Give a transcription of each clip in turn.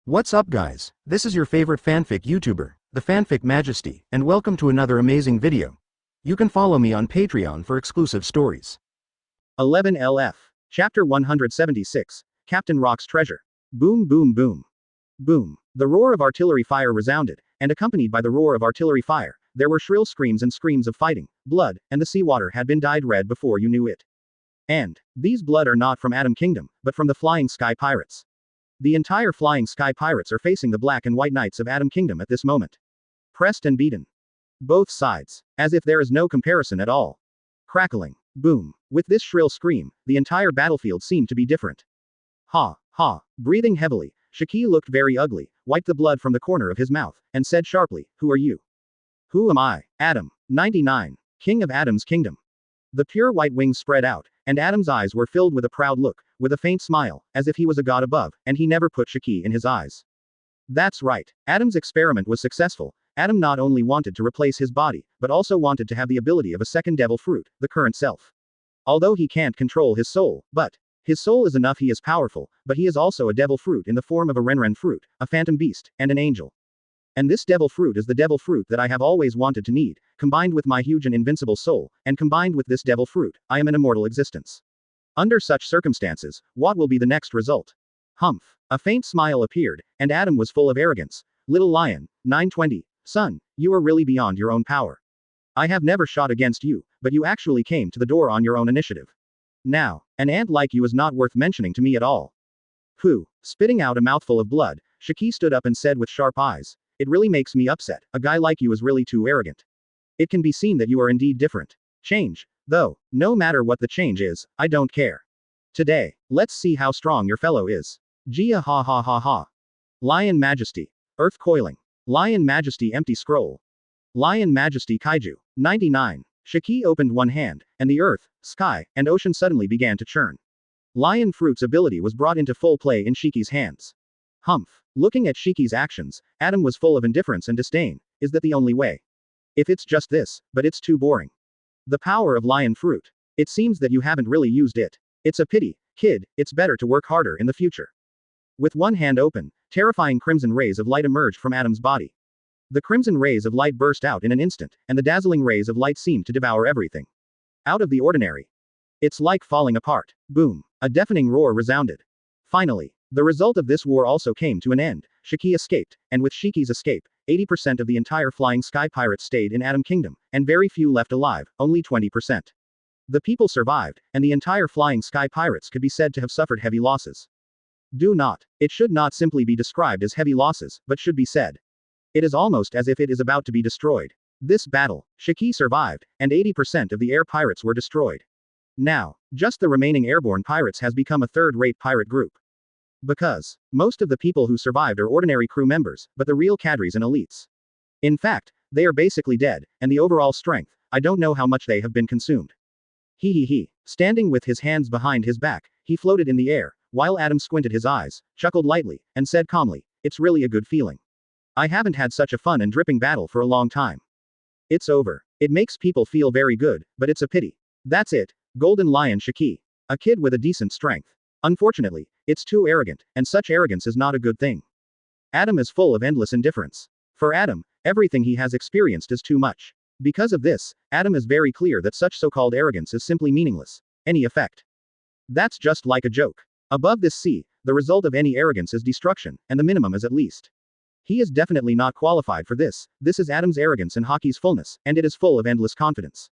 What's up guys, this is your favorite fanfic YouTuber, the Fanfic Majesty, and welcome to another amazing video. You can follow me on Patreon for exclusive stories. 11 LF. Chapter 176, Captain Rock's Treasure. Boom boom boom. Boom. The roar of artillery fire resounded, and accompanied by the roar of artillery fire, there were shrill screams and screams of fighting, blood, and the seawater had been dyed red before you knew it. And these blood are not from Atom Kingdom, but from the Flying Sky Pirates. The entire Flying Sky Pirates are facing the Black and White Knights of Atom Kingdom at this moment. Pressed and beaten. Both sides. As if there is no comparison at all. Crackling. Boom. With this shrill scream, the entire battlefield seemed to be different. Ha, ha. Breathing heavily, Shaki looked very ugly, wiped the blood from the corner of his mouth, and said sharply, "Who are you?" "Who am I? Atom. 99. King of Atom's Kingdom." The pure white wings spread out, and Atom's eyes were filled with a proud look, with a faint smile, as if he was a god above, and he never put Shaki in his eyes. That's right. Atom's experiment was successful. Atom not only wanted to replace his body, but also wanted to have the ability of a second devil fruit, the current self. Although he can't control his soul, but his soul is enough. He is powerful, but he is also a devil fruit in the form of a Renren fruit, a phantom beast, and an angel. And this devil fruit is the devil fruit that I have always wanted to need, combined with my huge and invincible soul, and combined with this devil fruit, I am an immortal existence. Under such circumstances, what will be the next result? Humph. A faint smile appeared, and Atom was full of arrogance. "Little lion, 920, son, you are really beyond your own power. I have never shot against you, but you actually came to the door on your own initiative. Now, an ant like you is not worth mentioning to me at all." Pooh. Spitting out a mouthful of blood, Shaki stood up and said with sharp eyes, "It really makes me upset. A guy like you is really too arrogant. It can be seen that you are indeed different. Change, though, no matter what the change is, I don't care. Today, let's see how strong your fellow is." Gia ha ha ha ha. Lion Majesty. Earth coiling. Lion Majesty empty scroll. Lion Majesty Kaiju. 99. Shaki opened one hand, and the earth, sky, and ocean suddenly began to churn. Lion Fruit's ability was brought into full play in Shiki's hands. Humph. Looking at Shiki's actions, Atom was full of indifference and disdain. Is that the only way? If it's just this, but it's too boring. The power of Lion Fruit. It seems that you haven't really used it. It's a pity, kid, it's better to work harder in the future. With one hand open, terrifying crimson rays of light emerged from Atom's body. The crimson rays of light burst out in an instant, and the dazzling rays of light seemed to devour everything. Out of the ordinary. It's like falling apart. Boom. A deafening roar resounded. Finally, the result of this war also came to an end. Shaki escaped, and with Shiki's escape, 80% of the entire Flying Sky Pirates stayed in Atom Kingdom, and very few left alive, only 20%. The people survived, and the entire Flying Sky Pirates could be said to have suffered heavy losses. It should not simply be described as heavy losses, but should be said. It is almost as if it is about to be destroyed. This battle, Shaki survived, and 80% of the air pirates were destroyed. Now, just the remaining airborne pirates has become a third-rate pirate group. Because most of the people who survived are ordinary crew members, but the real cadres and elites. In fact, they are basically dead, and the overall strength, I don't know how much they have been consumed. He. Standing with his hands behind his back, he floated in the air, while Atom squinted his eyes, chuckled lightly, and said calmly, "It's really a good feeling. I haven't had such a fun and dripping battle for a long time. It's over. It makes people feel very good, but it's a pity. That's it, Golden Lion Shaki. A kid with a decent strength. Unfortunately, it's too arrogant, and such arrogance is not a good thing. Atom is full of endless indifference. For Atom, everything he has experienced is too much. Because of this, Atom is very clear that such so-called arrogance is simply meaningless. Any effect. That's just like a joke. Above this sea, the result of any arrogance is destruction, and the minimum is at least. He is definitely not qualified for this. This is Atom's arrogance and Haki's fullness, and it is full of endless confidence.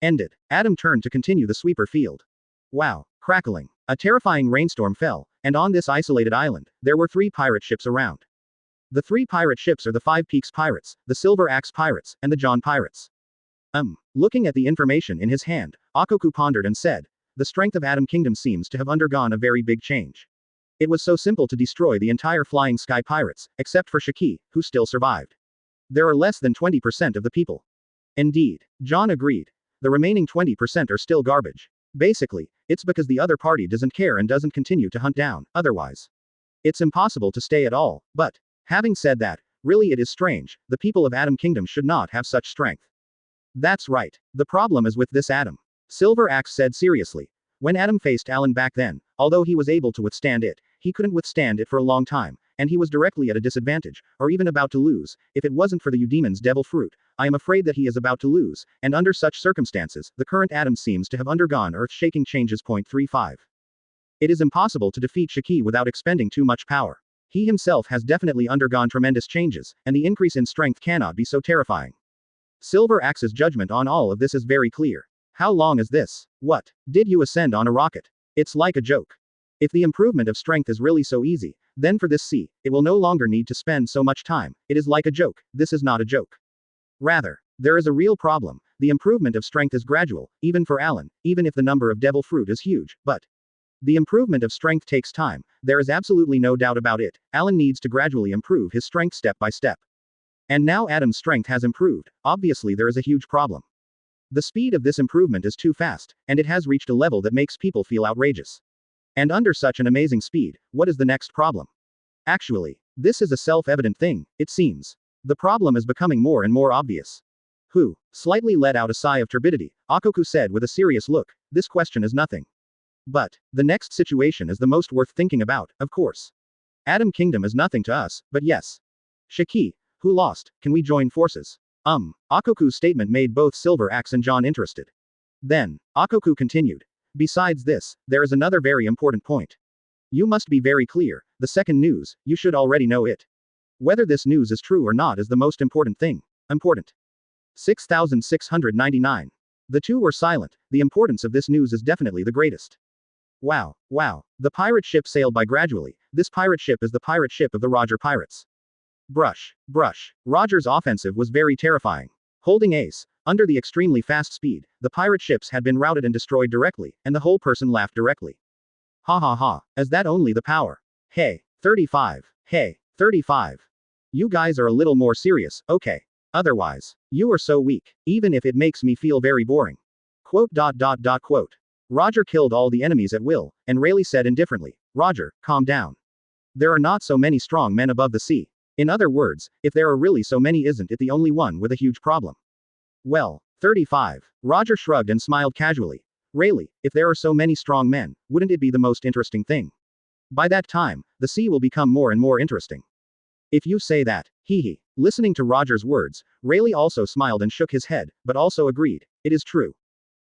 Ended. Atom turned to continue the sweeper field. Wow. Crackling. A terrifying rainstorm fell, and on this isolated island, there were 3 pirate ships around. The 3 pirate ships are the 5 Peaks Pirates, the Silver Axe Pirates, and the John Pirates. Looking at the information in his hand, Akoku pondered and said, "The strength of Atom Kingdom seems to have undergone a very big change. It was so simple to destroy the entire Flying Sky Pirates, except for Shaki, who still survived. There are less than 20% of the people." Indeed. John agreed. The remaining 20% are still garbage. Basically, it's because the other party doesn't care and doesn't continue to hunt down, otherwise. It's impossible to stay at all, but, having said that, really it is strange, the people of Atom Kingdom should not have such strength. That's right. The problem is with this Atom. Silver Axe said seriously. When Atom faced Alan back then, although he was able to withstand it, he couldn't withstand it for a long time, and he was directly at a disadvantage, or even about to lose. If it wasn't for the Eudemon's devil fruit, I am afraid that he is about to lose, and under such circumstances, the current Adam seems to have undergone earth-shaking changes. 35. It is impossible to defeat Shiki without expending too much power. He himself has definitely undergone tremendous changes, and the increase in strength cannot be so terrifying. Silver Axe's judgment on all of this is very clear. How long is this? What? Did you ascend on a rocket? It's like a joke. If the improvement of strength is really so easy, then for this sea, it will no longer need to spend so much time. It is like a joke. This is not a joke. Rather, there is a real problem. The improvement of strength is gradual, even for Alan, even if the number of devil fruit is huge, but the improvement of strength takes time. There is absolutely no doubt about it. Alan needs to gradually improve his strength step by step. And now Adam's strength has improved. Obviously there is a huge problem. The speed of this improvement is too fast, and it has reached a level that makes people feel outrageous. And under such an amazing speed, what is the next problem? Actually, this is a self-evident thing, it seems. The problem is becoming more and more obvious. Who slightly let out a sigh of turbidity, Akoku said with a serious look, this question is nothing. But the next situation is the most worth thinking about, of course. Adam Kingdom is nothing to us, but yes. Shiki, who lost, can we join forces? Akoku's statement made both Silver Axe and John interested. Then, Akoku continued. Besides this, there is another very important point. You must be very clear, the second news, you should already know it. Whether this news is true or not is the most important thing. Important. 6699. The two were silent. The importance of this news is definitely the greatest. Wow. The pirate ship sailed by gradually. This pirate ship is the pirate ship of the Roger Pirates. Brush. Roger's offensive was very terrifying. Holding ace, under the extremely fast speed, the pirate ships had been routed and destroyed directly, and the whole person laughed directly. Ha. Is that only the power? Hey, 35. Hey, 35. You guys are a little more serious, okay. Otherwise, you are so weak, even if it makes me feel very boring. Quote. Roger killed all the enemies at will, and Rayleigh said indifferently, Roger, calm down. There are not so many strong men above the sea. In other words, if there are really so many, isn't it the only one with a huge problem? Well, 35. Roger shrugged and smiled casually. Rayleigh, if there are so many strong men, wouldn't it be the most interesting thing? By that time, the sea will become more and more interesting. If you say that, hee. Listening to Roger's words, Rayleigh also smiled and shook his head, but also agreed. It is true.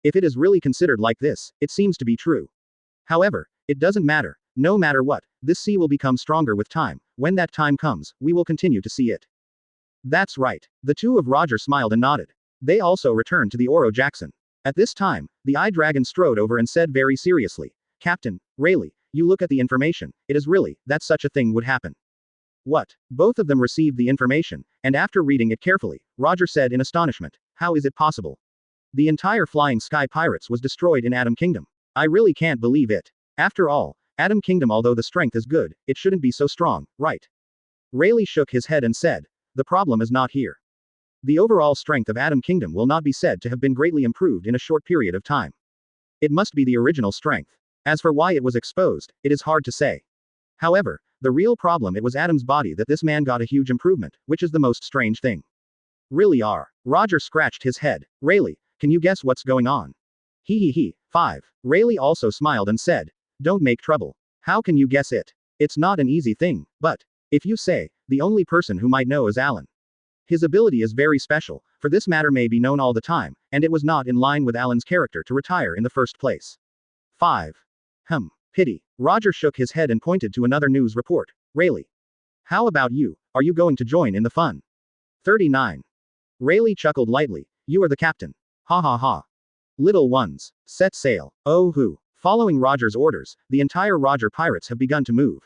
If it is really considered like this, it seems to be true. However, it doesn't matter. No matter what, this sea will become stronger with time. When that time comes, we will continue to see it. That's right. The two of Roger smiled and nodded. They also returned to the Oro Jackson. At this time, the Eye Dragon strode over and said very seriously, Captain, Rayleigh, you look at the information, it is really, that such a thing would happen. What? Both of them received the information, and after reading it carefully, Roger said in astonishment, how is it possible? The entire Flying Sky Pirates was destroyed in Atom Kingdom. I really can't believe it. After all, Atom Kingdom, although the strength is good, it shouldn't be so strong, right? Rayleigh shook his head and said, the problem is not here. The overall strength of Atom Kingdom will not be said to have been greatly improved in a short period of time. It must be the original strength. As for why it was exposed, it is hard to say. However, the real problem, it was Adam's body that this man got a huge improvement, which is the most strange thing. Really are. Roger scratched his head. Rayleigh, can you guess what's going on? He. 5. Rayleigh also smiled and said, don't make trouble. How can you guess it? It's not an easy thing, but if you say, the only person who might know is Alan. His ability is very special, for this matter may be known all the time, and it was not in line with Alan's character to retire in the first place. 5. Pity. Roger shook his head and pointed to another news report. Rayleigh. How about you, are you going to join in the fun? 39. Rayleigh chuckled lightly, you are the captain. Ha. Little ones, set sail. Oh who. Following Roger's orders, the entire Roger Pirates have begun to move.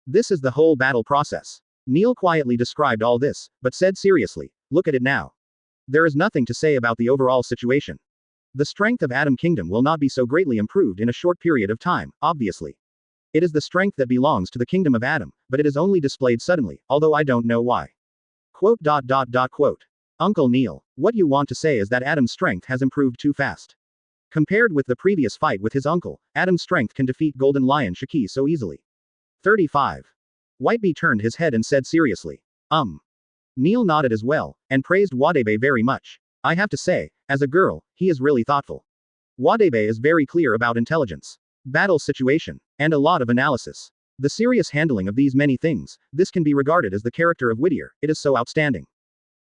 This is the whole battle process. Neil quietly described all this, but said seriously, look at it now. There is nothing to say about the overall situation. The strength of Atom Kingdom will not be so greatly improved in a short period of time, obviously. It is the strength that belongs to the kingdom of Atom, but it is only displayed suddenly, although I don't know why. Quote. Uncle Neil, what you want to say is that Atom's strength has improved too fast. Compared with the previous fight with his uncle, Atom's strength can defeat Golden Lion Shiki so easily. 35. Whitebeard turned his head and said seriously. Neil nodded as well, and praised Wadebe very much. I have to say, as a girl, he is really thoughtful. Wadebe is very clear about intelligence, battle situation, and a lot of analysis. The serious handling of these many things, this can be regarded as the character of Whittier, it is so outstanding.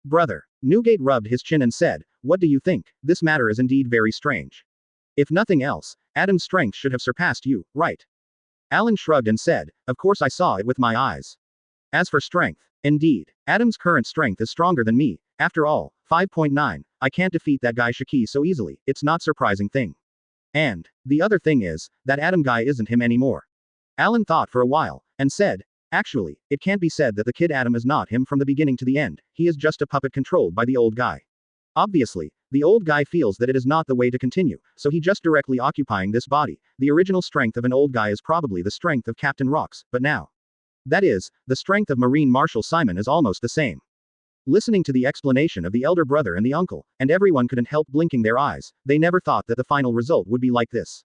Brother. Newgate rubbed his chin and said, what do you think? This matter is indeed very strange. If nothing else, Adam's strength should have surpassed you, right? Alan shrugged and said, of course I saw it with my eyes. As for strength, indeed, Adam's current strength is stronger than me, after all, 5.9, I can't defeat that guy Shaki so easily, it's not surprising thing. And, the other thing is, that Adam guy isn't him anymore. Alan thought for a while, and said, actually, it can't be said that the kid Adam is not him from the beginning to the end, he is just a puppet controlled by the old guy. Obviously, the old guy feels that it is not the way to continue, so he just directly occupying this body. The original strength of an old guy is probably the strength of Captain Rox, but now. That is, the strength of Marine Marshal Simon is almost the same. Listening to the explanation of the elder brother and the uncle, and everyone couldn't help blinking their eyes, they never thought that the final result would be like this.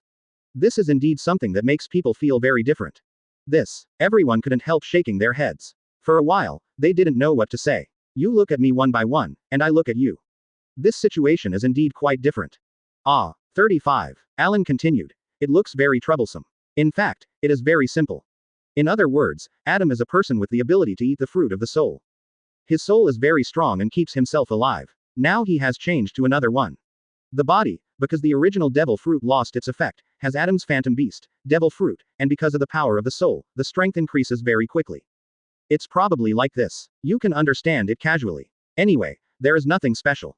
This is indeed something that makes people feel very different. This, everyone couldn't help shaking their heads. For a while, they didn't know what to say. You look at me one by one, and I look at you. This situation is indeed quite different. 35. Alan continued. It looks very troublesome. In fact, it is very simple. In other words, Adam is a person with the ability to eat the fruit of the soul. His soul is very strong and keeps himself alive. Now he has changed to another one. The body, because the original devil fruit lost its effect, has Adam's phantom beast, devil fruit, and because of the power of the soul, the strength increases very quickly. It's probably like this. You can understand it casually. Anyway, there is nothing special.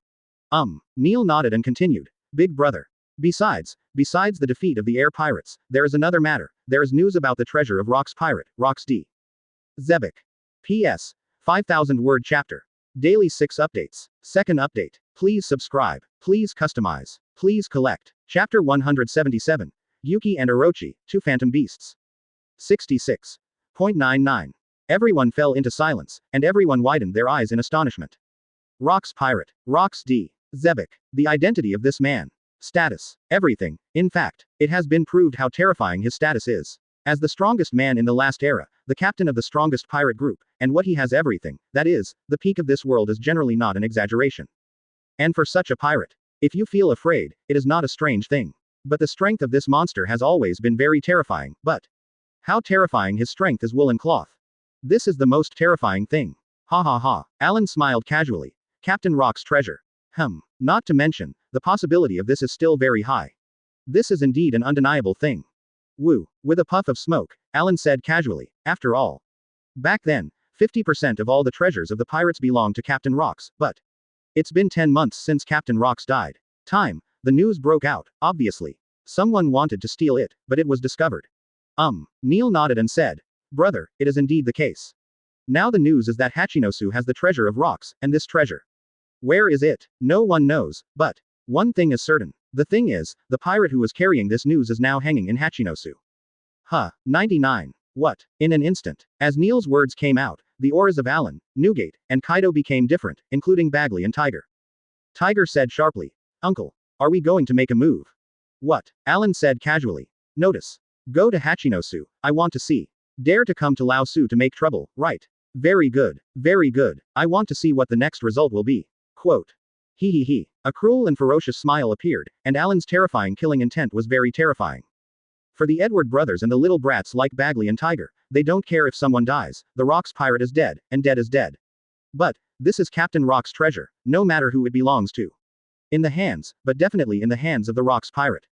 Neil nodded and continued. Big brother. Besides the defeat of the air pirates, there is another matter. There is news about the treasure of Rox Pirate, Rox D. Zebek. P.S. 5,000 word chapter. Daily 6 updates. Second update. Please subscribe. Please customize. Please collect. Chapter 177. Yuki and Orochi, 2 Phantom Beasts. 66.99. Everyone fell into silence, and everyone widened their eyes in astonishment. Rox Pirate. Rox D. Zebek. The identity of this man. Status. Everything. In fact, it has been proved how terrifying his status is. As the strongest man in the last era, the captain of the strongest pirate group, and what he has everything, that is, the peak of this world is generally not an exaggeration. And for such a pirate, if you feel afraid, it is not a strange thing. But the strength of this monster has always been very terrifying, but how terrifying his strength is woolen cloth. This is the most terrifying thing. Ha ha ha. Alan smiled casually. Captain Rock's treasure. Not to mention, the possibility of this is still very high. This is indeed an undeniable thing. Woo. With a puff of smoke, Alan said casually, after all. Back then, 50% of all the treasures of the pirates belonged to Captain Rox, but it's been 10 months since Captain Rox died. The news broke out, obviously. Someone wanted to steal it, but it was discovered. Neil nodded and said, brother, it is indeed the case. Now the news is that Hachinosu has the treasure of Rox, and this treasure. Where is it? No one knows, but one thing is certain. The thing is, the pirate who was carrying this news is now hanging in Hachinosu. 99. What? In an instant, as Neil's words came out, the auras of Alan, Newgate, and Kaido became different, including Bagley and Tiger. Tiger said sharply, Uncle, are we going to make a move? What? Alan said casually. Notice. Go to Hachinosu, I want to see. Dare to come to Laozi to make trouble, right? Very good. Very good. I want to see what the next result will be. Quote. He. A cruel and ferocious smile appeared, and Alan's terrifying killing intent was very terrifying. For the Edward brothers and the little brats like Bagley and Tiger, they don't care if someone dies, the Rox pirate is dead, and dead is dead. But, this is Captain Rock's treasure, no matter who it belongs to. In the hands, but definitely in the hands of the Rox pirate.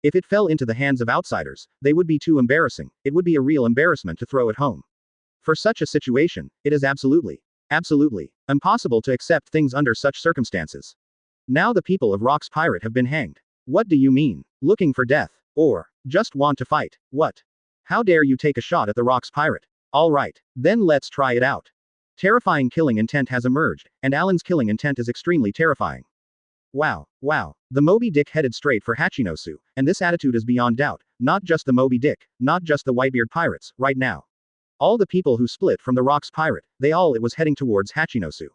If it fell into the hands of outsiders, they would be too embarrassing, it would be a real embarrassment to throw it home. For such a situation, it is absolutely impossible to accept things under such circumstances. Now the people of Rox Pirate have been hanged. What do you mean? Looking for death? Or just want to fight? What? How dare you take a shot at the Rox Pirate? Alright, then let's try it out. Terrifying killing intent has emerged, and Alan's killing intent is extremely terrifying. Wow. The Moby Dick headed straight for Hachinosu, and this attitude is beyond doubt, not just the Moby Dick, not just the Whitebeard Pirates, right now. All the people who split from the Rox Pirate, it was heading towards Hachinosu.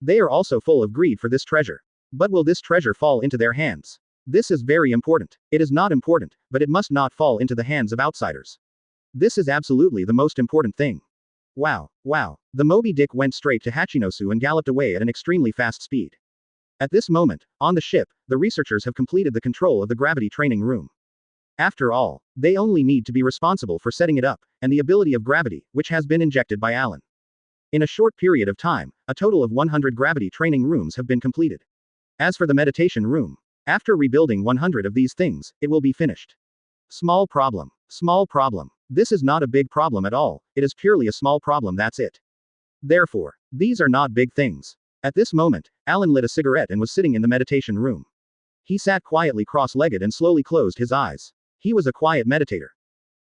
They are also full of greed for this treasure. But will this treasure fall into their hands? This is very important. It is not important, but it must not fall into the hands of outsiders. This is absolutely the most important thing. Wow. The Moby Dick went straight to Hachinosu and galloped away at an extremely fast speed. At this moment, on the ship, the researchers have completed the control of the gravity training room. After all, they only need to be responsible for setting it up, and the ability of gravity, which has been injected by Alan. In a short period of time, a total of 100 gravity training rooms have been completed. As for the meditation room, after rebuilding 100 of these things, it will be finished. Small problem. Small problem. This is not a big problem at all, it is purely a small problem, that's it. Therefore, these are not big things. At this moment, Alan lit a cigarette and was sitting in the meditation room. He sat quietly cross-legged and slowly closed his eyes. He was a quiet meditator.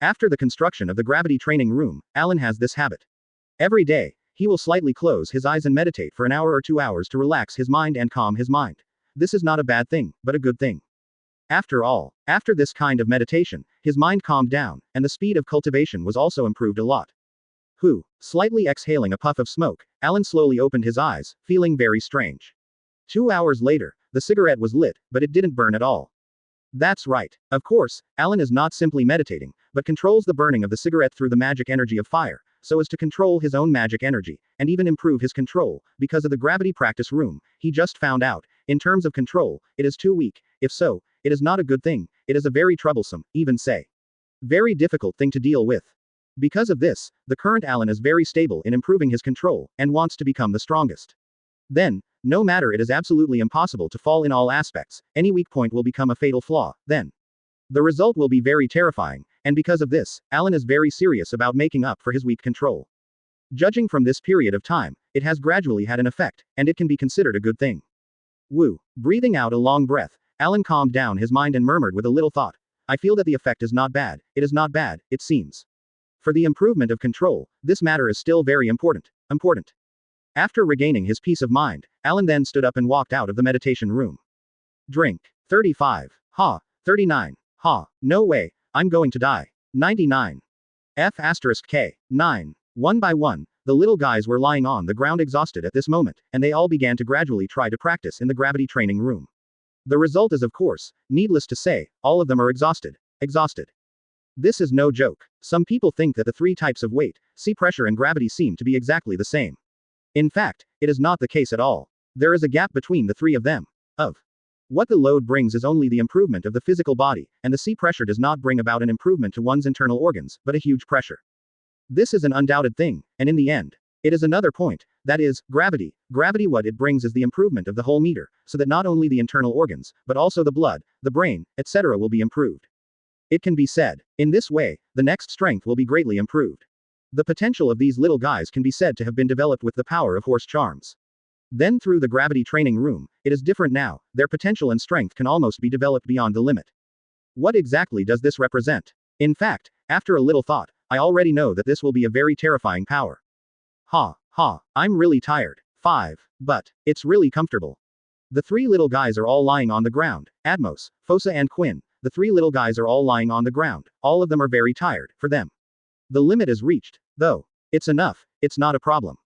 After the construction of the gravity training room, Alan has this habit. Every day, he will slightly close his eyes and meditate for an hour or 2 hours to relax his mind and calm his mind. This is not a bad thing, but a good thing. After all, after this kind of meditation, his mind calmed down, and the speed of cultivation was also improved a lot. Slightly exhaling a puff of smoke, Alan slowly opened his eyes, feeling very strange. 2 hours later, the cigarette was lit, but it didn't burn at all. That's right. Of course, Alan is not simply meditating, but controls the burning of the cigarette through the magic energy of fire, so as to control his own magic energy, and even improve his control, because of the gravity practice room. He just found out, in terms of control, it is too weak. If so, it is not a good thing, it is a very troublesome, even say, very difficult thing to deal with. Because of this, the current Alan is very stable in improving his control, and wants to become the strongest. Then, no matter, it is absolutely impossible to fall in all aspects, any weak point will become a fatal flaw, then. The result will be very terrifying, and because of this, Alan is very serious about making up for his weak control. Judging from this period of time, it has gradually had an effect, and it can be considered a good thing. Breathing out a long breath, Alan calmed down his mind and murmured with a little thought. I feel that the effect is not bad, it is not bad, it seems. For the improvement of control, this matter is still very important. After regaining his peace of mind, Alan then stood up and walked out of the meditation room. Drink. 35. 39. No way, I'm going to die. 99. K. 9. One by one, the little guys were lying on the ground exhausted at this moment, and they all began to gradually try to practice in the gravity training room. The result is, of course, needless to say, all of them are exhausted. This is no joke. Some people think that the three types of weight, sea pressure and gravity seem to be exactly the same. In fact, it is not the case at all. There is a gap between the three of them. What the load brings is only the improvement of the physical body, and the sea pressure does not bring about an improvement to one's internal organs, but a huge pressure. This is an undoubted thing, and in the end, it is another point, that is, gravity. Gravity, what it brings is the improvement of the whole meter, so that not only the internal organs, but also the blood, the brain, etc. will be improved. It can be said, in this way, the next strength will be greatly improved. The potential of these little guys can be said to have been developed with the power of horse charms. Then through the gravity training room, it is different now, their potential and strength can almost be developed beyond the limit. What exactly does this represent? In fact, after a little thought, I already know that this will be a very terrifying power. I'm really tired. 5. But, it's really comfortable. The three little guys are all lying on the ground, Admos, Fosa and Quinn, the three little guys are all lying on the ground, all of them are very tired, for them. The limit is reached, though. It's enough, it's not a problem.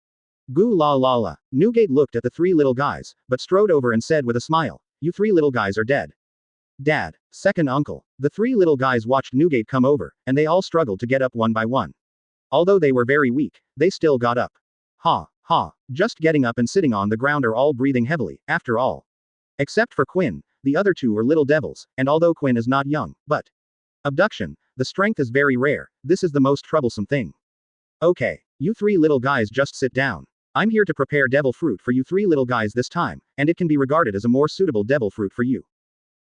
Goo la la la. Newgate looked at the three little guys, but strode over and said with a smile, you three little guys are dead. Dad. Second uncle. The three little guys watched Newgate come over, and they all struggled to get up one by one. Although they were very weak, they still got up. Just getting up and sitting on the ground are all breathing heavily, after all. Except for Quinn, the other two were little devils, and although Quinn is not young, but abduction, the strength is very rare, this is the most troublesome thing. Okay, you three little guys just sit down. I'm here to prepare devil fruit for you three little guys this time, and it can be regarded as a more suitable devil fruit for you.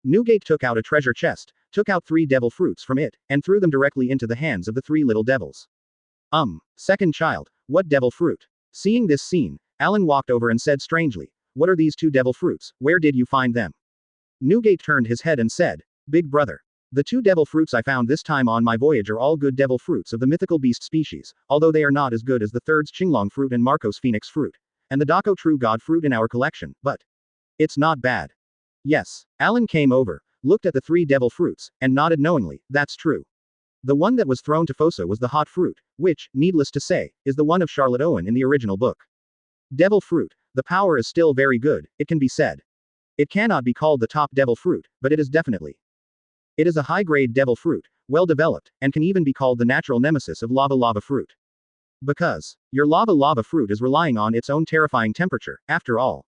Newgate took out a treasure chest, took out 3 devil fruits from it, and threw them directly into the hands of the 3 little devils. Second child, what devil fruit? Seeing this scene, Alan walked over and said strangely, what are these 2 devil fruits, where did you find them? Newgate turned his head and said, big brother. The 2 devil fruits I found this time on my voyage are all good devil fruits of the mythical beast species, although they are not as good as the 3rd Qinglong fruit and Marcos Phoenix fruit, and the Dako True God fruit in our collection, but it's not bad. Yes. Alan came over, looked at the 3 devil fruits, and nodded knowingly, that's true. The one that was thrown to Fosa was the hot fruit, which, needless to say, is the one of Charlotte Owen in the original book. Devil fruit, the power is still very good, it can be said. It cannot be called the top devil fruit, but it is definitely. It is a high-grade devil fruit, well developed, and can even be called the natural nemesis of lava fruit. Because your lava fruit is relying on its own terrifying temperature, after all.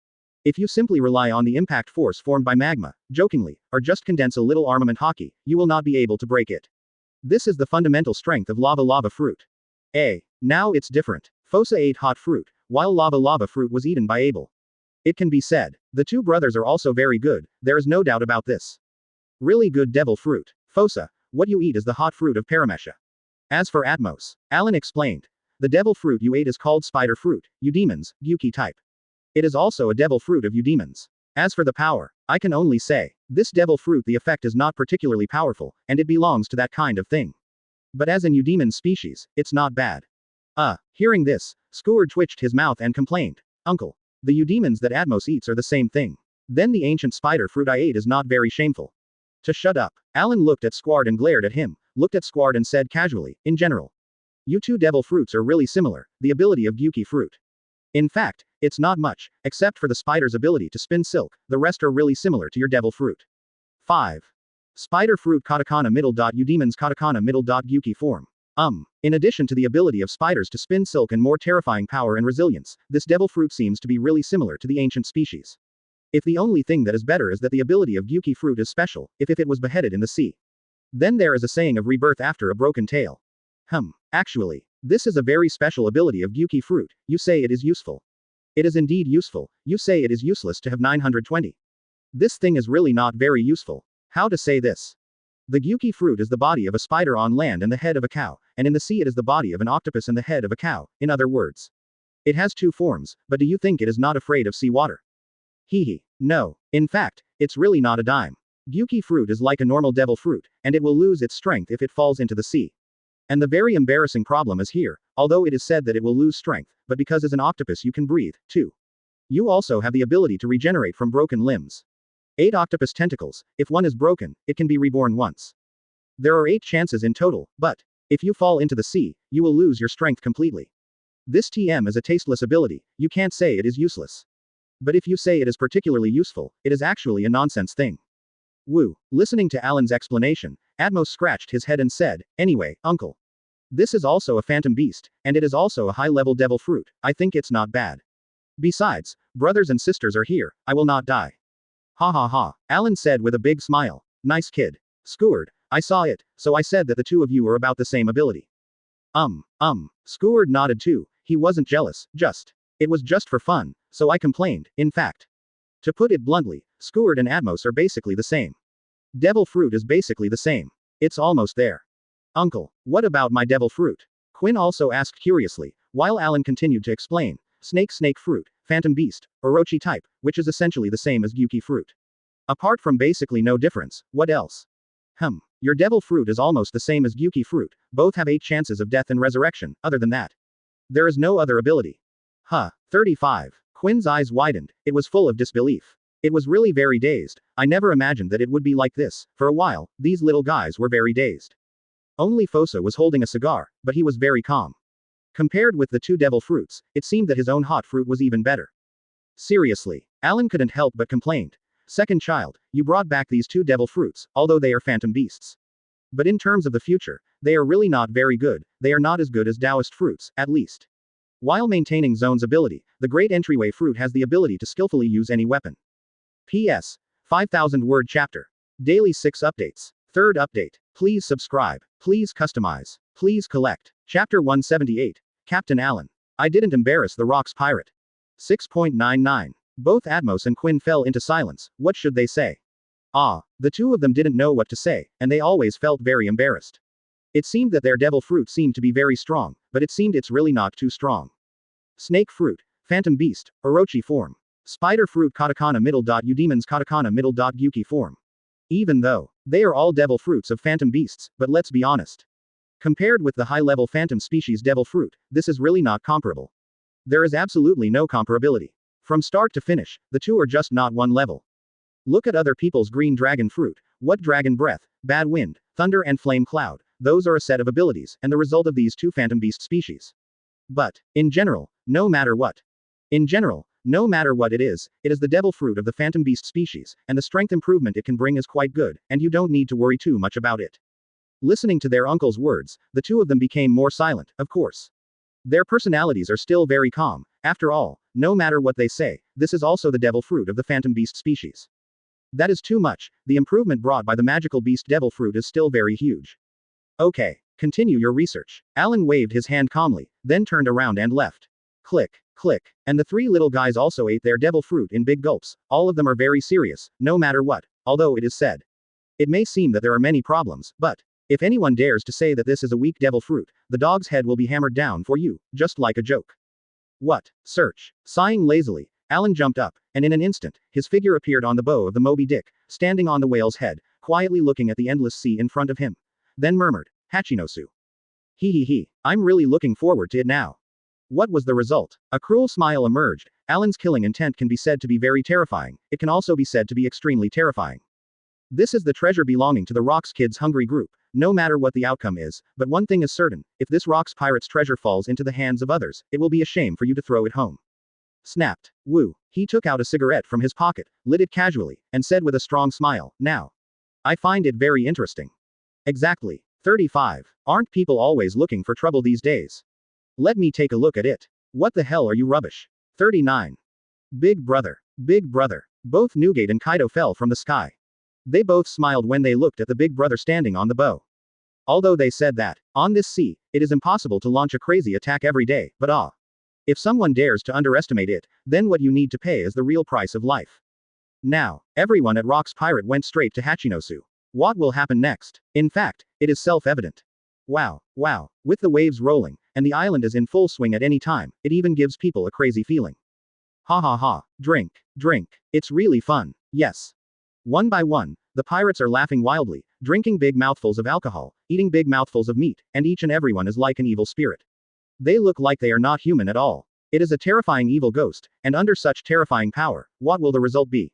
If you simply rely on the impact force formed by magma, jokingly, or just condense a little armament hockey, you will not be able to break it. This is the fundamental strength of lava fruit. Now it's different. Fosa ate hot fruit, while lava fruit was eaten by Abel. It can be said, the two brothers are also very good, there is no doubt about this. Really good devil fruit. Fosa, what you eat is the hot fruit of Paramesha. As for Atmos, Alan explained, the devil fruit you ate is called spider fruit, you demons, Gyuki type. It is also a devil fruit of you demons. As for the power, I can only say, this devil fruit the effect is not particularly powerful, and it belongs to that kind of thing. But as an Eudemon species, it's not bad. Hearing this, Skeward twitched his mouth and complained, Uncle, the Eudemons that Atmos eats are the same thing. Then the ancient spider fruit I ate is not very shameful. To shut up, Alan looked at Squard and glared at him, looked at Squard and said casually, in general. You two devil fruits are really similar, the ability of Gyuki fruit. In fact, it's not much, except for the spider's ability to spin silk, the rest are really similar to your devil fruit. 5. Spider fruit katakana middle dot Eudemons katakana middle dot Gyuki form. In addition to the ability of spiders to spin silk and more terrifying power and resilience, this devil fruit seems to be really similar to the ancient species. If the only thing that is better is that the ability of Gyuki fruit is special, if it was beheaded in the sea. Then there is a saying of rebirth after a broken tail. Actually, this is a very special ability of Gyuki fruit, you say it is useful. It is indeed useful, you say it is useless to have 920. This thing is really not very useful. How to say this? The Gyuki fruit is the body of a spider on land and the head of a cow, and in the sea it is the body of an octopus and the head of a cow, in other words. It has two forms, but do you think it is not afraid of sea water? No. In fact, it's really not a dime. Gyuki fruit is like a normal devil fruit, and it will lose its strength if it falls into the sea. And the very embarrassing problem is here, although it is said that it will lose strength, but because as an octopus you can breathe, too. You also have the ability to regenerate from broken limbs. 8 octopus tentacles, if one is broken, it can be reborn once. There are 8 chances in total, but if you fall into the sea, you will lose your strength completely. This TM is a tasteless ability, you can't say it is useless. But if you say it is particularly useful, it is actually a nonsense thing. Woo. Listening to Alan's explanation, Atmos scratched his head and said, anyway, Uncle. This is also a phantom beast, and it is also a high-level devil fruit, I think it's not bad. Besides, brothers and sisters are here, I will not die. Ha ha ha, Alan said with a big smile. Nice kid. Skeward, I saw it, so I said that the two of you are about the same ability. Skeward nodded too, he wasn't jealous, it was just for fun, so I complained, in fact. To put it bluntly, Skeward and Atmos are basically the same. Devil fruit is basically the same. It's almost there. Uncle, what about my devil fruit? Quinn also asked curiously, while Alan continued to explain. Snake fruit, phantom beast, Orochi type, which is essentially the same as Gyuki fruit. Apart from basically no difference, what else? Your devil fruit is almost the same as Gyuki fruit, both have 8 chances of death and resurrection, other than that. There is no other ability. 35. Quinn's eyes widened, it was full of disbelief. It was really very dazed, I never imagined that it would be like this, for a while, these little guys were very dazed. Only Fosa was holding a cigar, but he was very calm. Compared with the 2 devil fruits, it seemed that his own hot fruit was even better. Seriously, Alan couldn't help but complained. Second child, you brought back these 2 devil fruits, although they are phantom beasts. But in terms of the future, they are really not very good, they are not as good as Taoist fruits, at least. While maintaining Zone's ability, the Great Entryway fruit has the ability to skillfully use any weapon. P.S. 5,000 word chapter. Daily 6 updates. Third update. Please subscribe. Please customize. Please collect. Chapter 178. Captain Alan. I didn't embarrass the Rocks pirate. 6.99. Both Atmos and Quinn fell into silence, what should they say? The two of them didn't know what to say, and they always felt very embarrassed. It seemed that their devil fruit seemed to be very strong, but it seemed it's really not too strong. Snake fruit, phantom beast, Orochi form. Spider fruit katakana middle dot Eudemons katakana middle dot Gyuki form. Even though they are all devil fruits of phantom beasts, but let's be honest. Compared with the high-level phantom species devil fruit, this is really not comparable. There is absolutely no comparability. From start to finish, the two are just not one level. Look at other people's green dragon fruit, what dragon breath, bad wind, thunder and flame cloud, those are a set of abilities, and the result of these 2 phantom beast species. But, in general, no matter what it is the devil fruit of the phantom beast species, and the strength improvement it can bring is quite good, and you don't need to worry too much about it. Listening to their uncle's words, the two of them became more silent, of course. Their personalities are still very calm, after all, no matter what they say, this is also the devil fruit of the phantom beast species. That is too much, the improvement brought by the magical beast devil fruit is still very huge. Okay, continue your research. Alan waved his hand calmly, then turned around and left. Click, click, and the three little guys also ate their devil fruit in big gulps. All of them are very serious, no matter what, although it is said. It may seem that there are many problems, but if anyone dares to say that this is a weak devil fruit, the dog's head will be hammered down for you, just like a joke. What? Search. Sighing lazily, Alan jumped up, and in an instant, his figure appeared on the bow of the Moby Dick, standing on the whale's head, quietly looking at the endless sea in front of him. Then murmured, Hachinosu. He. I'm really looking forward to it now. What was the result? A cruel smile emerged. Alan's killing intent can be said to be very terrifying, it can also be said to be extremely terrifying. This is the treasure belonging to the Rocks Kids Hungry group, no matter what the outcome is, but one thing is certain, if this Rocks Pirates treasure falls into the hands of others, it will be a shame for you to throw it home. Snapped. Woo. He took out a cigarette from his pocket, lit it casually, and said with a strong smile, now. I find it very interesting. Exactly. 35. Aren't people always looking for trouble these days? Let me take a look at it. What the hell are you rubbish? 39. Big brother. Big brother. Both Newgate and Kaido fell from the sky. They both smiled when they looked at the big brother standing on the bow. Although they said that, on this sea, it is impossible to launch a crazy attack every day, but if someone dares to underestimate it, then what you need to pay is the real price of life. Now, everyone at Rocks Pirate went straight to Hachinosu. What will happen next? In fact, it is self-evident. Wow. With the waves rolling, and the island is in full swing at any time, it even gives people a crazy feeling. Ha. Drink. It's really fun. Yes. One by one, the pirates are laughing wildly, drinking big mouthfuls of alcohol, eating big mouthfuls of meat, and each and everyone is like an evil spirit. They look like they are not human at all. It is a terrifying evil ghost, and under such terrifying power, what will the result be?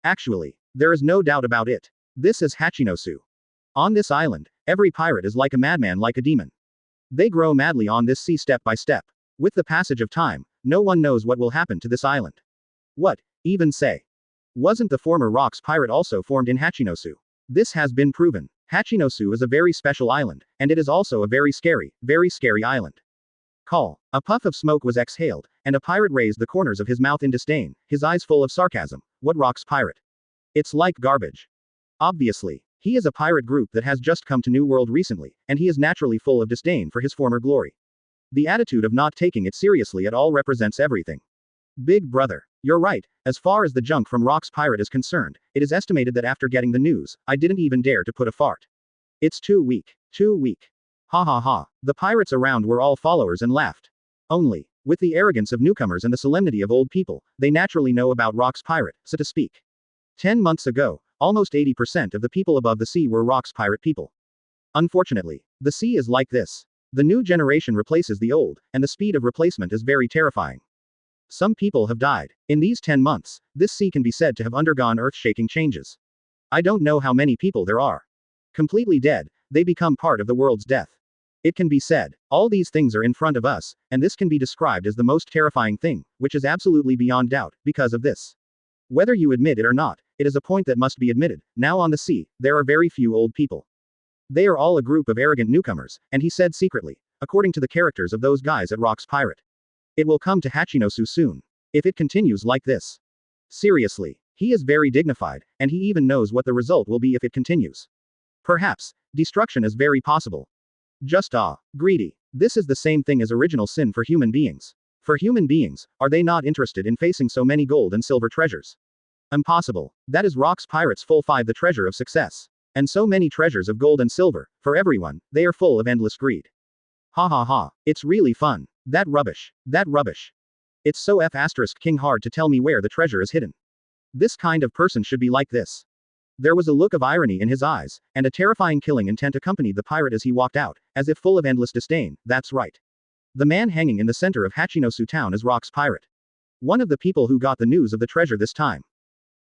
Actually, there is no doubt about it. This is Hachinosu. On this island, every pirate is like a madman, like a demon. They grow madly on this sea step by step. With the passage of time, no one knows what will happen to this island. What, even say? Wasn't the former Rocks pirate also formed in Hachinosu? This has been proven. Hachinosu is a very special island, and it is also a very scary island. Call. A puff of smoke was exhaled, and a pirate raised the corners of his mouth in disdain, his eyes full of sarcasm. What Rocks pirate? It's like garbage. Obviously. He is a pirate group that has just come to New World recently, and he is naturally full of disdain for his former glory. The attitude of not taking it seriously at all represents everything. Big brother. You're right, as far as the junk from Rocks Pirate is concerned, it is estimated that after getting the news, I didn't even dare to put a fart. It's too weak. Ha. The pirates around were all followers and laughed. Only, with the arrogance of newcomers and the solemnity of old people, they naturally know about Rocks Pirate, so to speak. 10 months ago, almost 80% of the people above the sea were Rocks Pirate people. Unfortunately, the sea is like this. The new generation replaces the old, and the speed of replacement is very terrifying. Some people have died. In these 10 months, this sea can be said to have undergone earth-shaking changes. I don't know how many people there are. Completely dead, they become part of the world's death. It can be said, all these things are in front of us, and this can be described as the most terrifying thing, which is absolutely beyond doubt, because of this. Whether you admit it or not, it is a point that must be admitted. Now on the sea, there are very few old people. They are all a group of arrogant newcomers, and he said secretly, according to the characters of those guys at Rocks Pirate. It will come to Hachinosu soon. If it continues like this. Seriously, he is very dignified, and he even knows what the result will be if it continues. Perhaps, destruction is very possible. Just greedy. This is the same thing as original sin for human beings. For human beings, are they not interested in facing so many gold and silver treasures? Impossible. That is Rocks Pirates full 5 the treasure of success. And so many treasures of gold and silver, for everyone, they are full of endless greed. Ha. It's really fun. That rubbish. It's so *king hard to tell me where the treasure is hidden. This kind of person should be like this. There was a look of irony in his eyes, and a terrifying killing intent accompanied the pirate as he walked out, as if full of endless disdain. That's right. The man hanging in the center of Hachinosu town is Rocks Pirate. One of the people who got the news of the treasure this time.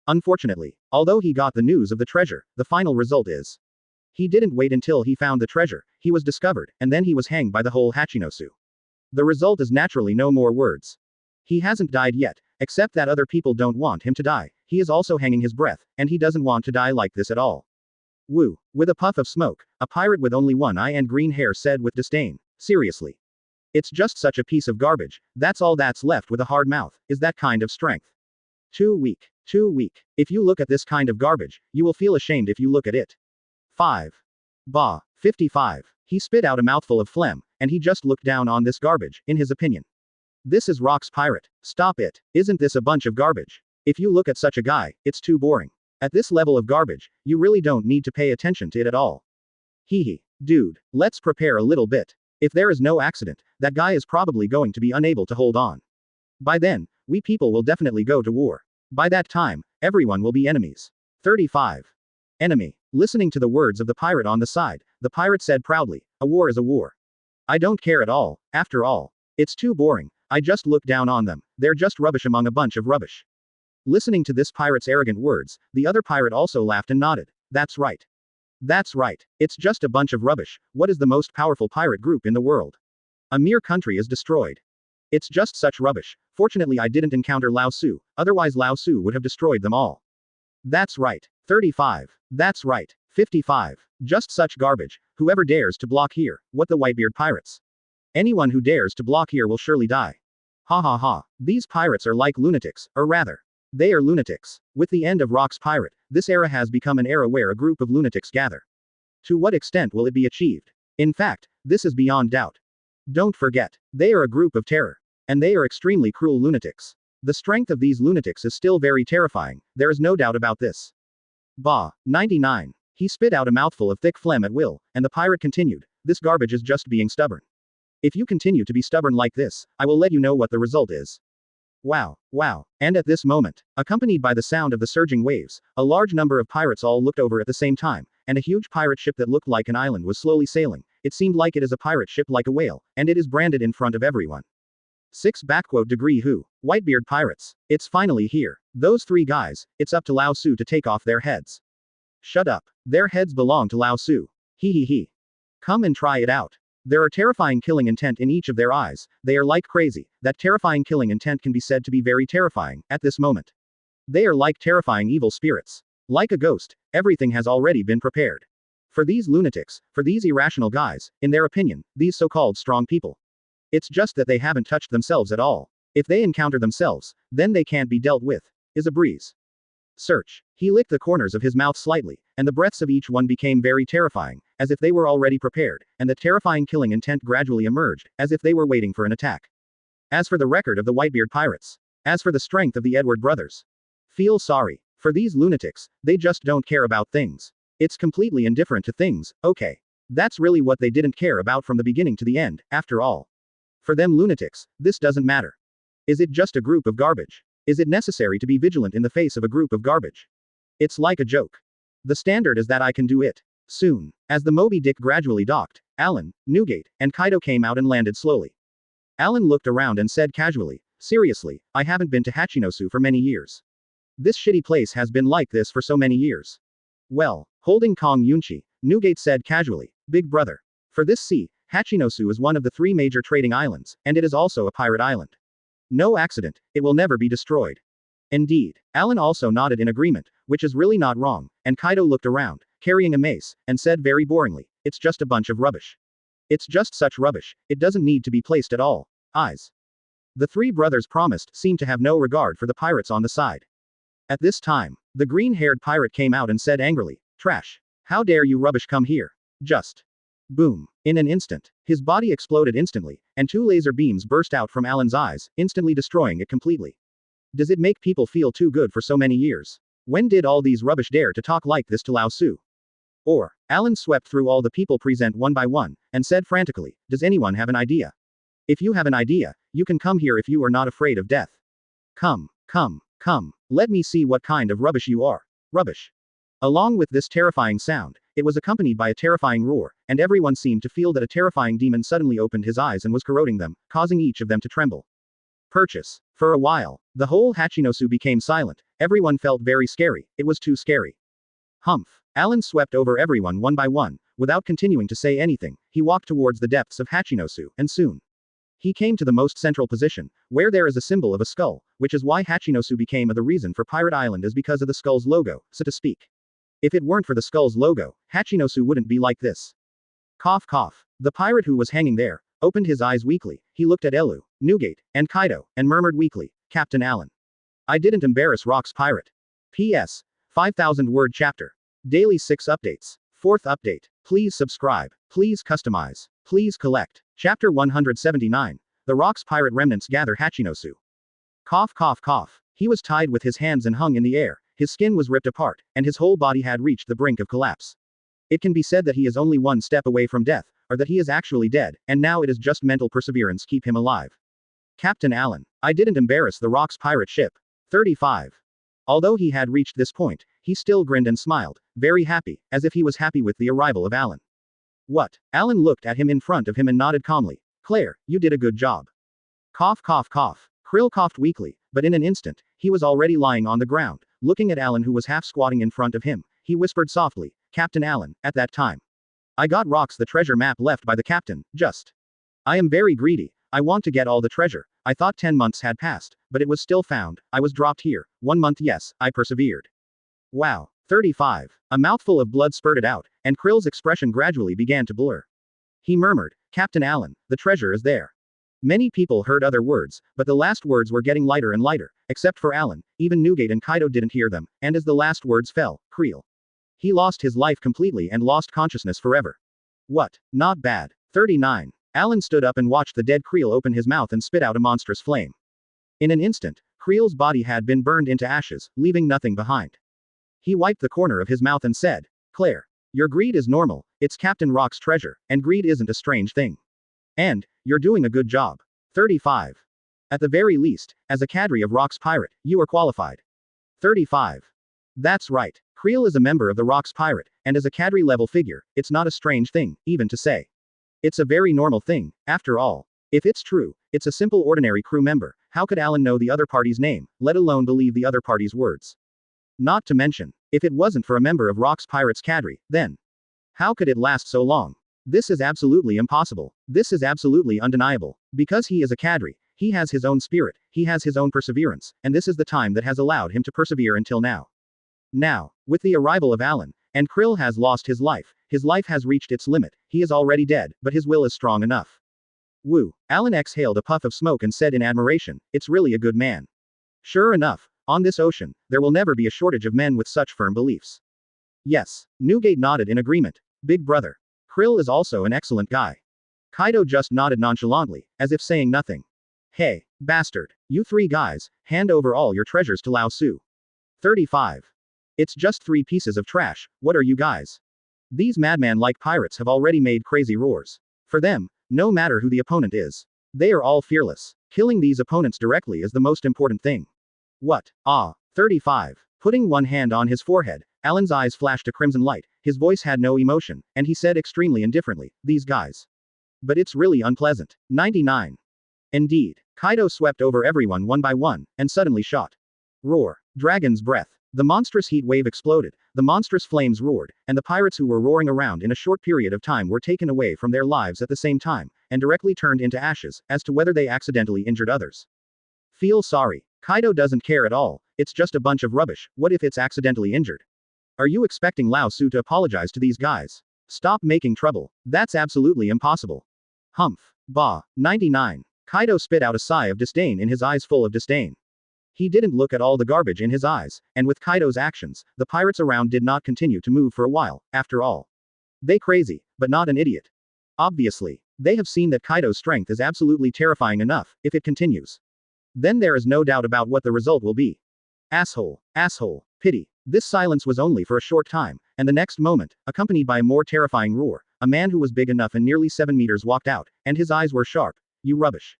Unfortunately, although he got the news of the treasure, the final result is. He didn't wait until he found the treasure, he was discovered, and then he was hanged by the whole Hachinosu. The result is naturally no more words. He hasn't died yet, except that other people don't want him to die, he is also hanging his breath, and he doesn't want to die like this at all. Woo. With a puff of smoke, a pirate with only one eye and green hair said with disdain, seriously. It's just such a piece of garbage. That's all that's left with a hard mouth, is that kind of strength. Too weak. Too weak. If you look at this kind of garbage, you will feel ashamed if you look at it. 5. Bah. 55. He spit out a mouthful of phlegm, and he just looked down on this garbage, in his opinion. This is Rock's pirate. Stop it. Isn't this a bunch of garbage? If you look at such a guy, it's too boring. At this level of garbage, you really don't need to pay attention to it at all. Hee hee. Dude, let's prepare a little bit. If there is no accident, that guy is probably going to be unable to hold on. By then, we people will definitely go to war. By that time, everyone will be enemies. 35. Enemy. Listening to the words of the pirate on the side, the pirate said proudly, a war is a war. I don't care at all, after all. It's too boring, I just look down on them, they're just rubbish among a bunch of rubbish. Listening to this pirate's arrogant words, the other pirate also laughed and nodded. That's right. That's right. It's just a bunch of rubbish. What is the most powerful pirate group in the world? A mere country is destroyed. It's just such rubbish. Fortunately, I didn't encounter Laozi, otherwise Laozi would have destroyed them all. That's right. 35. That's right. 55. Just such garbage. Whoever dares to block here, what the Whitebeard Pirates? Anyone who dares to block here will surely die. Ha ha ha. These pirates are like lunatics, or rather, they are lunatics. With the end of Rock's pirate, this era has become an era where a group of lunatics gather. To what extent will it be achieved? In fact, this is beyond doubt. Don't forget, they are a group of terror. And they are extremely cruel lunatics. The strength of these lunatics is still very terrifying, there is no doubt about this. Bah. 99. He spit out a mouthful of thick phlegm at will, and the pirate continued, this garbage is just being stubborn. If you continue to be stubborn like this, I will let you know what the result is. Wow, wow. And at this moment, accompanied by the sound of the surging waves, a large number of pirates all looked over at the same time, and a huge pirate ship that looked like an island was slowly sailing. It seemed like it is a pirate ship like a whale, and it is branded in front of everyone. 6 Who? Whitebeard Pirates. It's finally here. Those three guys, it's up to Laozi to take off their heads. Shut up. Their heads belong to Laozi. Hee hee hee. Come and try it out. There are terrifying killing intent in each of their eyes, they are like crazy, that terrifying killing intent can be said to be very terrifying, at this moment. They are like terrifying evil spirits. Like a ghost, everything has already been prepared. For these lunatics, for these irrational guys, in their opinion, these so-called strong people. It's just that they haven't touched themselves at all. If they encounter themselves, then they can't be dealt with. Is a breeze. Search. He licked the corners of his mouth slightly, and the breaths of each one became very terrifying, as if they were already prepared, and the terrifying killing intent gradually emerged, as if they were waiting for an attack. As for the record of the Whitebeard Pirates, as for the strength of the Edward brothers, feel sorry. For these lunatics, they just don't care about things. It's completely indifferent to things, okay. That's really what they didn't care about from the beginning to the end, after all. For them lunatics, this doesn't matter. Is it just a group of garbage? Is it necessary to be vigilant in the face of a group of garbage? It's like a joke. The standard is that I can do it. Soon, as the Moby Dick gradually docked, Alan, Newgate, and Kaido came out and landed slowly. Alan looked around and said casually, seriously, I haven't been to Hachinosu for many years. This shitty place has been like this for so many years. Well, holding Kong Yunchi, Newgate said casually, big brother. For this sea, Hachinosu is one of the 3 major trading islands, and it is also a pirate island. No accident, it will never be destroyed. Indeed. Alan also nodded in agreement, which is really not wrong, and Kaido looked around, carrying a mace, and said very boringly, it's just a bunch of rubbish. It's just such rubbish, it doesn't need to be placed at all. Eyes. The 3 brothers promised seemed to have no regard for the pirates on the side. At this time, the green-haired pirate came out and said angrily, trash. How dare you rubbish come here? Just. Boom. In an instant, his body exploded instantly, and 2 laser beams burst out from Alan's eyes, instantly destroying it completely. Does it make people feel too good for so many years? When did all these rubbish dare to talk like this to Laozi? Or, Alan swept through all the people present one by one, and said frantically, does anyone have an idea? If you have an idea, you can come here if you are not afraid of death. Come, come, come, let me see what kind of rubbish you are. Rubbish. Along with this terrifying sound, it was accompanied by a terrifying roar, and everyone seemed to feel that a terrifying demon suddenly opened his eyes and was corroding them, causing each of them to tremble. Purchase. For a while, the whole Hachinosu became silent, everyone felt very scary, it was too scary. Humph. Alan swept over everyone one by one, without continuing to say anything, he walked towards the depths of Hachinosu, and soon. He came to the most central position, where there is a symbol of a skull, which is why Hachinosu became the reason for Pirate Island is because of the skull's logo, so to speak. If it weren't for the skull's logo, Hachinosu wouldn't be like this. Cough cough. The pirate who was hanging there, opened his eyes weakly. He looked at Elu, Newgate, and Kaido, and murmured weakly, Captain Allen. I didn't embarrass Rock's pirate. P.S. 5,000-word chapter. Daily 6 updates. 4th update. Please subscribe. Please customize. Please collect. Chapter 179. The Rock's pirate remnants gather Hachinosu. Cough cough cough. He was tied with his hands and hung in the air, his skin was ripped apart, and his whole body had reached the brink of collapse. It can be said that he is only one step away from death, or that he is actually dead, and now it is just mental perseverance keep him alive. Captain Allen. I didn't embarrass the Rock's pirate ship. 35. Although he had reached this point, he still grinned and smiled, very happy, as if he was happy with the arrival of Allen. What? Allen looked at him in front of him and nodded calmly. Claire, you did a good job. Cough cough cough. Krill coughed weakly, but in an instant, he was already lying on the ground, looking at Allen who was half squatting in front of him. He whispered softly, Captain Allen, at that time. I got Rocks the treasure map left by the captain, just. I am very greedy. I want to get all the treasure. I thought 10 months had passed, but it was still found. I was dropped here. 1 month, yes, I persevered. Wow. 35. A mouthful of blood spurted out, and Krill's expression gradually began to blur. He murmured, Captain Allen, the treasure is there. Many people heard other words, but the last words were getting lighter and lighter, except for Allen. Even Newgate and Kaido didn't hear them, and as the last words fell, Krill. He lost his life completely and lost consciousness forever. What? Not bad. 39. Allen stood up and watched the dead Krill open his mouth and spit out a monstrous flame. In an instant, Krill's body had been burned into ashes, leaving nothing behind. He wiped the corner of his mouth and said, Claire, your greed is normal, it's Captain Rock's treasure, and greed isn't a strange thing. And, you're doing a good job. 35. At the very least, as a cadre of Rock's pirate, you are qualified. 35. That's right. Krill is a member of the Rock's pirate, and as a cadre level figure, it's not a strange thing, even to say. It's a very normal thing, after all. If it's true, it's a simple ordinary crew member. How could Allen know the other party's name, let alone believe the other party's words? Not to mention, if it wasn't for a member of Rock's pirate's cadre, then how could it last so long? This is absolutely impossible. This is absolutely undeniable. Because he is a cadre, he has his own spirit, he has his own perseverance, and this is the time that has allowed him to persevere until now. Now, with the arrival of Allen, and Krill has lost his life has reached its limit, he is already dead, but his will is strong enough. Woo. Allen exhaled a puff of smoke and said in admiration, it's really a good man. Sure enough, on this ocean, there will never be a shortage of men with such firm beliefs. Yes. Newgate nodded in agreement. Big brother. Krill is also an excellent guy. Kaido just nodded nonchalantly, as if saying nothing. Hey, bastard. You 3 guys, hand over all your treasures to Laozi. 35. It's just 3 pieces of trash, what are you guys? These madman-like pirates have already made crazy roars. For them, no matter who the opponent is, they are all fearless. Killing these opponents directly is the most important thing. What? 35. Putting one hand on his forehead, Allen's eyes flashed a crimson light, his voice had no emotion, and he said extremely indifferently, these guys. But it's really unpleasant. 99. Indeed. Kaido swept over everyone one by one, and suddenly shot. Roar. Dragon's breath. The monstrous heat wave exploded, the monstrous flames roared, and the pirates who were roaring around in a short period of time were taken away from their lives at the same time, and directly turned into ashes, as to whether they accidentally injured others. Feel sorry. Kaido doesn't care at all, it's just a bunch of rubbish, what if it's accidentally injured? Are you expecting Laozi to apologize to these guys? Stop making trouble. That's absolutely impossible. Humph. Bah. 99. Kaido spit out a sigh of disdain in his eyes full of disdain. He didn't look at all the garbage in his eyes, and with Kaido's actions, the pirates around did not continue to move for a while, after all. They crazy, but not an idiot. Obviously, they have seen that Kaido's strength is absolutely terrifying enough, if it continues. Then there is no doubt about what the result will be. Asshole. Asshole. Pity. This silence was only for a short time, and the next moment, accompanied by a more terrifying roar, a man who was big enough and nearly 7 meters walked out, and his eyes were sharp. You rubbish.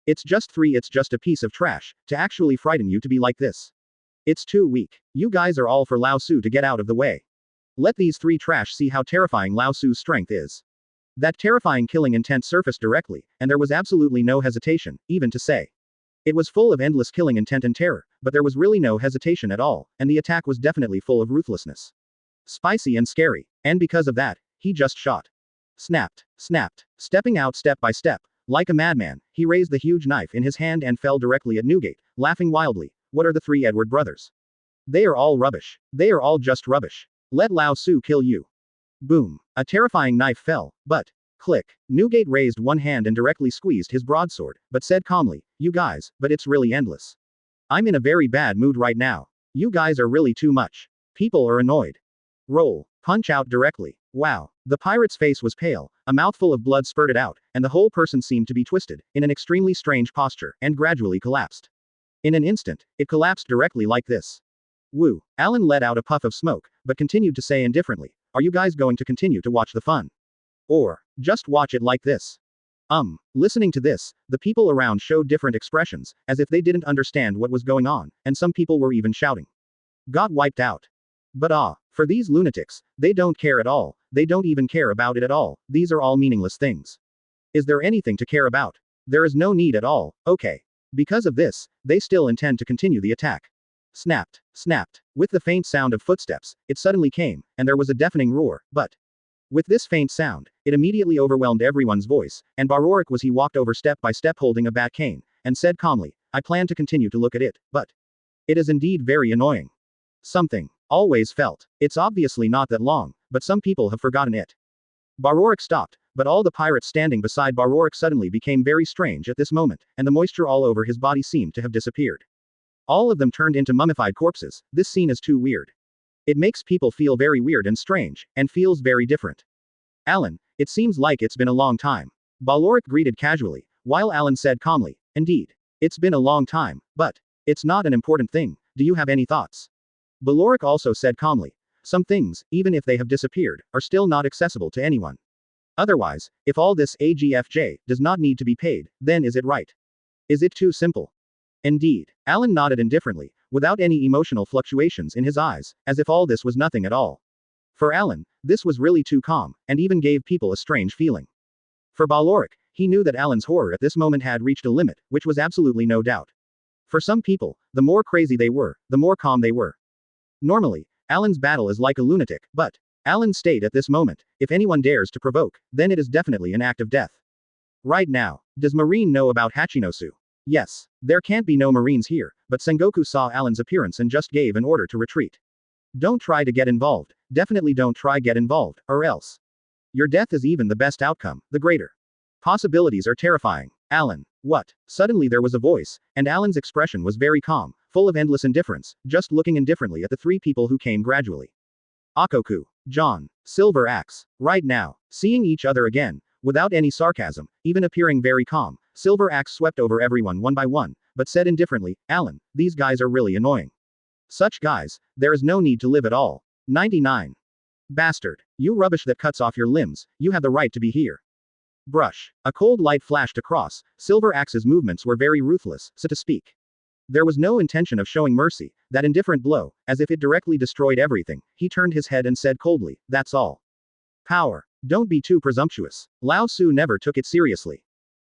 It's just 3, it's just a piece of trash, to actually frighten you to be like this. It's too weak. You guys are all for Laozi to get out of the way. Let these 3 trash see how terrifying Laozi's strength is. That terrifying killing intent surfaced directly, and there was absolutely no hesitation, even to say. It was full of endless killing intent and terror, but there was really no hesitation at all, and the attack was definitely full of ruthlessness. Spicy and scary, and because of that, he just shot. Snapped. Snapped. Stepping out step by step. Like a madman, he raised the huge knife in his hand and fell directly at Newgate, laughing wildly. What are the 3 Edward brothers? They are all rubbish. They are all just rubbish. Let Laozi kill you. Boom. A terrifying knife fell, but Click. Newgate raised one hand and directly squeezed his broadsword, but said calmly, "You guys, but it's really endless. I'm in a very bad mood right now. You guys are really too much. People are annoyed. Roll. Punch out directly. Wow." The pirate's face was pale, a mouthful of blood spurted out, and the whole person seemed to be twisted, in an extremely strange posture, and gradually collapsed. In an instant, it collapsed directly like this. Woo. Alan let out a puff of smoke, but continued to say indifferently, "Are you guys going to continue to watch the fun? Or, just watch it like this?" Listening to this, the people around showed different expressions, as if they didn't understand what was going on, and some people were even shouting. "Got wiped out." But for these lunatics, they don't care at all, they don't even care about it at all, these are all meaningless things. Is there anything to care about? There is no need at all, okay. Because of this, they still intend to continue the attack. Snapped, snapped. With the faint sound of footsteps, it suddenly came, and there was a deafening roar, but with this faint sound, it immediately overwhelmed everyone's voice, and Baroric was he walked over step by step holding a bat cane, and said calmly, "I plan to continue to look at it, but it is indeed very annoying. Something. Always felt. It's obviously not that long, but some people have forgotten it." Baroric stopped, but all the pirates standing beside Baroric suddenly became very strange at this moment, and the moisture all over his body seemed to have disappeared. All of them turned into mummified corpses. This scene is too weird. It makes people feel very weird and strange, and feels very different. "Alan, it seems like it's been a long time." Baroric greeted casually, while Alan said calmly, "Indeed. It's been a long time, but it's not an important thing. Do you have any thoughts?" Baroric also said calmly, "Some things, even if they have disappeared, are still not accessible to anyone. Otherwise, if all this AGFJ does not need to be paid, then is it right? Is it too simple?" "Indeed." Alan nodded indifferently, without any emotional fluctuations in his eyes, as if all this was nothing at all. For Alan, this was really too calm, and even gave people a strange feeling. For Baroric, he knew that Alan's horror at this moment had reached a limit, which was absolutely no doubt. For some people, the more crazy they were, the more calm they were. Normally, Alan's battle is like a lunatic, but Alan's state at this moment, if anyone dares to provoke, then it is definitely an act of death. Right now, does Marine know about Hachinosu? Yes. There can't be no Marines here, but Sengoku saw Alan's appearance and just gave an order to retreat. Don't try to get involved, definitely don't try get involved, or else. Your death is even the best outcome, the greater. Possibilities are terrifying. Alan. What? Suddenly there was a voice, and Alan's expression was very calm, full of endless indifference, just looking indifferently at the three people who came gradually. Akoku. John. Silver Axe. Right now, seeing each other again, without any sarcasm, even appearing very calm, Silver Axe swept over everyone one by one, but said indifferently, "Alan, these guys are really annoying. Such guys, there is no need to live at all. 99. Bastard. You rubbish that cuts off your limbs, you have the right to be here." Brush. A cold light flashed across. Silver Axe's movements were very ruthless, so to speak. There was no intention of showing mercy. That indifferent blow, as if it directly destroyed everything, he turned his head and said coldly, "That's all. Power. Don't be too presumptuous." Laozi never took it seriously.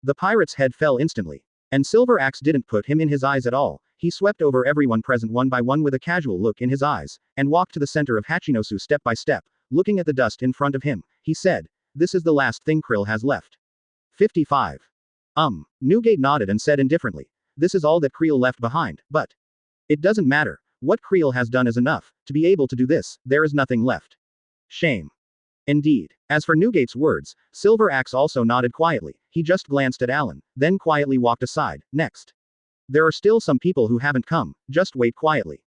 The pirate's head fell instantly. And Silver Axe didn't put him in his eyes at all. He swept over everyone present one by one with a casual look in his eyes, and walked to the center of Hachinosu step by step, looking at the dust in front of him. He said, "This is the last thing Krill has left." 55. Newgate nodded and said indifferently, "This is all that Creel left behind, but it doesn't matter. What Creel has done is enough. To be able to do this, there is nothing left. Shame." Indeed. As for Newgate's words, Silver Axe also nodded quietly. He just glanced at Alan, then quietly walked aside. Next. There are still some people who haven't come, just wait quietly.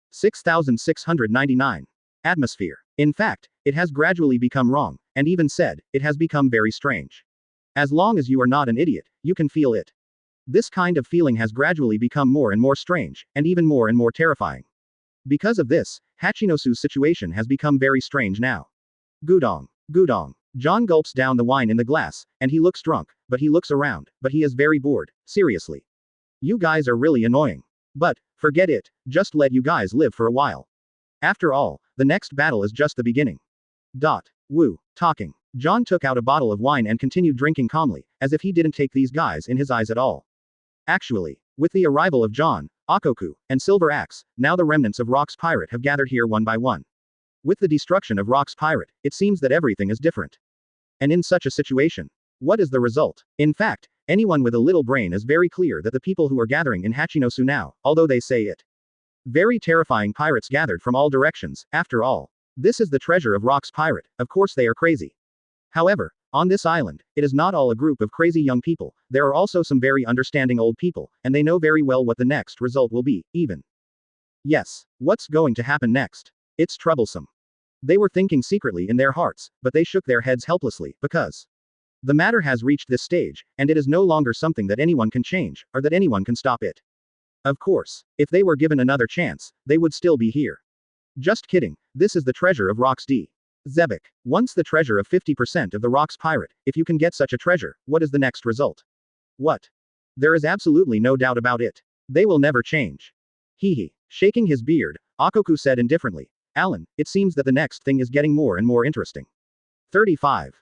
6699. Atmosphere. In fact, it has gradually become wrong, and even said, it has become very strange. As long as you are not an idiot, you can feel it. This kind of feeling has gradually become more and more strange, and even more and more terrifying. Because of this, Hachinosu's situation has become very strange now. Gudong. Gudong. John gulps down the wine in the glass, and he looks drunk, but he looks around, but he is very bored, seriously. You guys are really annoying. But, forget it, just let you guys live for a while. After all, the next battle is just the beginning. Woo. Talking. John took out a bottle of wine and continued drinking calmly, as if he didn't take these guys in his eyes at all. Actually, with the arrival of John, Akoku, and Silver Axe, now the remnants of Rock's Pirate have gathered here one by one. With the destruction of Rock's Pirate, it seems that everything is different. And in such a situation, what is the result? In fact, anyone with a little brain is very clear that the people who are gathering in Hachinosu now, although they say it. Very terrifying pirates gathered from all directions, after all. This is the treasure of Rock's Pirate, of course they are crazy. However, On this island, it is not all a group of crazy young people, there are also some very understanding old people, and they know very well what the next result will be, even. Yes. What's going to happen next? It's troublesome. They were thinking secretly in their hearts, but they shook their heads helplessly, because the matter has reached this stage, and it is no longer something that anyone can change, or that anyone can stop it. Of course, if they were given another chance, they would still be here. Just kidding, this is the treasure of Rocks D. Zebek. Once the treasure of 50% of the Rocks pirate, if you can get such a treasure, what is the next result? What? There is absolutely no doubt about it. They will never change. Hee. Shaking his beard, Akoku said indifferently. Alan, it seems that the next thing is getting more and more interesting. 35.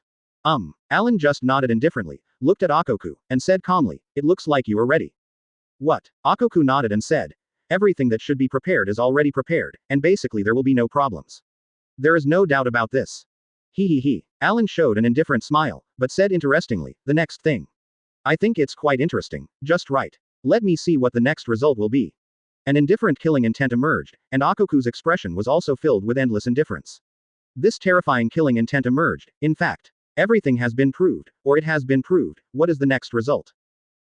Alan just nodded indifferently, looked at Akoku, and said calmly, it looks like you are ready. What? Akoku nodded and said, everything that should be prepared is already prepared, and basically there will be no problems. There is no doubt about this. He. Alan showed an indifferent smile, but said interestingly, the next thing. I think it's quite interesting, just right. Let me see what the next result will be. An indifferent killing intent emerged, and Akoku's expression was also filled with endless indifference. This terrifying killing intent emerged, in fact. Everything has been proved, or it has been proved, what is the next result?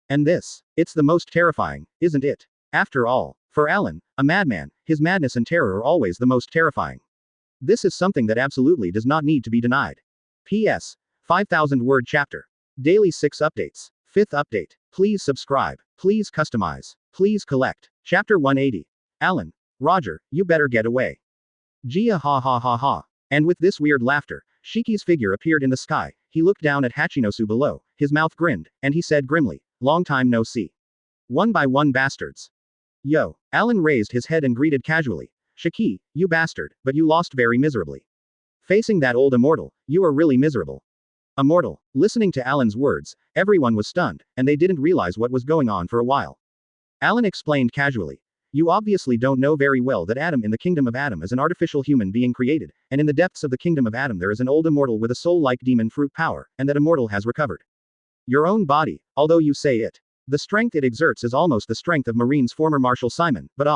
And this, it's the most terrifying, isn't it? After all, for Alan, a madman, his madness and terror are always the most terrifying. This is something that absolutely does not need to be denied. P.S. 5,000-word chapter. Daily 6 updates. 5th update. Please subscribe. Please customize. Please collect. Chapter 180. Alan. Roger, you better get away. Gia ha ha ha ha. And with this weird laughter, Shiki's figure appeared in the sky. He looked down at Hachinosu below, his mouth grinned, and he said grimly, long time no see. One by one bastards. Yo. Alan raised his head and greeted casually. Shiki, you bastard, but you lost very miserably. Facing that old immortal, you are really miserable. Immortal. Listening to Alan's words, everyone was stunned, and they didn't realize what was going on for a while. Alan explained casually. You obviously don't know very well that Adam in the kingdom of Adam is an artificial human being created, and in the depths of the kingdom of Adam there is an old immortal with a soul-like demon fruit power, and that immortal has recovered your own body, although you say it. The strength it exerts is almost the strength of Marine's former Marshal Simon, but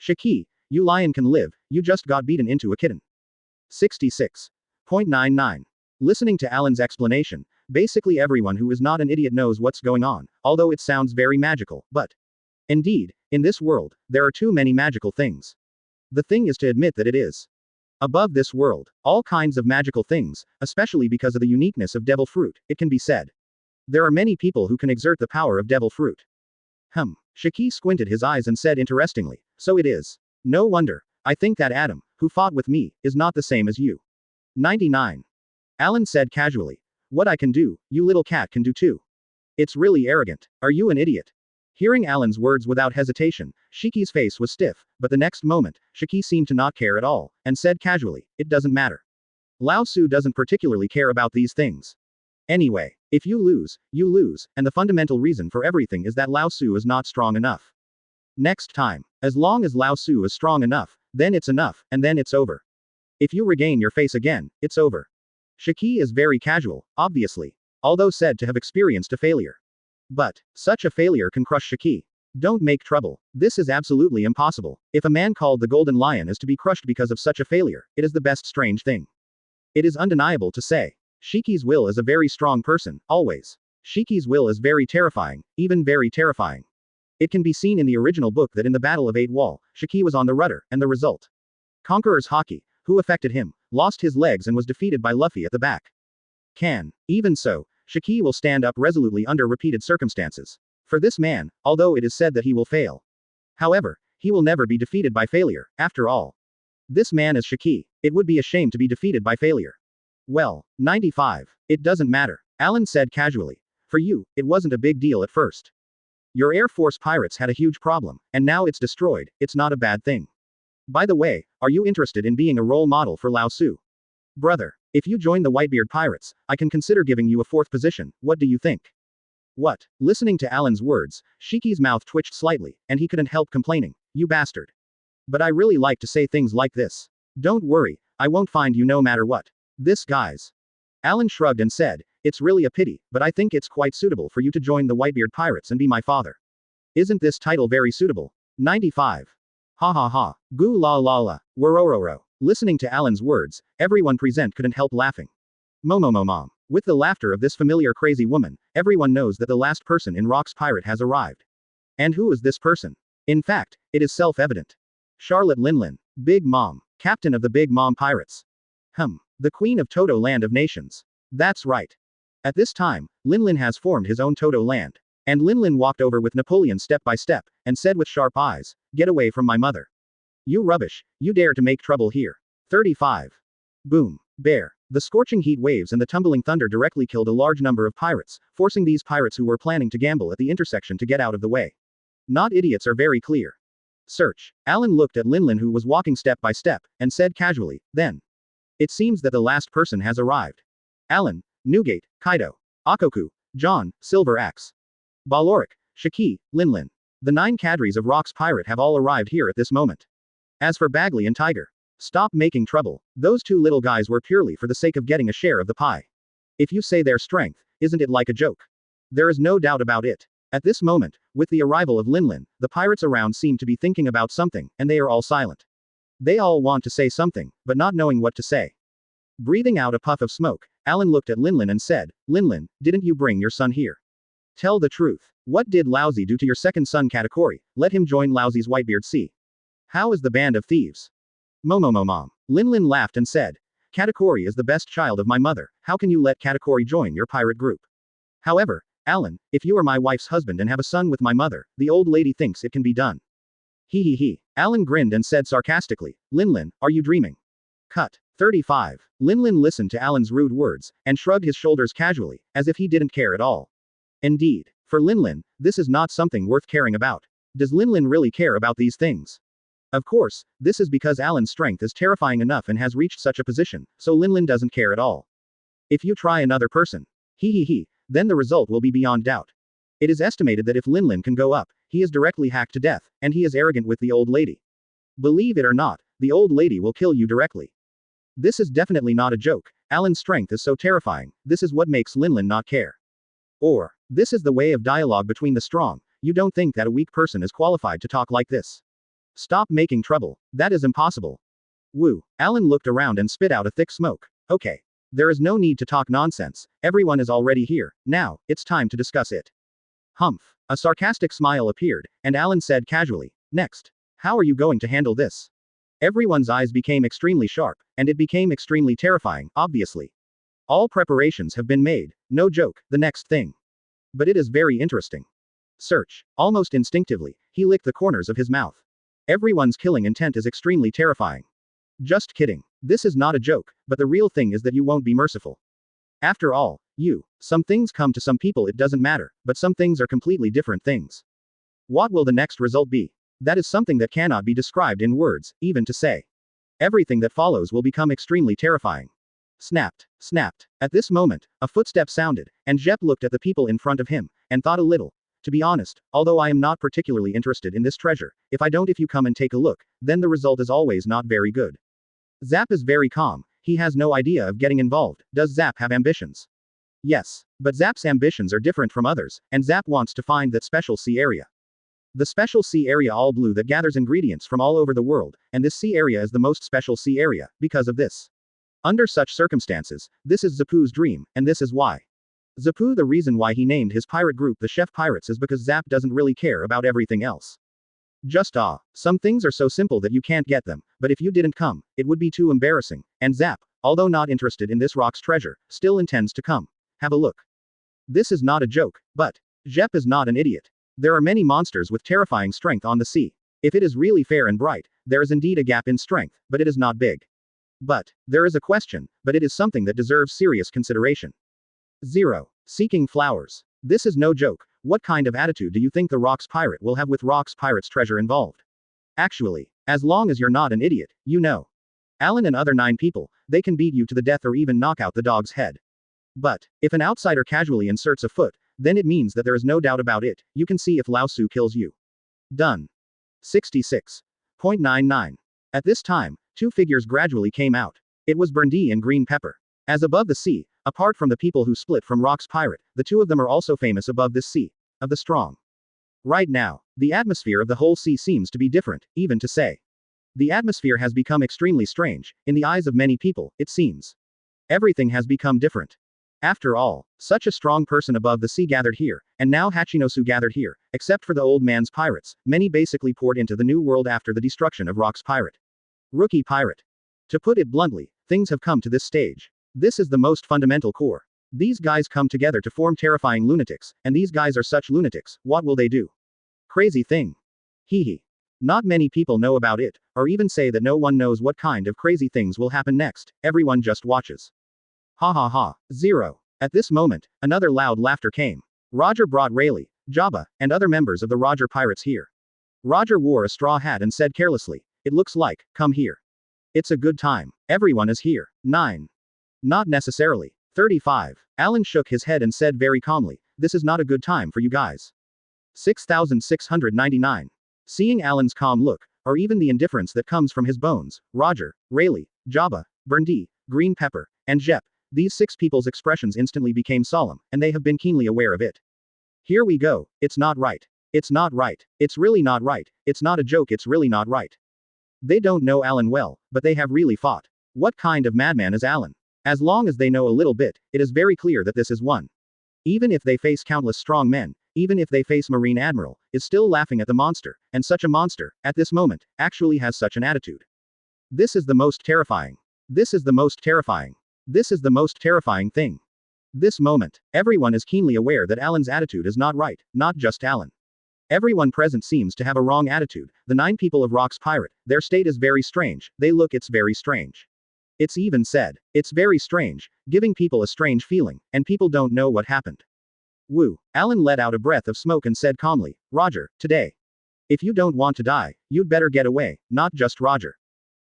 Shiki, you lion can live, you just got beaten into a kitten. 66.99. Listening to Alan's explanation, basically everyone who is not an idiot knows what's going on, although it sounds very magical, but indeed, in this world, there are too many magical things. The thing is to admit that it is above this world, all kinds of magical things, especially because of the uniqueness of devil fruit, it can be said. There are many people who can exert the power of devil fruit. Shiki squinted his eyes and said interestingly, so it is. No wonder. I think that Adam, who fought with me, is not the same as you. 99. Alan said casually. What I can do, you little cat can do too. It's really arrogant. Are you an idiot? Hearing Alan's words without hesitation, Shiki's face was stiff, but the next moment, Shiki seemed to not care at all, and said casually, it doesn't matter. Laozi doesn't particularly care about these things. Anyway, if you lose, and the fundamental reason for everything is that Laozi is not strong enough. Next time, as long as Laozi is strong enough, then it's enough, and then it's over. If you regain your face again, it's over. Shiki is very casual, obviously, although said to have experienced a failure. But such a failure can crush Shiki. Don't make trouble. This is absolutely impossible. If a man called the Golden Lion is to be crushed because of such a failure, it is the best strange thing. It is undeniable to say. Shiki's will is a very strong person, always. Shiki's will is very terrifying, even very terrifying. It can be seen in the original book that in the Battle of 8 Wall, Shiki was on the rudder, and the result. Conqueror's Haki, who affected him, lost his legs and was defeated by Luffy at the back. Even so, Shiki will stand up resolutely under repeated circumstances. For this man, although it is said that he will fail. However, he will never be defeated by failure, after all. This man is Shiki. It would be a shame to be defeated by failure. Well, 95. It doesn't matter. Alan said casually. For you, it wasn't a big deal at first. Your Air Force pirates had a huge problem, and now it's destroyed, it's not a bad thing. By the way, are you interested in being a role model for Laozi? Brother, if you join the Whitebeard Pirates, I can consider giving you a 4th position, what do you think? What? Listening to Alan's words, Shiki's mouth twitched slightly, and he couldn't help complaining. You bastard. But I really like to say things like this. Don't worry, I won't find you no matter what. This guys. Alan shrugged and said, it's really a pity, but I think it's quite suitable for you to join the Whitebeard Pirates and be my father. Isn't this title very suitable? 95. Ha ha ha. Goo la la la. Worororo. Listening to Alan's words, everyone present couldn't help laughing. Mom. With the laughter of this familiar crazy woman, everyone knows that the last person in Rock's Pirate has arrived. And who is this person? In fact, it is self-evident. Charlotte Linlin, Big Mom, captain of the Big Mom Pirates. The Queen of Toto Land of Nations. That's right. At this time, Linlin has formed his own Toto Land. And Linlin walked over with Napoleon step by step, and said with sharp eyes, "Get away from my mother. You rubbish, you dare to make trouble here." 35. Boom. Bear. The scorching heat waves and the tumbling thunder directly killed a large number of pirates, forcing these pirates who were planning to gamble at the intersection to get out of the way. Not idiots are very clear. Search. Alan looked at Linlin, who was walking step by step, and said casually, "Then. It seems that the last person has arrived. Alan, Newgate, Kaido, Akoku, John, Silver Axe, Baloric, Shiki, Linlin. The 9 cadres of Rock's Pirate have all arrived here at this moment. As for Bagley and Tiger, stop making trouble. Those 2 little guys were purely for the sake of getting a share of the pie. If you say their strength, isn't it like a joke? There is no doubt about it." At this moment, with the arrival of Linlin, the pirates around seem to be thinking about something, and they are all silent. They all want to say something, but not knowing what to say. Breathing out a puff of smoke, Alan looked at Linlin and said, "Linlin, didn't you bring your son here? Tell the truth. What did Laozi do to your second son Katakuri? Let him join Laozi's Whitebeard Sea. How is the band of thieves?" Mom. Linlin laughed and said, "Katakuri is the best child of my mother. How can you let Katakuri join your pirate group? However, Alan, if you are my wife's husband and have a son with my mother, the old lady thinks it can be done." He. Alan grinned and said sarcastically, "Linlin, are you dreaming?" Cut. 35. Linlin listened to Alan's rude words, and shrugged his shoulders casually, as if he didn't care at all. Indeed. For Linlin, this is not something worth caring about. Does Linlin really care about these things? Of course, this is because Alan's strength is terrifying enough and has reached such a position, so Linlin doesn't care at all. If you try another person, then the result will be beyond doubt. It is estimated that if Linlin can go up, he is directly hacked to death, and he is arrogant with the old lady. Believe it or not, the old lady will kill you directly. This is definitely not a joke. Alan's strength is so terrifying, this is what makes Linlin not care. Or, this is the way of dialogue between the strong. You don't think that a weak person is qualified to talk like this. Stop making trouble. That is impossible. Woo. Alan looked around and spit out a thick smoke. Okay. There is no need to talk nonsense. Everyone is already here. Now, it's time to discuss it. Humph. A sarcastic smile appeared, and Alan said casually, "Next. How are you going to handle this?" Everyone's eyes became extremely sharp, and it became extremely terrifying, obviously. All preparations have been made. No joke, the next thing. But it is very interesting. Search. Almost instinctively, he licked the corners of his mouth. Everyone's killing intent is extremely terrifying. Just kidding. This is not a joke, but the real thing is that you won't be merciful. After all, some things come to some people, it doesn't matter, but some things are completely different things. What will the next result be? That is something that cannot be described in words, even to say. Everything that follows will become extremely terrifying. Snapped. At this moment, a footstep sounded, and Jep looked at the people in front of him, and thought a little. To be honest, although I am not particularly interested in this treasure, if you come and take a look, then the result is always not very good. Zap is very calm. He has no idea of getting involved. Does Zap have ambitions? Yes. But Zap's ambitions are different from others, and Zap wants to find that special sea area. The special sea area all blue that gathers ingredients from all over the world, and this sea area is the most special sea area, because of this. Under such circumstances, this is Zapu's dream, and this is why. Zapu, the reason why he named his pirate group the Chef Pirates is because Zap doesn't really care about everything else. Some things are so simple that you can't get them, but if you didn't come, it would be too embarrassing, and Zap, although not interested in this rock's treasure, still intends to come. Have a look. This is not a joke, but Jep is not an idiot. There are many monsters with terrifying strength on the sea. If it is really fair and bright, there is indeed a gap in strength, but it is not big. But there is a question, but it is something that deserves serious consideration. 0. Seeking flowers. This is no joke. What kind of attitude do you think the Rock's Pirate will have with Rock's Pirate's treasure involved? Actually, as long as you're not an idiot, you know. Alan and other 9 people, they can beat you to the death or even knock out the dog's head. But, if an outsider casually inserts a foot, then it means that there is no doubt about it. You can see if Laozi kills you. Done. 66.99. At this time, 2 figures gradually came out. It was Burndy and Green Pepper. As above the sea, apart from the people who split from Rock's Pirate, the 2 of them are also famous above this sea, of the strong. Right now, the atmosphere of the whole sea seems to be different, even to say. The atmosphere has become extremely strange, in the eyes of many people, it seems. Everything has become different. After all, such a strong person above the sea gathered here, and now Hachinosu gathered here, except for the old man's pirates, many basically poured into the new world after the destruction of Rock's pirate. Rookie pirate. To put it bluntly, things have come to this stage. This is the most fundamental core. These guys come together to form terrifying lunatics, and these guys are such lunatics, what will they do? Crazy thing. Hee hee. Not many people know about it, or even say that no one knows what kind of crazy things will happen next, everyone just watches. Ha ha ha. 0. At this moment, another loud laughter came. Roger brought Rayleigh, Jabba, and other members of the Roger Pirates here. Roger wore a straw hat and said carelessly, "It looks like, come here. It's a good time. Everyone is here." 9. Not necessarily. 35. Alan shook his head and said very calmly, "This is not a good time for you guys." 6699. Seeing Alan's calm look, or even the indifference that comes from his bones, Roger, Rayleigh, Jabba, Burndy, Green Pepper, and Jep, these 6 people's expressions instantly became solemn, and they have been keenly aware of it. Here we go. It's not right. It's not right. It's really not right. It's not a joke. It's really not right. They don't know Alan well, but they have really fought. What kind of madman is Alan? As long as they know a little bit, it is very clear that this is one. Even if they face countless strong men, even if they face Marine Admiral, is still laughing at the monster, and such a monster, at this moment, actually has such an attitude. This is the most terrifying. This is the most terrifying. This is the most terrifying thing. This moment, everyone is keenly aware that Alan's attitude is not right, not just Alan. Everyone present seems to have a wrong attitude. The 9 people of Rock's pirate, their state is very strange, they look it's very strange. It's even said, it's very strange, giving people a strange feeling, and people don't know what happened. Woo. Alan let out a breath of smoke and said calmly, "Roger, today. If you don't want to die, you'd better get away, not just Roger.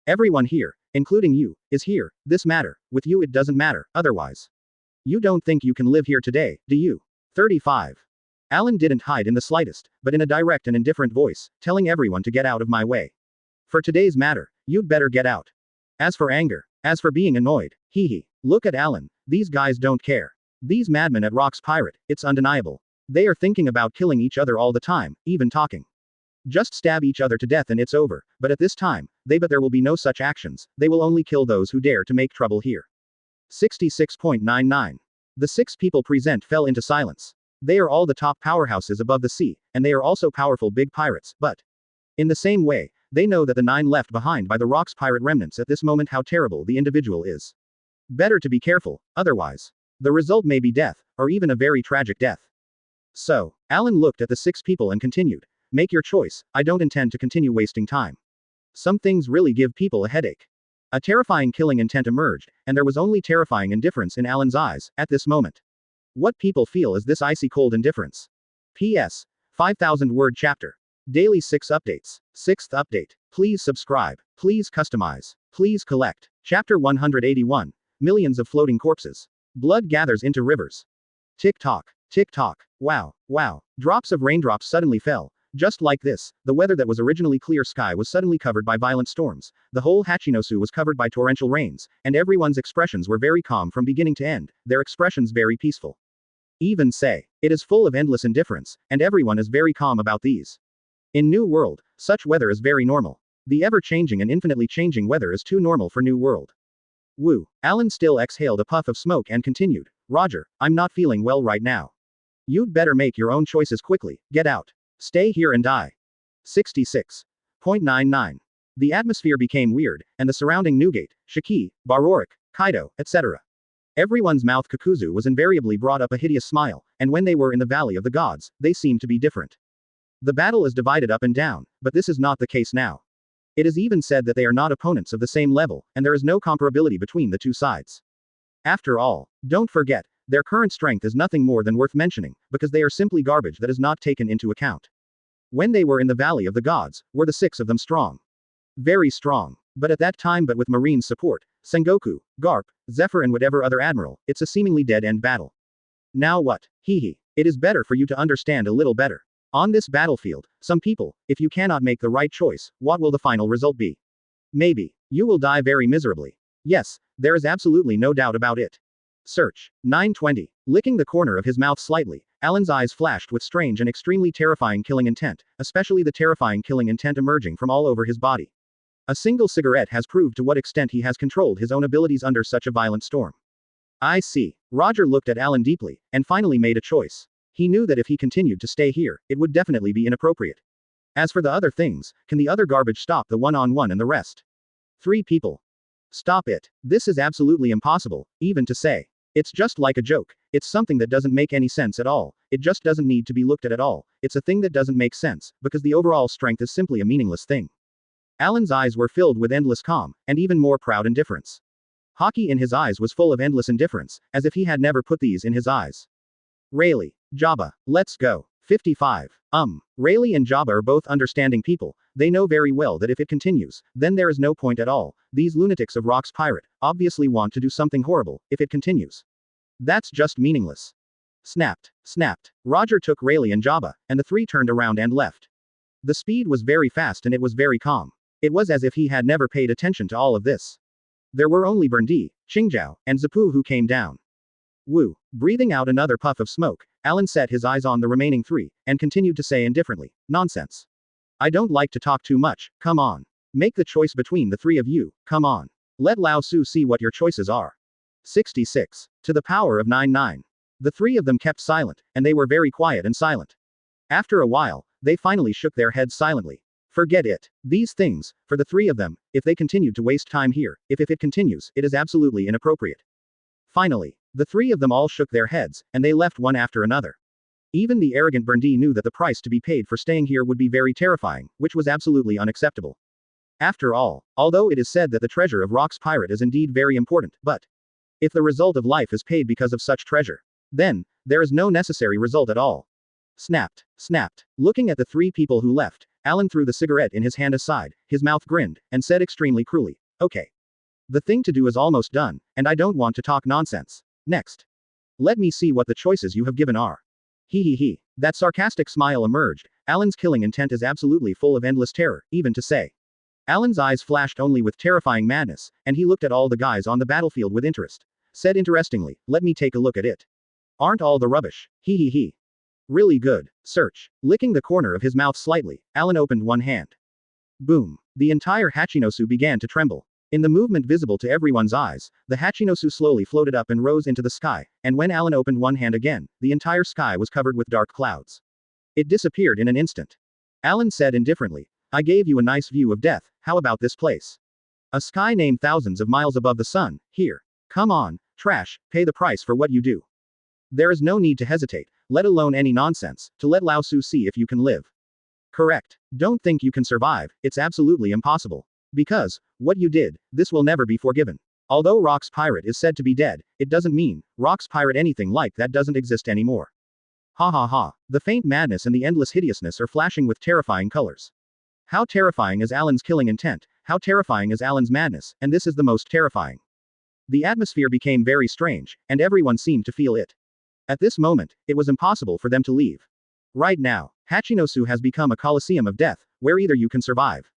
Everyone here, including you, is here, this matter, with you it doesn't matter, otherwise. You don't think you can live here today, do you?" 35. Alan didn't hide in the slightest, but in a direct and indifferent voice, telling everyone to get out of my way. For today's matter, you'd better get out. As for anger, as for being annoyed, hee hee, look at Alan, these guys don't care. These madmen at Rock's pirate, it's undeniable. They are thinking about killing each other all the time, even talking. Just stab each other to death and it's over, but at this time, but there will be no such actions, they will only kill those who dare to make trouble here. 66.99. The 6 people present fell into silence. They are all the top powerhouses above the sea, and they are also powerful big pirates, but in the same way, they know that the 9 left behind by the Rock's pirate remnants at this moment how terrible the individual is. Better to be careful, otherwise, the result may be death, or even a very tragic death. So, Alan looked at the 6 people and continued, "Make your choice, I don't intend to continue wasting time. Some things really give people a headache." A terrifying killing intent emerged, and there was only terrifying indifference in Alan's eyes, at this moment. What people feel is this icy cold indifference. P.S. 5,000-word chapter. Daily 6 updates. 6th update. Please subscribe. Please customize. Please collect. Chapter 181. Millions of floating corpses. Blood gathers into rivers. Tick tock. Tick tock. Wow. Wow. Drops of raindrops suddenly fell. Just like this, the weather that was originally clear sky was suddenly covered by violent storms. The whole Hachinosu was covered by torrential rains, and everyone's expressions were very calm from beginning to end, their expressions very peaceful. Even say, it is full of endless indifference, and everyone is very calm about these. In New World, such weather is very normal. The ever-changing and infinitely changing weather is too normal for New World. Woo. Alan still exhaled a puff of smoke and continued, "Roger, I'm not feeling well right now. You'd better make your own choices quickly, get out. Stay here and die." 66.99. The atmosphere became weird, and the surrounding Newgate, Shiki, Barorik, Kaido, etc. Everyone's mouth Kakuzu was invariably brought up a hideous smile, and when they were in the Valley of the Gods, they seemed to be different. The battle is divided up and down, but this is not the case now. It is even said that they are not opponents of the same level, and there is no comparability between the two sides. After all, don't forget, their current strength is nothing more than worth mentioning, because they are simply garbage that is not taken into account. When they were in the Valley of the Gods, were the 6 of them strong? Very strong. But at that time, but with Marine's support, Sengoku, Garp, Zephyr and whatever other admiral, it's a seemingly dead-end battle. Now what? Hee hee. It is better for you to understand a little better. On this battlefield, some people, if you cannot make the right choice, what will the final result be? Maybe, you will die very miserably. Yes, there is absolutely no doubt about it. Search. 920. Licking the corner of his mouth slightly, Alan's eyes flashed with strange and extremely terrifying killing intent, especially the terrifying killing intent emerging from all over his body. A single cigarette has proved to what extent he has controlled his own abilities under such a violent storm. I see. Roger looked at Alan deeply, and finally made a choice. He knew that if he continued to stay here, it would definitely be inappropriate. As for the other things, can the other garbage stop the one-on-one and the rest? 3 people. Stop it. This is absolutely impossible, even to say. It's just like a joke. It's something that doesn't make any sense at all. It just doesn't need to be looked at all. It's a thing that doesn't make sense, because the overall strength is simply a meaningless thing. Alan's eyes were filled with endless calm, and even more proud indifference. Hockey in his eyes was full of endless indifference, as if he had never put these in his eyes. Rayleigh. Jabba. Let's go. 55. Rayleigh and Jabba are both understanding people. They know very well that if it continues, then there is no point at all. These lunatics of Rock's Pirate obviously want to do something horrible if it continues. That's just meaningless. Snapped. Roger took Rayleigh and Jabba, and the 3 turned around and left. The speed was very fast and it was very calm. It was as if he had never paid attention to all of this. There were only Berndy, Qingzhou, and Zapu who came down. Woo. Breathing out another puff of smoke, Alan set his eyes on the remaining 3, and continued to say indifferently, nonsense. I don't like to talk too much, come on. Make the choice between the 3 of you, come on. Let Laozi see what your choices are. 66. To the power of 99. The 3 of them kept silent, and they were very quiet and silent. After a while, they finally shook their heads silently. Forget it. These things, for the 3 of them, if they continued to waste time here, if it continues, it is absolutely inappropriate. Finally, the 3 of them all shook their heads, and they left one after another. Even the arrogant Berndy knew that the price to be paid for staying here would be very terrifying, which was absolutely unacceptable. After all, although it is said that the treasure of Rock's Pirate is indeed very important, but if the result of life is paid because of such treasure, then there is no necessary result at all. Snapped. Looking at the 3 people who left, Alan threw the cigarette in his hand aside, his mouth grinned, and said extremely cruelly, okay. The thing to do is almost done, and I don't want to talk nonsense. Next. Let me see what the choices you have given are. He. That sarcastic smile emerged. Alan's killing intent is absolutely full of endless terror, even to say. Alan's eyes flashed only with terrifying madness, and he looked at all the guys on the battlefield with interest. Said interestingly, let me take a look at it. Aren't all the rubbish? He. Really good. Search. Licking the corner of his mouth slightly, Alan opened one hand. Boom. The entire Hachinosu began to tremble. In the movement visible to everyone's eyes, the Hachinosu slowly floated up and rose into the sky, and when Alan opened one hand again, the entire sky was covered with dark clouds. It disappeared in an instant. Alan said indifferently, I gave you a nice view of death, how about this place? A sky named thousands of miles above the sun, here. Come on, trash, pay the price for what you do. There is no need to hesitate, let alone any nonsense, to let Laozi see if you can live. Correct. Don't think you can survive, it's absolutely impossible. Because, what you did, this will never be forgiven. Although Rock's Pirate is said to be dead, it doesn't mean, Rock's Pirate anything like that doesn't exist anymore. Ha. The faint madness and the endless hideousness are flashing with terrifying colors. How terrifying is Alan's killing intent, how terrifying is Alan's madness, and this is the most terrifying. The atmosphere became very strange, and everyone seemed to feel it. At this moment, it was impossible for them to leave. Right now, Hachinosu has become a coliseum of death, where either you can survive,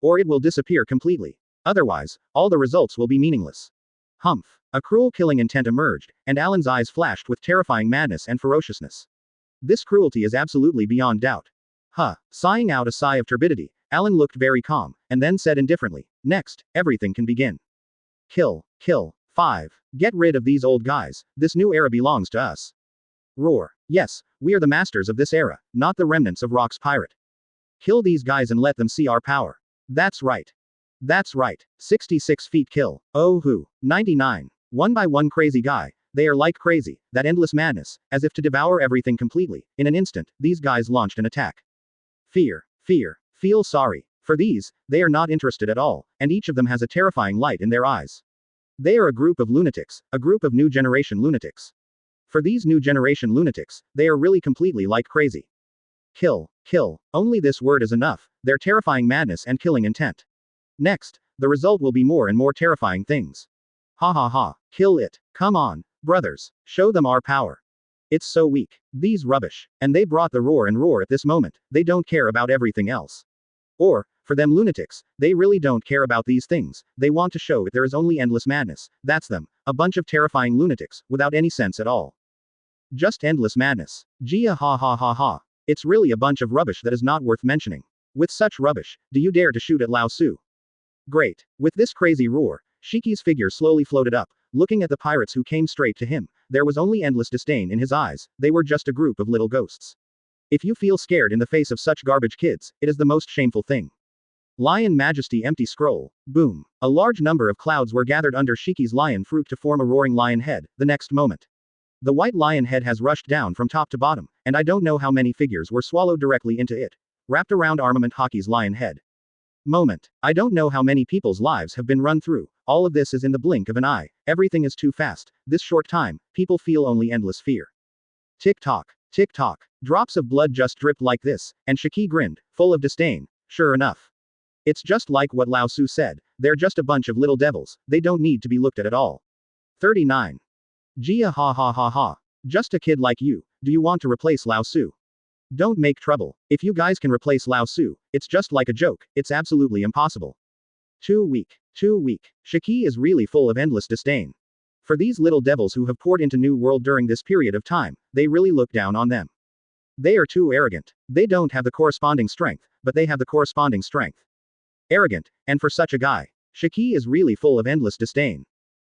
or it will disappear completely. Otherwise, all the results will be meaningless. Humph. A cruel killing intent emerged, and Alan's eyes flashed with terrifying madness and ferociousness. This cruelty is absolutely beyond doubt. Sighing out a sigh of turbidity, Alan looked very calm, and then said indifferently, next, everything can begin. Kill. 5. Get rid of these old guys, this new era belongs to us. Roar. Yes, we are the masters of this era, not the remnants of Rock's Pirate. Kill these guys and let them see our power. That's right. 66 feet kill. Oh who. 99. One by one crazy guy, they are like crazy, that endless madness, as if to devour everything completely. In an instant, these guys launched an attack. Fear. Feel sorry. For these, they are not interested at all, and each of them has a terrifying light in their eyes. They are a group of lunatics, a group of new generation lunatics. For these new generation lunatics, they are really completely like crazy. Kill. Only this word is enough, their terrifying madness and killing intent. Next, the result will be more and more terrifying things. Ha. Kill it. Come on, brothers, show them our power. It's so weak. These rubbish. And they brought the roar and roar at this moment, they don't care about everything else. Or, for them lunatics, they really don't care about these things, they want to show there is only endless madness, that's them, a bunch of terrifying lunatics, without any sense at all. Just endless madness. Gia ha. It's really a bunch of rubbish that is not worth mentioning. With such rubbish, do you dare to shoot at Laozi? Great. With this crazy roar, Shiki's figure slowly floated up, Looking at the pirates who came straight to him, there was only endless disdain in his eyes. They were just a group of little ghosts. If you feel scared in the face of such garbage kids, it is the most shameful thing. Lion Majesty Empty Scroll. Boom. A large number of clouds were gathered under Shiki's lion fruit to form a roaring lion head. The next moment, the white lion head has rushed down from top to bottom, and I don't know how many figures were swallowed directly into it. Wrapped around Armament Hockey's lion head. Moment. I don't know how many people's lives have been run through. All of this is in the blink of an eye. Everything is too fast. This short time, people feel only endless fear. Tick tock. Tick tock. Drops of blood just dripped like this, and Shiki grinned, full of disdain. Sure enough. It's just like what Laozi said. They're just a bunch of little devils. They don't need to be looked at all. 39. Gia ha ha ha ha. Just a kid like you. Do you want to replace Laozi? Don't make trouble. If you guys can replace Laozi, it's just like a joke. It's absolutely impossible. Too weak. Too weak. Shiki is really full of endless disdain. For these little devils who have poured into New World during this period of time, they really look down on them. They are too arrogant. They don't have the corresponding strength, but they have the corresponding strength. Arrogant, and for such a guy, Shiki is really full of endless disdain.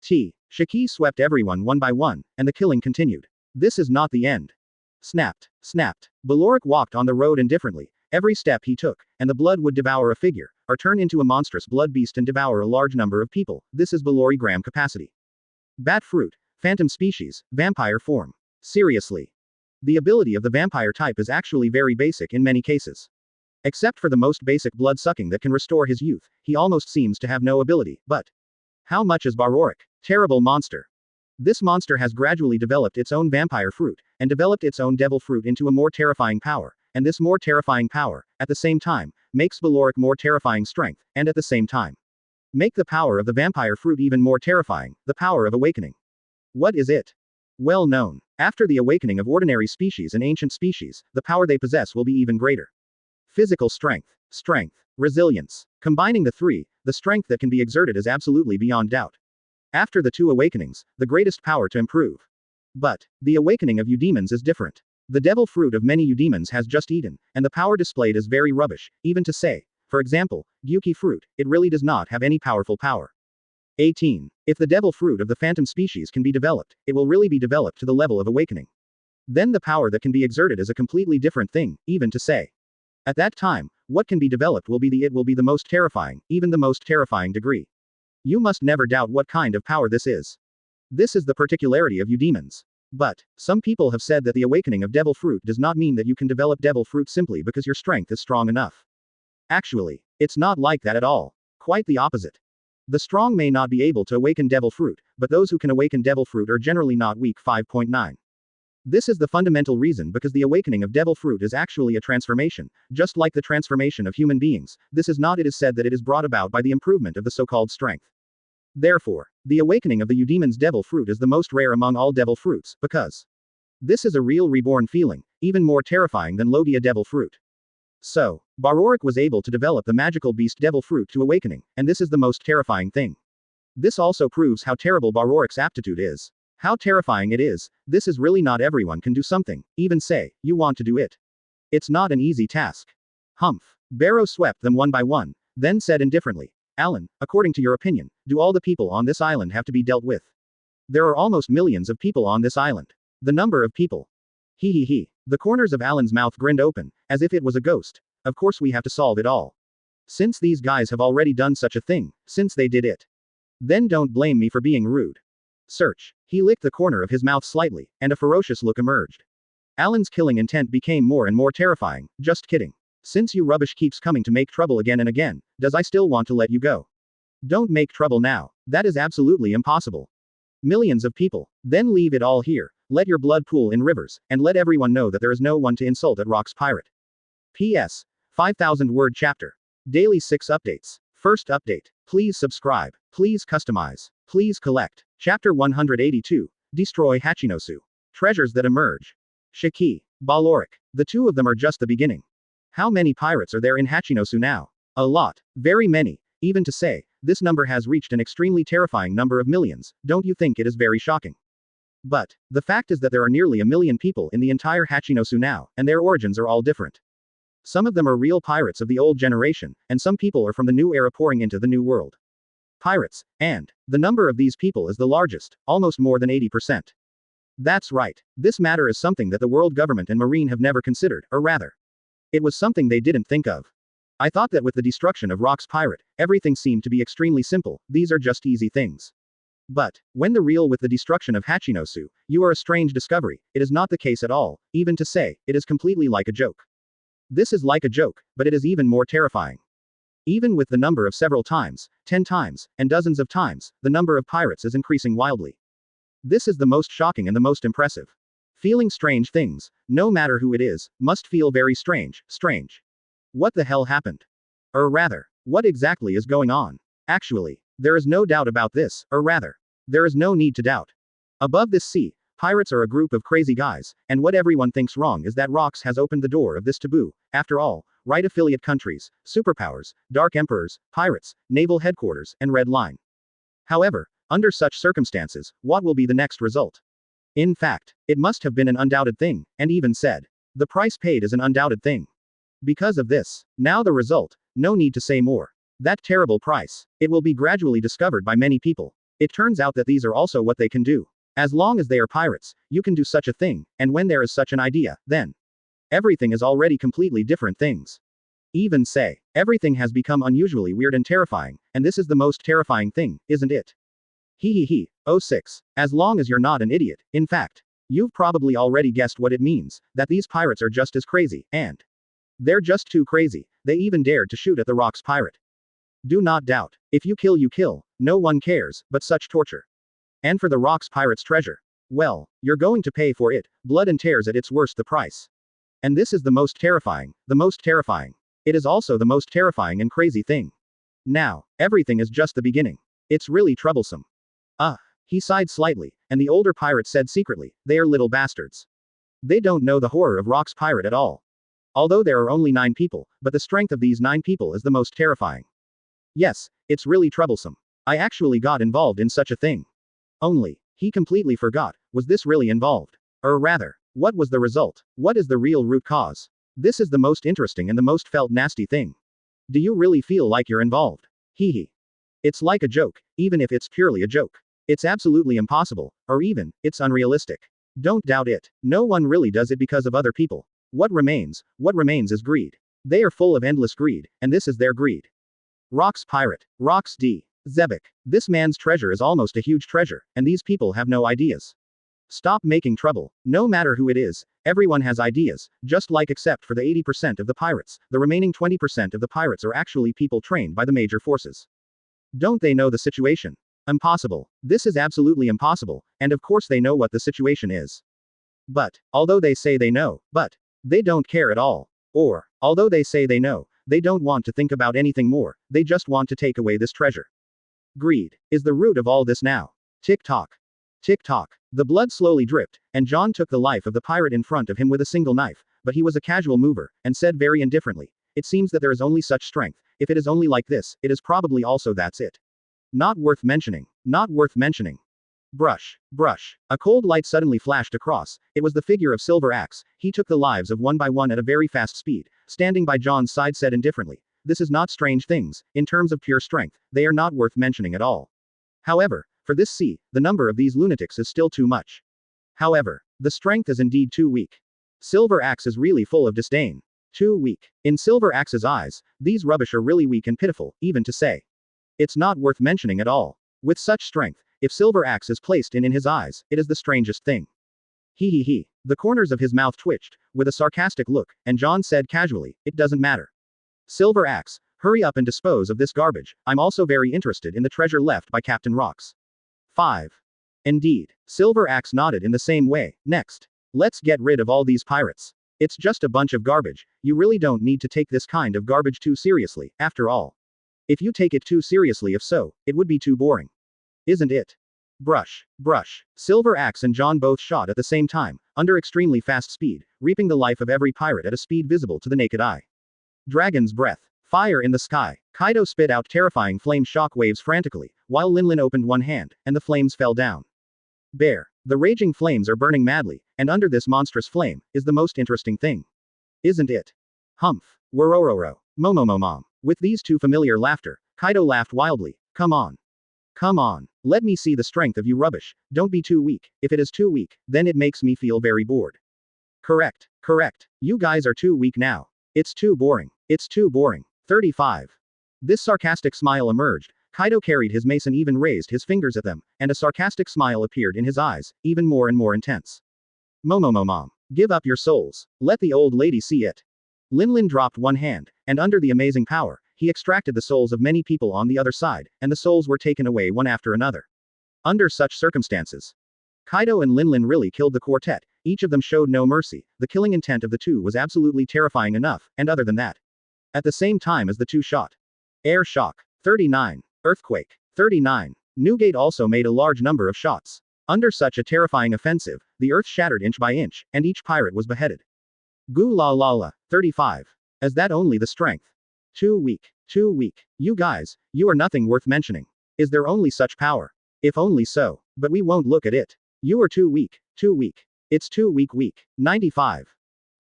Shiki swept everyone one by one, and the killing continued. This is not the end. Snapped. Snapped. Baloric walked on the road indifferently. Every step he took, and the blood would devour a figure, or turn into a monstrous blood beast and devour a large number of people. This is Balorigram capacity. Bat fruit, phantom species, vampire form. Seriously. The ability of the vampire type is actually very basic in many cases. Except for the most basic blood sucking that can restore his youth, he almost seems to have no ability, but how much is Baloric? Terrible monster. This monster has gradually developed its own vampire fruit, and developed its own devil fruit into a more terrifying power, and this more terrifying power, at the same time, makes Baloric more terrifying strength, and at the same time, make the power of the vampire fruit even more terrifying, the power of awakening. What is it? Well known. After the awakening of ordinary species and ancient species, the power they possess will be even greater. Physical strength, resilience. Combining the three, the strength that can be exerted is absolutely beyond doubt. After the two awakenings, the greatest power to improve. But the awakening of Eudemons is different. The devil fruit of many Eudemons has just eaten, and the power displayed is very rubbish, even to say, for example, Gyuki fruit, it really does not have any powerful power. 18. If the devil fruit of the phantom species can be developed, it will really be developed to the level of awakening. Then the power that can be exerted is a completely different thing, even to say. At that time, what can be developed will be the most terrifying, even the most terrifying degree. You must never doubt what kind of power this is. This is the particularity of Eudemons. But some people have said that the awakening of devil fruit does not mean that you can develop devil fruit simply because your strength is strong enough. Actually, it's not like that at all. Quite the opposite. The strong may not be able to awaken devil fruit, but those who can awaken devil fruit are generally not weak. 5.9. This is the fundamental reason because the awakening of devil fruit is actually a transformation, just like the transformation of human beings. This is not. It is said that it is brought about by the improvement of the so-called strength. Therefore, the awakening of the Eudemon's devil fruit is the most rare among all devil fruits, because this is a real reborn feeling, even more terrifying than Logia devil fruit. So, Baloric was able to develop the magical beast devil fruit to awakening, and this is the most terrifying thing. This also proves how terrible Baloric's aptitude is. How terrifying it is. This is really not everyone can do something, even say, you want to do it. It's not an easy task. Humph. Barrow swept them one by one, then said indifferently, Alan, according to your opinion, do all the people on this island have to be dealt with? There are almost millions of people on this island. The number of people. He. The corners of Alan's mouth grinned open, as if it was a ghost. Of course we have to solve it all. Since these guys have already done such a thing, since they did it. Then don't blame me for being rude. Search. He licked the corner of his mouth slightly, and a ferocious look emerged. Alan's killing intent became more and more terrifying. Just kidding. Since you rubbish keeps coming to make trouble again and again, does I still want to let you go? Don't make trouble now. That is absolutely impossible. Millions of people. Then leave it all here. Let your blood pool in rivers, and let everyone know that there is no one to insult at Rock's Pirate. P.S. 5,000 word chapter. Daily 6 updates. First update. Please subscribe. Please customize. Please collect. Chapter 182. Destroy Hachinosu. Treasures that emerge. Shiki. Baloric. The two of them are just the beginning. How many pirates are there in Hachinosu now? A lot. Very many. Even to say, this number has reached an extremely terrifying number of millions, don't you think it is very shocking? But the fact is that there are nearly 1 million people in the entire Hachinosu now, and their origins are all different. Some of them are real pirates of the old generation, and some people are from the new era pouring into the new world. pirates, and the number of these people is the largest, almost more than 80%. That's right. This matter is something that the world government and marine have never considered, or rather, it was something they didn't think of. I thought that with the destruction of Rock's pirate, everything seemed to be extremely simple, these are just easy things. But, when the real with the destruction of Hachinosu, you are a strange discovery, it is not the case at all, even to say, it is completely like a joke. This is like a joke, but it is even more terrifying. Even with the number of several times, 10 times, and dozens of times, the number of pirates is increasing wildly. This is the most shocking and the most impressive. Feeling strange things, no matter who it is, must feel very strange. What the hell happened? Or rather, what exactly is going on? Actually, there is no doubt about this, or rather, there is no need to doubt. Above this sea, pirates are a group of crazy guys, and what everyone thinks wrong is that Rocks has opened the door of this taboo. After all, right affiliate countries, superpowers, dark emperors, pirates, naval headquarters, and red line. However, under such circumstances, what will be the next result? In fact, it must have been an undoubted thing, and even said. The price paid is an undoubted thing. Because of this, now the result, no need to say more. That terrible price, it will be gradually discovered by many people. It turns out that these are also what they can do. As long as they are pirates, you can do such a thing, and when there is such an idea, then everything is already completely different things. Even say, everything has become unusually weird and terrifying, and this is the most terrifying thing, isn't it? He. 06. As long as you're not an idiot, in fact. You've probably already guessed what it means, that these pirates are just as crazy, and they're just too crazy, they even dared to shoot at the Rock's pirate. Do not doubt, if you kill you kill, no one cares, but such torture. And for the Rock's pirate's treasure. Well, you're going to pay for it, blood and tears at its worst the price. And this is the most terrifying. It is also the most terrifying and crazy thing. Now, everything is just the beginning. It's really troublesome. He sighed slightly, and the older pirate said secretly, they are little bastards. They don't know the horror of Rock's pirate at all. Although there are only 9 people, but the strength of these 9 people is the most terrifying. Yes, it's really troublesome. I actually got involved in such a thing. Only, he completely forgot, was this really involved? Or rather, what was the result? What is the real root cause? This is the most interesting and the most felt nasty thing. Do you really feel like you're involved? It's like a joke, even if it's purely a joke. It's absolutely impossible, or even, it's unrealistic. Don't doubt it. No one really does it because of other people. What remains is greed. They are full of endless greed, and this is their greed. Rock's pirate, Rock's D. Zebek. This man's treasure is almost a huge treasure, and these people have no ideas. Stop making trouble. No matter who it is, everyone has ideas, just like except for the 80% of the pirates, the remaining 20% of the pirates are actually people trained by the major forces. Don't they know the situation? Impossible. This is absolutely impossible, and of course they know what the situation is. But, although they say they know, but they don't care at all. Or, although they say they know, they don't want to think about anything more, they just want to take away this treasure. Greed is the root of all this now. Tick tock. Tick tock. The blood slowly dripped, and John took the life of the pirate in front of him with a single knife, but he was a casual mover, and said very indifferently, it seems that there is only such strength, if it is only like this, it is probably also that's it. Not worth mentioning. Not worth mentioning. Brush. A cold light suddenly flashed across, it was the figure of Silver Axe, he took the lives of one by one at a very fast speed, standing by John's side said indifferently, this is not strange things, in terms of pure strength, they are not worth mentioning at all. However, for this sea, the number of these lunatics is still too much. However, the strength is indeed too weak. Silver Axe is really full of disdain. Too weak. In Silver Axe's eyes, these rubbish are really weak and pitiful, even to say. It's not worth mentioning at all. With such strength, if Silver Axe is placed in his eyes, it is the strangest thing. He. The corners of his mouth twitched, with a sarcastic look, and John said casually, it doesn't matter. Silver Axe, hurry up and dispose of this garbage, I'm also very interested in the treasure left by Captain Rocks. 5. Indeed. Silver Axe nodded in the same way, next. Let's get rid of all these pirates. It's just a bunch of garbage, you really don't need to take this kind of garbage too seriously, after all. If you take it too seriously if so, it would be too boring. Isn't it? Brush. Silver Axe and John both shot at the same time, under extremely fast speed, reaping the life of every pirate at a speed visible to the naked eye. Dragon's breath. Fire in the sky. Kaido spit out terrifying flame shock waves frantically, while Linlin opened one hand, and the flames fell down. Bear. The raging flames are burning madly, and under this monstrous flame, is the most interesting thing. Isn't it? Humph. Worororo. Momomomom. With these two familiar laughter, Kaido laughed wildly, come on. Come on. Let me see the strength of you rubbish. Don't be too weak. If it is too weak, then it makes me feel very bored. Correct. Correct. You guys are too weak now. It's too boring. It's too boring. 35. This sarcastic smile emerged. Kaido carried his mace and even raised his fingers at them, and a sarcastic smile appeared in his eyes, even more and more intense. Mom. Give up your souls. Let the old lady see it. Linlin dropped one hand, and under the amazing power, he extracted the souls of many people on the other side, and the souls were taken away one after another. Under such circumstances, Kaido and Linlin really killed the quartet. Each of them showed no mercy. The killing intent of the two was absolutely terrifying enough, and other than that. At the same time as the two shot. Air shock. 39. Earthquake. 39. Newgate also made a large number of shots. Under such a terrifying offensive, the earth shattered inch by inch, and each pirate was beheaded. Goo la la la. 35. Is that only the strength? Too weak. Too weak. You guys, you are nothing worth mentioning. Is there only such power? If only so. But we won't look at it. You are too weak. Too weak. It's too weak. 95.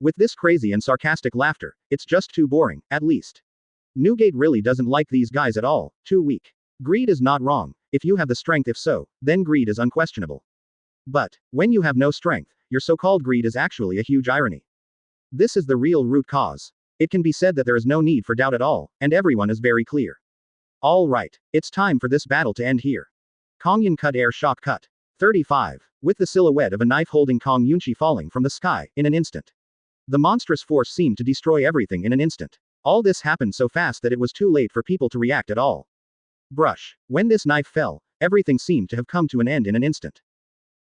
With this crazy and sarcastic laughter, it's just too boring, at least. Newgate really doesn't like these guys at all. Too weak. Greed is not wrong. If you have the strength, if so, then greed is unquestionable. But, when you have no strength, your so-called greed is actually a huge irony. This is the real root cause. It can be said that there is no need for doubt at all, and everyone is very clear. All right, it's time for this battle to end here. Kong Yun cut air shock cut. 35. With the silhouette of a knife holding Kong Yunchi falling from the sky, in an instant. The monstrous force seemed to destroy everything in an instant. All this happened so fast that it was too late for people to react at all. Brush. When this knife fell, everything seemed to have come to an end in an instant.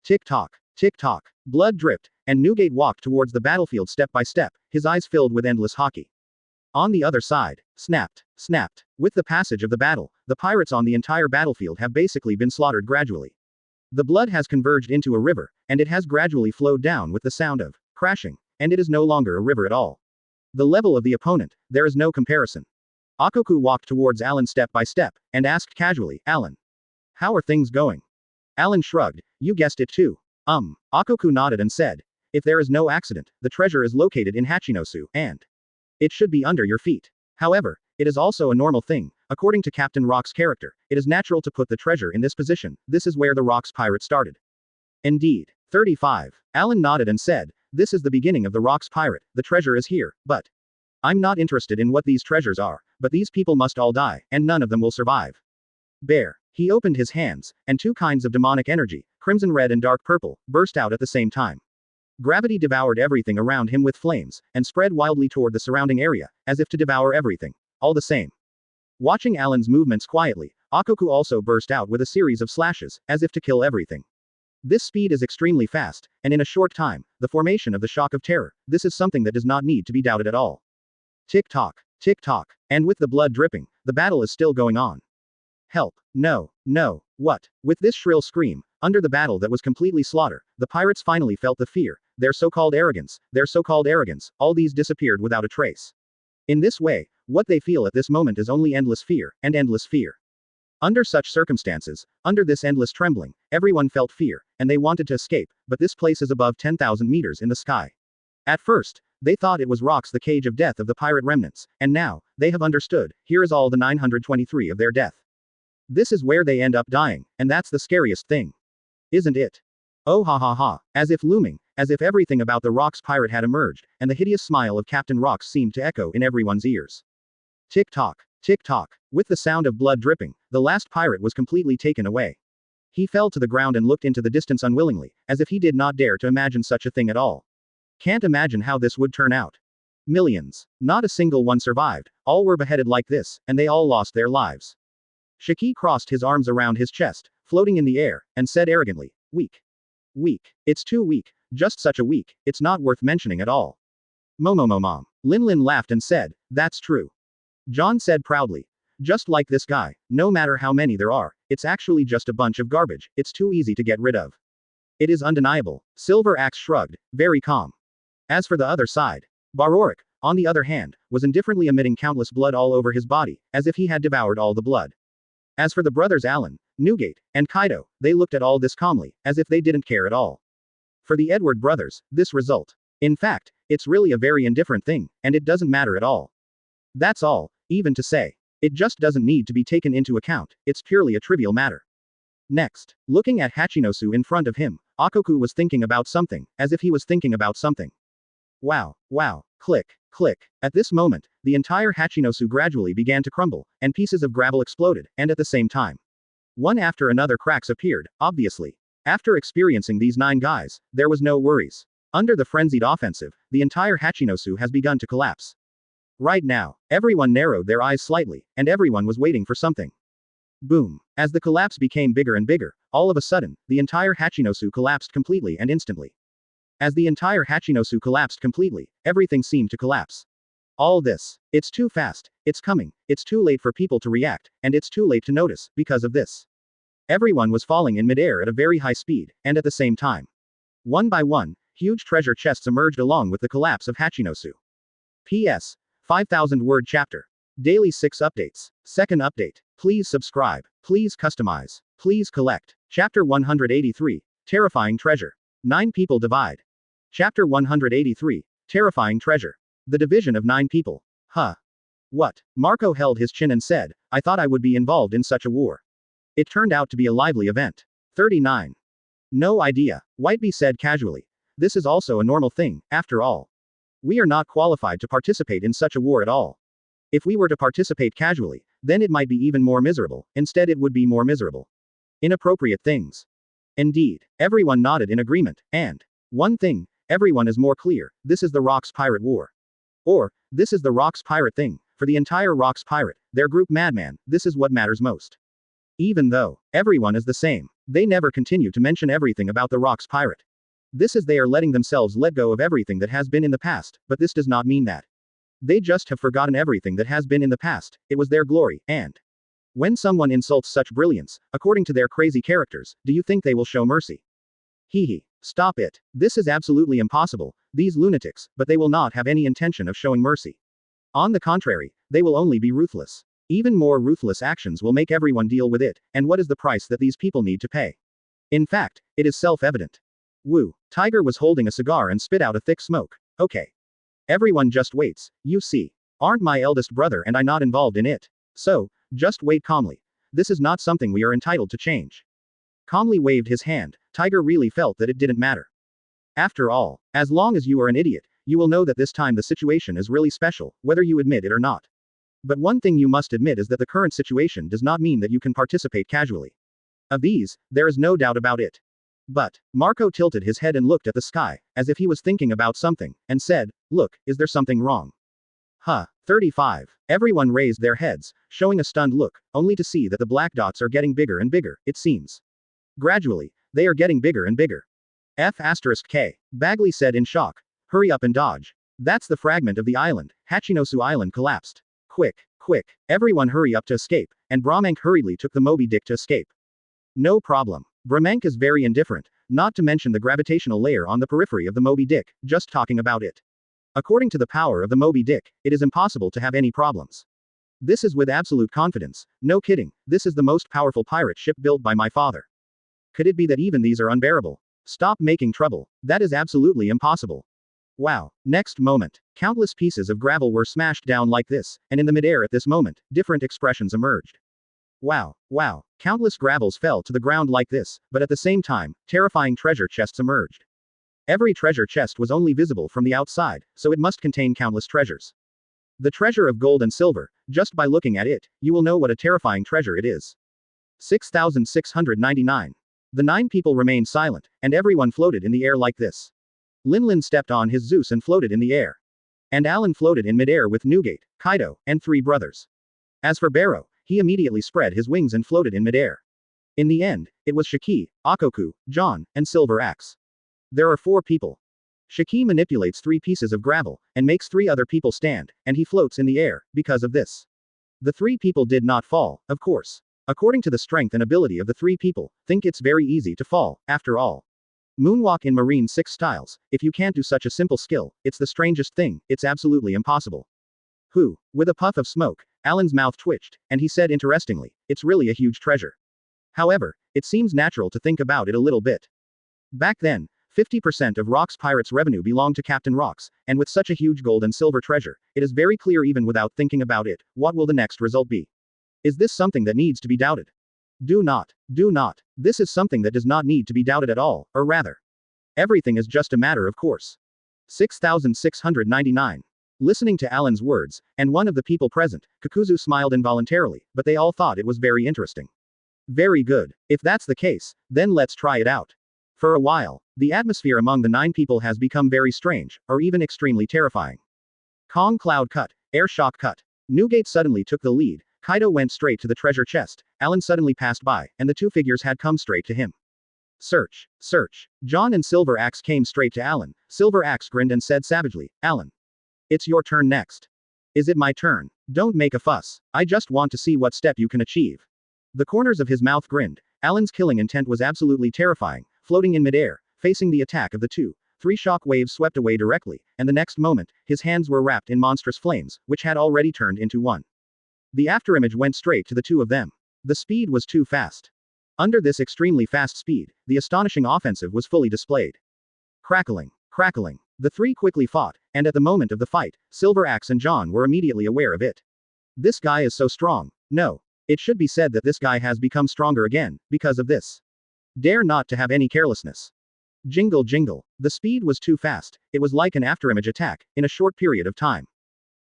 Tick-tock. Tick-tock. Blood dripped, and Newgate walked towards the battlefield step by step, his eyes filled with endless hockey. On the other side. Snapped. With the passage of the battle, the pirates on the entire battlefield have basically been slaughtered gradually. The blood has converged into a river, and it has gradually flowed down with the sound of crashing, and it is no longer a river at all. The level of the opponent, there is no comparison. Akoku walked towards Alan step by step, and asked casually, Alan, how are things going? Alan shrugged, you guessed it too. Akoku nodded and said, if there is no accident, the treasure is located in Hachinosu, and it should be under your feet. However, it is also a normal thing. According to Captain Rock's character, it is natural to put the treasure in this position. This is where the Rock's pirate started. Indeed. 35. Alan nodded and said, this is the beginning of the Rock's pirate. The treasure is here, but I'm not interested in what these treasures are, but these people must all die, and none of them will survive. Bear. He opened his hands, and two kinds of demonic energy, crimson red and dark purple, burst out at the same time. Gravity devoured everything around him with flames, and spread wildly toward the surrounding area, as if to devour everything. All the same. Watching Alan's movements quietly, Akoku also burst out with a series of slashes, as if to kill everything. This speed is extremely fast, and in a short time, the formation of the shock of terror, this is something that does not need to be doubted at all. Tick-tock, and with the blood dripping, the battle is still going on. Help, no, what? With this shrill scream, under the battle that was completely slaughter, the pirates finally felt the fear, their so-called arrogance, all these disappeared without a trace. In this way, what they feel at this moment is only endless fear, and endless fear. Under such circumstances, under this endless trembling, everyone felt fear, and they wanted to escape, but this place is above 10,000 meters in the sky. At first, they thought it was rocks, the cage of death of the pirate remnants, and now, they have understood, here is all the 923 of their death. This is where they end up dying, and that's the scariest thing. Isn't it? Oh ha ha ha, as if looming, as if everything about the Rock's pirate had emerged, and the hideous smile of Captain Rocks seemed to echo in everyone's ears. Tick-tock, with the sound of blood dripping, the last pirate was completely taken away. He fell to the ground and looked into the distance unwillingly, as if he did not dare to imagine such a thing at all. Can't imagine how this would turn out. Millions. Not a single one survived, all were beheaded like this, and they all lost their lives. Shiki crossed his arms around his chest, floating in the air, and said arrogantly, weak. It's too weak, just such a weak, it's not worth mentioning at all. Mom. Linlin laughed and said, that's true. John said proudly, just like this guy, no matter how many there are, it's actually just a bunch of garbage, it's too easy to get rid of. It is undeniable. Silver Axe shrugged, very calm. As for the other side, Barorik, on the other hand, was indifferently emitting countless blood all over his body, as if he had devoured all the blood. As for the brothers Alan, Newgate, and Kaido, they looked at all this calmly, as if they didn't care at all. For the Edward brothers, this result. In fact, it's really a very indifferent thing, and it doesn't matter at all. That's all, even to say. It just doesn't need to be taken into account, it's purely a trivial matter. Next, looking at Hachinosu in front of him, Akoku was thinking about something, as if he was thinking about something. Wow, wow, click, click. At this moment, the entire Hachinosu gradually began to crumble, and pieces of gravel exploded, and at the same time, one after another cracks appeared, obviously. After experiencing these 9 guys, there was no worries. Under the frenzied offensive, the entire Hachinosu has begun to collapse. Right now, everyone narrowed their eyes slightly, and everyone was waiting for something. Boom. As the collapse became bigger and bigger, all of a sudden, the entire Hachinosu collapsed completely and instantly. As the entire Hachinosu collapsed completely, everything seemed to collapse. All this. It's too fast, it's coming, it's too late for people to react, and it's too late to notice, because of this. Everyone was falling in midair at a very high speed, and at the same time. One by one, huge treasure chests emerged along with the collapse of Hachinosu. P.S. 5,000-word chapter. Daily 6 updates. Second update. Please subscribe. Please customize. Please collect. Chapter 183. Terrifying treasure. 9 people divide. Chapter 183. Terrifying treasure. The division of 9 people. Huh. What? Marco held his chin and said, I thought I would be involved in such a war. It turned out to be a lively event. 39. No idea, Whitebeard said casually. This is also a normal thing, after all. We are not qualified to participate in such a war at all. If we were to participate casually, then it might be even more miserable, instead it would be more miserable. Inappropriate things. Indeed, everyone nodded in agreement, and one thing, everyone is more clear, this is the Rocks Pirate War. Or, this is the Rocks Pirate thing, for the entire Rocks Pirate, their group Madman, this is what matters most. Even though everyone is the same, they never continue to mention everything about the Rocks Pirate. This is they are letting themselves let go of everything that has been in the past, but this does not mean that. They just have forgotten everything that has been in the past, it was their glory, and when someone insults such brilliance, according to their crazy characters, do you think they will show mercy? Hee. Stop it. This is absolutely impossible, these lunatics, but they will not have any intention of showing mercy. On the contrary, they will only be ruthless. Even more ruthless actions will make everyone deal with it, and what is the price that these people need to pay? In fact, it is self-evident. Woo. Tiger was holding a cigar and spit out a thick smoke. Okay. Everyone just waits, you see. Aren't my eldest brother and I not involved in it? So, just wait calmly. This is not something we are entitled to change. Calmly waved his hand, Tiger really felt that it didn't matter. After all, as long as you are an idiot, you will know that this time the situation is really special, whether you admit it or not. But one thing you must admit is that the current situation does not mean that you can participate casually. Of these, there is no doubt about it. But, Marco tilted his head and looked at the sky, as if he was thinking about something, and said, look, is there something wrong? Huh. 35. Everyone raised their heads, showing a stunned look, only to see that the black dots are getting bigger and bigger, it seems. Gradually, they are getting bigger and bigger. F***K. Bagley said in shock. Hurry up and dodge. That's the fragment of the island, Hachinosu Island collapsed. Quick, quick, everyone hurry up to escape, and Brahmank hurriedly took the Moby Dick to escape. No problem. Brahmank is very indifferent, not to mention the gravitational layer on the periphery of the Moby Dick, just talking about it. According to the power of the Moby Dick, it is impossible to have any problems. This is with absolute confidence, no kidding, this is the most powerful pirate ship built by my father. Could it be that even these are unbearable? Stop making trouble, that is absolutely impossible. Wow. Next moment, countless pieces of gravel were smashed down like this, and in the midair at this moment, different expressions emerged. Wow, wow, countless gravels fell to the ground like this, but at the same time, terrifying treasure chests emerged. Every treasure chest was only visible from the outside, so it must contain countless treasures. The treasure of gold and silver, just by looking at it, you will know what a terrifying treasure it is. 6,699. The 9 people remained silent, and everyone floated in the air like this. Linlin stepped on his Zeus and floated in the air. And Alan floated in midair with Newgate, Kaido, and 3 brothers. As for Barrow, he immediately spread his wings and floated in midair. In the end, it was Shiki, Akoku, John, and Silver Axe. There are 4 people. Shiki manipulates 3 pieces of gravel, and makes 3 other people stand, and he floats in the air, because of this. The 3 people did not fall, of course. According to the strength and ability of the 3 people, think it's very easy to fall, after all. Moonwalk in Marine 6 styles, if you can't do such a simple skill, it's the strangest thing, it's absolutely impossible. Who? With a puff of smoke, Alan's mouth twitched, and he said interestingly, it's really a huge treasure. However, it seems natural to think about it a little bit. Back then, 50% of Rocks Pirates' revenue belonged to Captain Rocks, and with such a huge gold and silver treasure, it is very clear even without thinking about it, what will the next result be? Is this something that needs to be doubted? Do not. Do not. This is something that does not need to be doubted at all, or rather, everything is just a matter of course. 6699. Listening to Alan's words, and one of the people present, Kakuzu smiled involuntarily, but they all thought it was very interesting. Very good. If that's the case, then let's try it out. For a while, the atmosphere among the 9 people has become very strange, or even extremely terrifying. Kong Cloud cut. Air shock cut. Newgate suddenly took the lead, Kaido went straight to the treasure chest, Alan suddenly passed by, and the 2 figures had come straight to him. Search. Search. John and Silver Axe came straight to Alan. Silver Axe grinned and said savagely, Alan. It's your turn next. Is it my turn? Don't make a fuss. I just want to see what step you can achieve. The corners of his mouth grinned. Alan's killing intent was absolutely terrifying, floating in midair, facing the attack of the 2. 3 shock waves swept away directly, and the next moment, his hands were wrapped in monstrous flames, which had already turned into 1. The afterimage went straight to the 2 of them. The speed was too fast. Under this extremely fast speed, the astonishing offensive was fully displayed. Crackling. Crackling. The 3 quickly fought, and at the moment of the fight, Silver Axe and John were immediately aware of it. This guy is so strong. No. It should be said that this guy has become stronger again, because of this. Dare not to have any carelessness. Jingle jingle. The speed was too fast, it was like an afterimage attack, in a short period of time.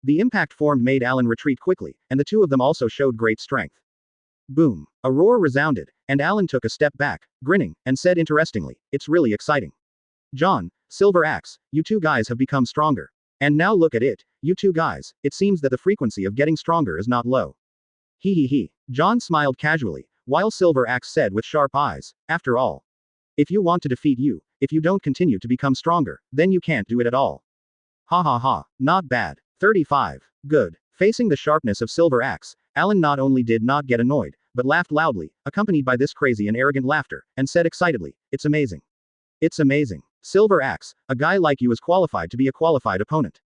The impact formed made Alan retreat quickly, and the 2 of them also showed great strength. Boom. A roar resounded, and Alan took a step back, grinning, and said interestingly, it's really exciting. John, Silver Axe, you 2 guys have become stronger. And now look at it, you 2 guys, it seems that the frequency of getting stronger is not low. He. John smiled casually, while Silver Axe said with sharp eyes, after all. If you want to defeat you, if you don't continue to become stronger, then you can't do it at all. Ha, not bad. 35. Good. Facing the sharpness of Silver Axe, Alan not only did not get annoyed, but laughed loudly, accompanied by this crazy and arrogant laughter, and said excitedly, it's amazing. It's amazing. Silver Axe, a guy like you is qualified to be a qualified opponent.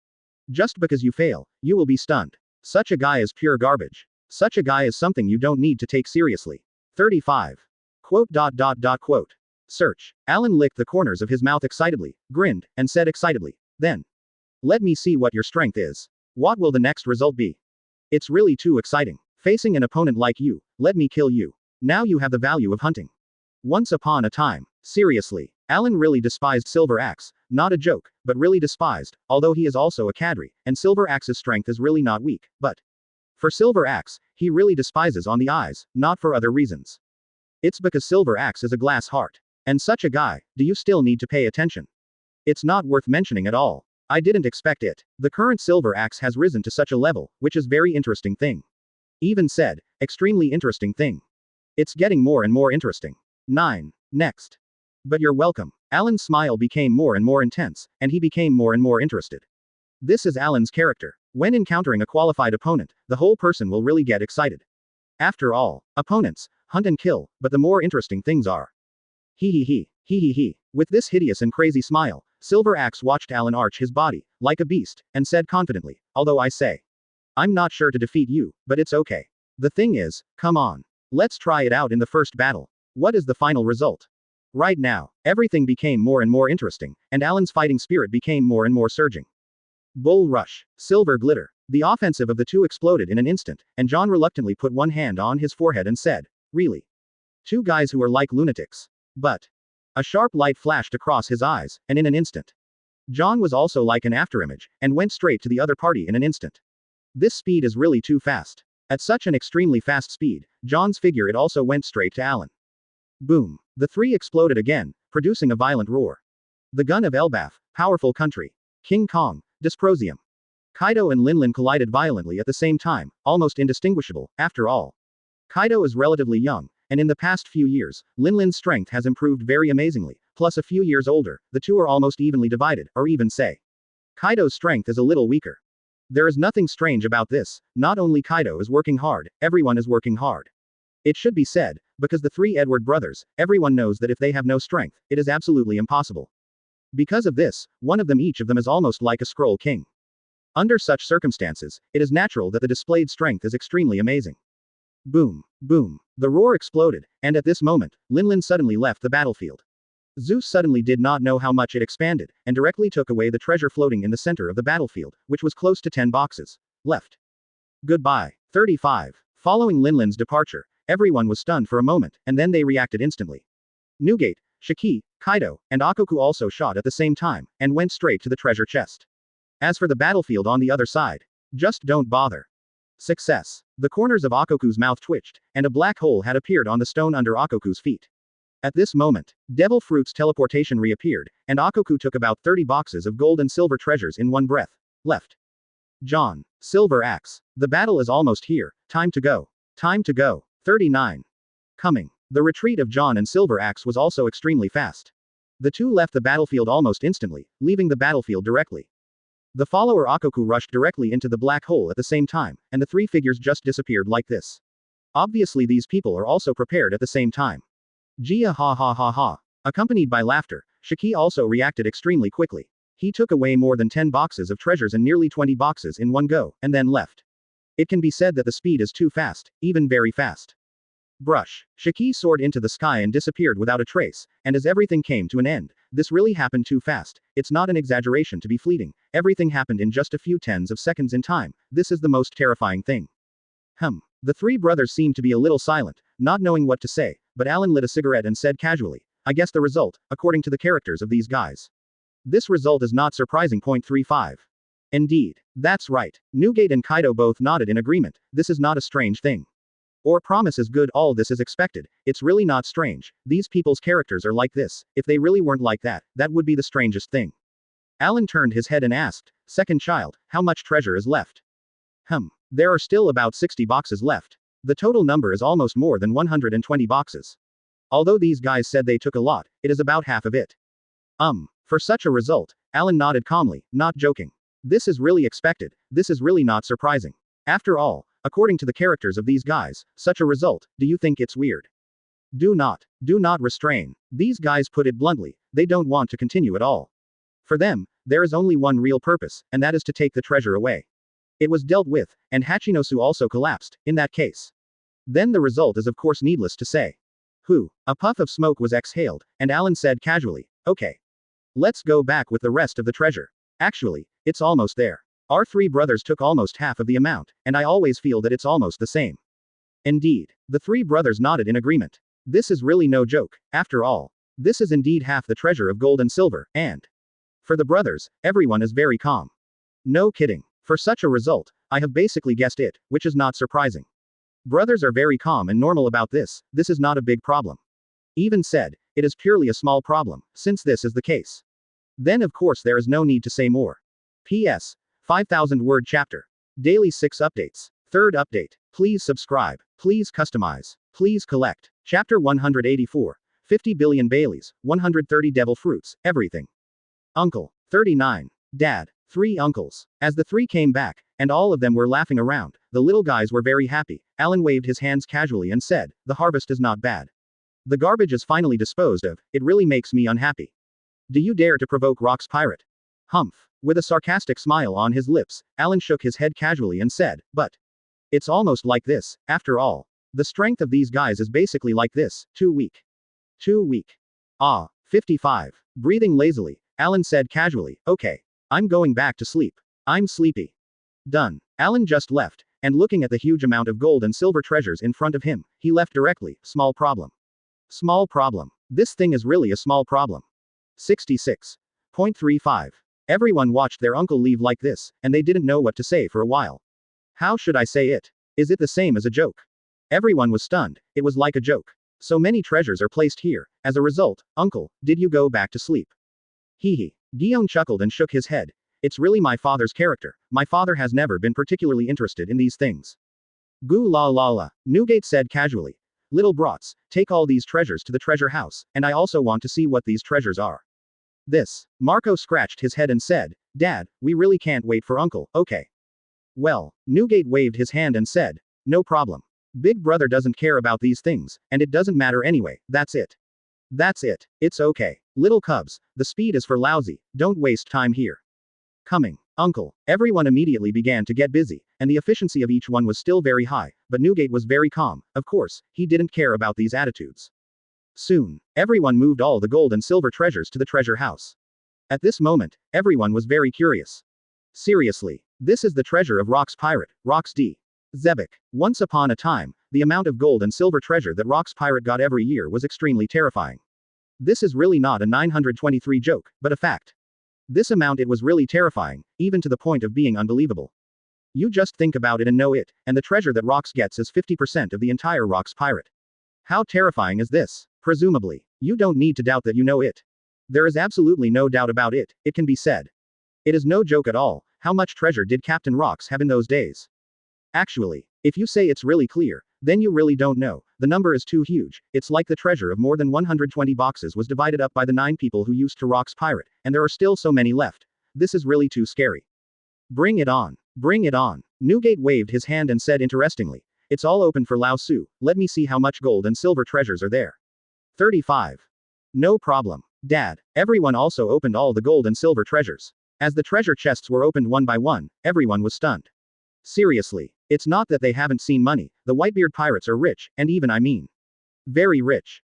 Just because you fail, you will be stunned. Such a guy is pure garbage. Such a guy is something you don't need to take seriously. 35. Quote. Search. Alan licked the corners of his mouth excitedly, grinned, and said excitedly, then. Let me see what your strength is. What will the next result be? It's really too exciting. Facing an opponent like you, let me kill you. Now you have the value of hunting. Once upon a time. Seriously. Alan really despised Silver Axe, not a joke, but really despised, although he is also a cadre, and Silver Axe's strength is really not weak, but. For Silver Axe, he really despises on the eyes, not for other reasons. It's because Silver Axe is a glass heart. And such a guy, do you still need to pay attention? It's not worth mentioning at all. I didn't expect it. The current Silver Axe has risen to such a level, which is very interesting thing. Even said, extremely interesting thing. It's getting more and more interesting. 9. Next. But you're welcome. Alan's smile became more and more intense, and he became more and more interested. This is Alan's character. When encountering a qualified opponent, the whole person will really get excited. After all, opponents hunt and kill, but the more interesting things are. He. With this hideous and crazy smile, Silver Axe watched Alan arch his body, like a beast, and said confidently, although I say. I'm not sure to defeat you, but it's okay. The thing is, come on. Let's try it out in the first battle. What is the final result? Right now, everything became more and more interesting, and Alan's fighting spirit became more and more surging. Bull rush. Silver glitter. The offensive of the 2 exploded in an instant, and John reluctantly put one hand on his forehead and said, really? 2 guys who are like lunatics. But. A sharp light flashed across his eyes, and in an instant. John was also like an afterimage, and went straight to the other party in an instant. This speed is really too fast. At such an extremely fast speed, John's figure it also went straight to Alan. Boom. The 3 exploded again, producing a violent roar. The gun of Elbaf, powerful country. King Kong, Dysprosium. Kaido and Linlin collided violently at the same time, almost indistinguishable, after all. Kaido is relatively young, and in the past few years, Linlin's strength has improved very amazingly, plus a few years older, the 2 are almost evenly divided, or even say. Kaido's strength is a little weaker. There is nothing strange about this, not only Kaido is working hard, everyone is working hard. It should be said, because the 3 Edward brothers, everyone knows that if they have no strength, it is absolutely impossible. Because of this, one of them each of them is almost like a scroll king. Under such circumstances, it is natural that the displayed strength is extremely amazing. Boom. Boom. The roar exploded, and at this moment, Linlin suddenly left the battlefield. Zeus suddenly did not know how much it expanded, and directly took away the treasure floating in the center of the battlefield, which was close to 10 boxes. Left. Goodbye. 35. Following Linlin's departure, everyone was stunned for a moment, and then they reacted instantly. Newgate, Shiki, Kaido, and Akoku also shot at the same time, and went straight to the treasure chest. As for the battlefield on the other side, just don't bother. Success. The corners of Akoku's mouth twitched, and a black hole had appeared on the stone under Akoku's feet. At this moment, Devil Fruit's teleportation reappeared, and Akoku took about 30 boxes of gold and silver treasures in one breath. Left. John. Silver Axe. The battle is almost here, time to go. Time to go. 39. Coming. The retreat of John and Silver Axe was also extremely fast. The two left the battlefield almost instantly, leaving the battlefield directly. The follower Akoku rushed directly into the black hole at the same time, and the three figures just disappeared like this. Obviously these people are also prepared at the same time. Gia ha ha ha ha. Accompanied by laughter, Shiki also reacted extremely quickly. He took away more than 10 boxes of treasures and nearly 20 boxes in one go, and then left. It can be said that the speed is too fast, even very fast. Brush. Shiki soared into the sky and disappeared without a trace, and as everything came to an end, this really happened too fast. It's not an exaggeration to be fleeting. Everything happened in just a few tens of seconds in time. This is the most terrifying thing. The three brothers seemed to be a little silent, not knowing what to say, but Alan lit a cigarette and said casually, I guess the result, according to the characters of these guys. This result is not surprising. 0.35. Indeed. That's right. Newgate and Kaido both nodded in agreement. This is not a strange thing. Or promise is good, all this is expected. It's really not strange. These people's characters are like this. If they really weren't like that, that would be the strangest thing. Alan turned his head and asked, Second child, how much treasure is left? There are still about 60 boxes left. The total number is almost more than 120 boxes. Although these guys said they took a lot, it is about half of it. For such a result, Alan nodded calmly, not joking. This is really expected. This is really not surprising. After all, according to the characters of these guys, such a result, do you think it's weird? Do not restrain. These guys put it bluntly, they don't want to continue at all. For them, there is only one real purpose, and that is to take the treasure away. It was dealt with, and Hachinosu also collapsed, in that case. Then the result is of course needless to say. A puff of smoke was exhaled, and Alan said casually, okay. Let's go back with the rest of the treasure. Actually, it's almost there. Our three brothers took almost half of the amount, and I always feel that it's almost the same. Indeed. The three brothers nodded in agreement. This is really no joke, after all. This is indeed half the treasure of gold and silver, and for the brothers, everyone is very calm. No kidding. For such a result, I have basically guessed it, which is not surprising. Brothers are very calm and normal about this is not a big problem. Even said, it is purely a small problem, since this is the case. Then of course there is no need to say more. P.S. 5,000 word chapter. Daily 6 updates. Third update. Please subscribe. Please customize. Please collect. Chapter 184. 50 billion Baileys, 130 devil fruits, everything. Uncle. 39. Dad. 3 uncles. As the three came back, and all of them were laughing around, the little guys were very happy. Alan waved his hands casually and said, the harvest is not bad. The garbage is finally disposed of, it really makes me unhappy. Do you dare to provoke Rock's pirate? Humph. With a sarcastic smile on his lips, Alan shook his head casually and said, but it's almost like this, after all. The strength of these guys is basically like this, too weak. Too weak. 55. Breathing lazily, Alan said casually, okay. I'm going back to sleep. I'm sleepy. Done. Alan just left, and looking at the huge amount of gold and silver treasures in front of him, he left directly. Small problem. Small problem. This thing is really a small problem. 66.35. Everyone watched their uncle leave like this, and they didn't know what to say for a while. How should I say it? Is it the same as a joke? Everyone was stunned, it was like a joke. So many treasures are placed here. As a result, uncle, did you go back to sleep? Hee. Guillaume chuckled and shook his head. It's really my father's character. My father has never been particularly interested in these things. Goo la la la, Newgate said casually. Little brats, take all these treasures to the treasure house, and I also want to see what these treasures are. Marco scratched his head and said, Dad, we really can't wait for uncle, okay. Well, Newgate waved his hand and said, no problem. Big brother doesn't care about these things, and it doesn't matter anyway, that's it. That's it, it's okay. Little cubs, the speed is for Laozi, don't waste time here. Coming, uncle. Everyone immediately began to get busy, and the efficiency of each one was still very high, but Newgate was very calm, of course, he didn't care about these attitudes. Soon, everyone moved all the gold and silver treasures to the treasure house. At this moment, everyone was very curious. Seriously, this is the treasure of Rock's pirate, Rock's D. Zebek. Once upon a time, the amount of gold and silver treasure that Rock's pirate got every year was extremely terrifying. This is really not a 923 joke, but a fact. This amount, it was really terrifying, even to the point of being unbelievable. You just think about it and know it, and the treasure that Rocks gets is 50% of the entire Rocks pirate. How terrifying is this? Presumably, you don't need to doubt that you know it. There is absolutely no doubt about it, it can be said. It is no joke at all. How much treasure did Captain Rocks have in those days? Actually, if you say it's really clear, then you really don't know. The number is too huge. It's like the treasure of more than 120 boxes was divided up by the 9 people who used to Rock's pirate, and there are still so many left. This is really too scary. Bring it on. Bring it on. Newgate waved his hand and said interestingly, it's all open for Laozi. Let me see how much gold and silver treasures are there. 35. No problem, Dad. Everyone also opened all the gold and silver treasures. As the treasure chests were opened one by one, everyone was stunned. Seriously, it's not that they haven't seen money. The Whitebeard Pirates are rich, and even very rich.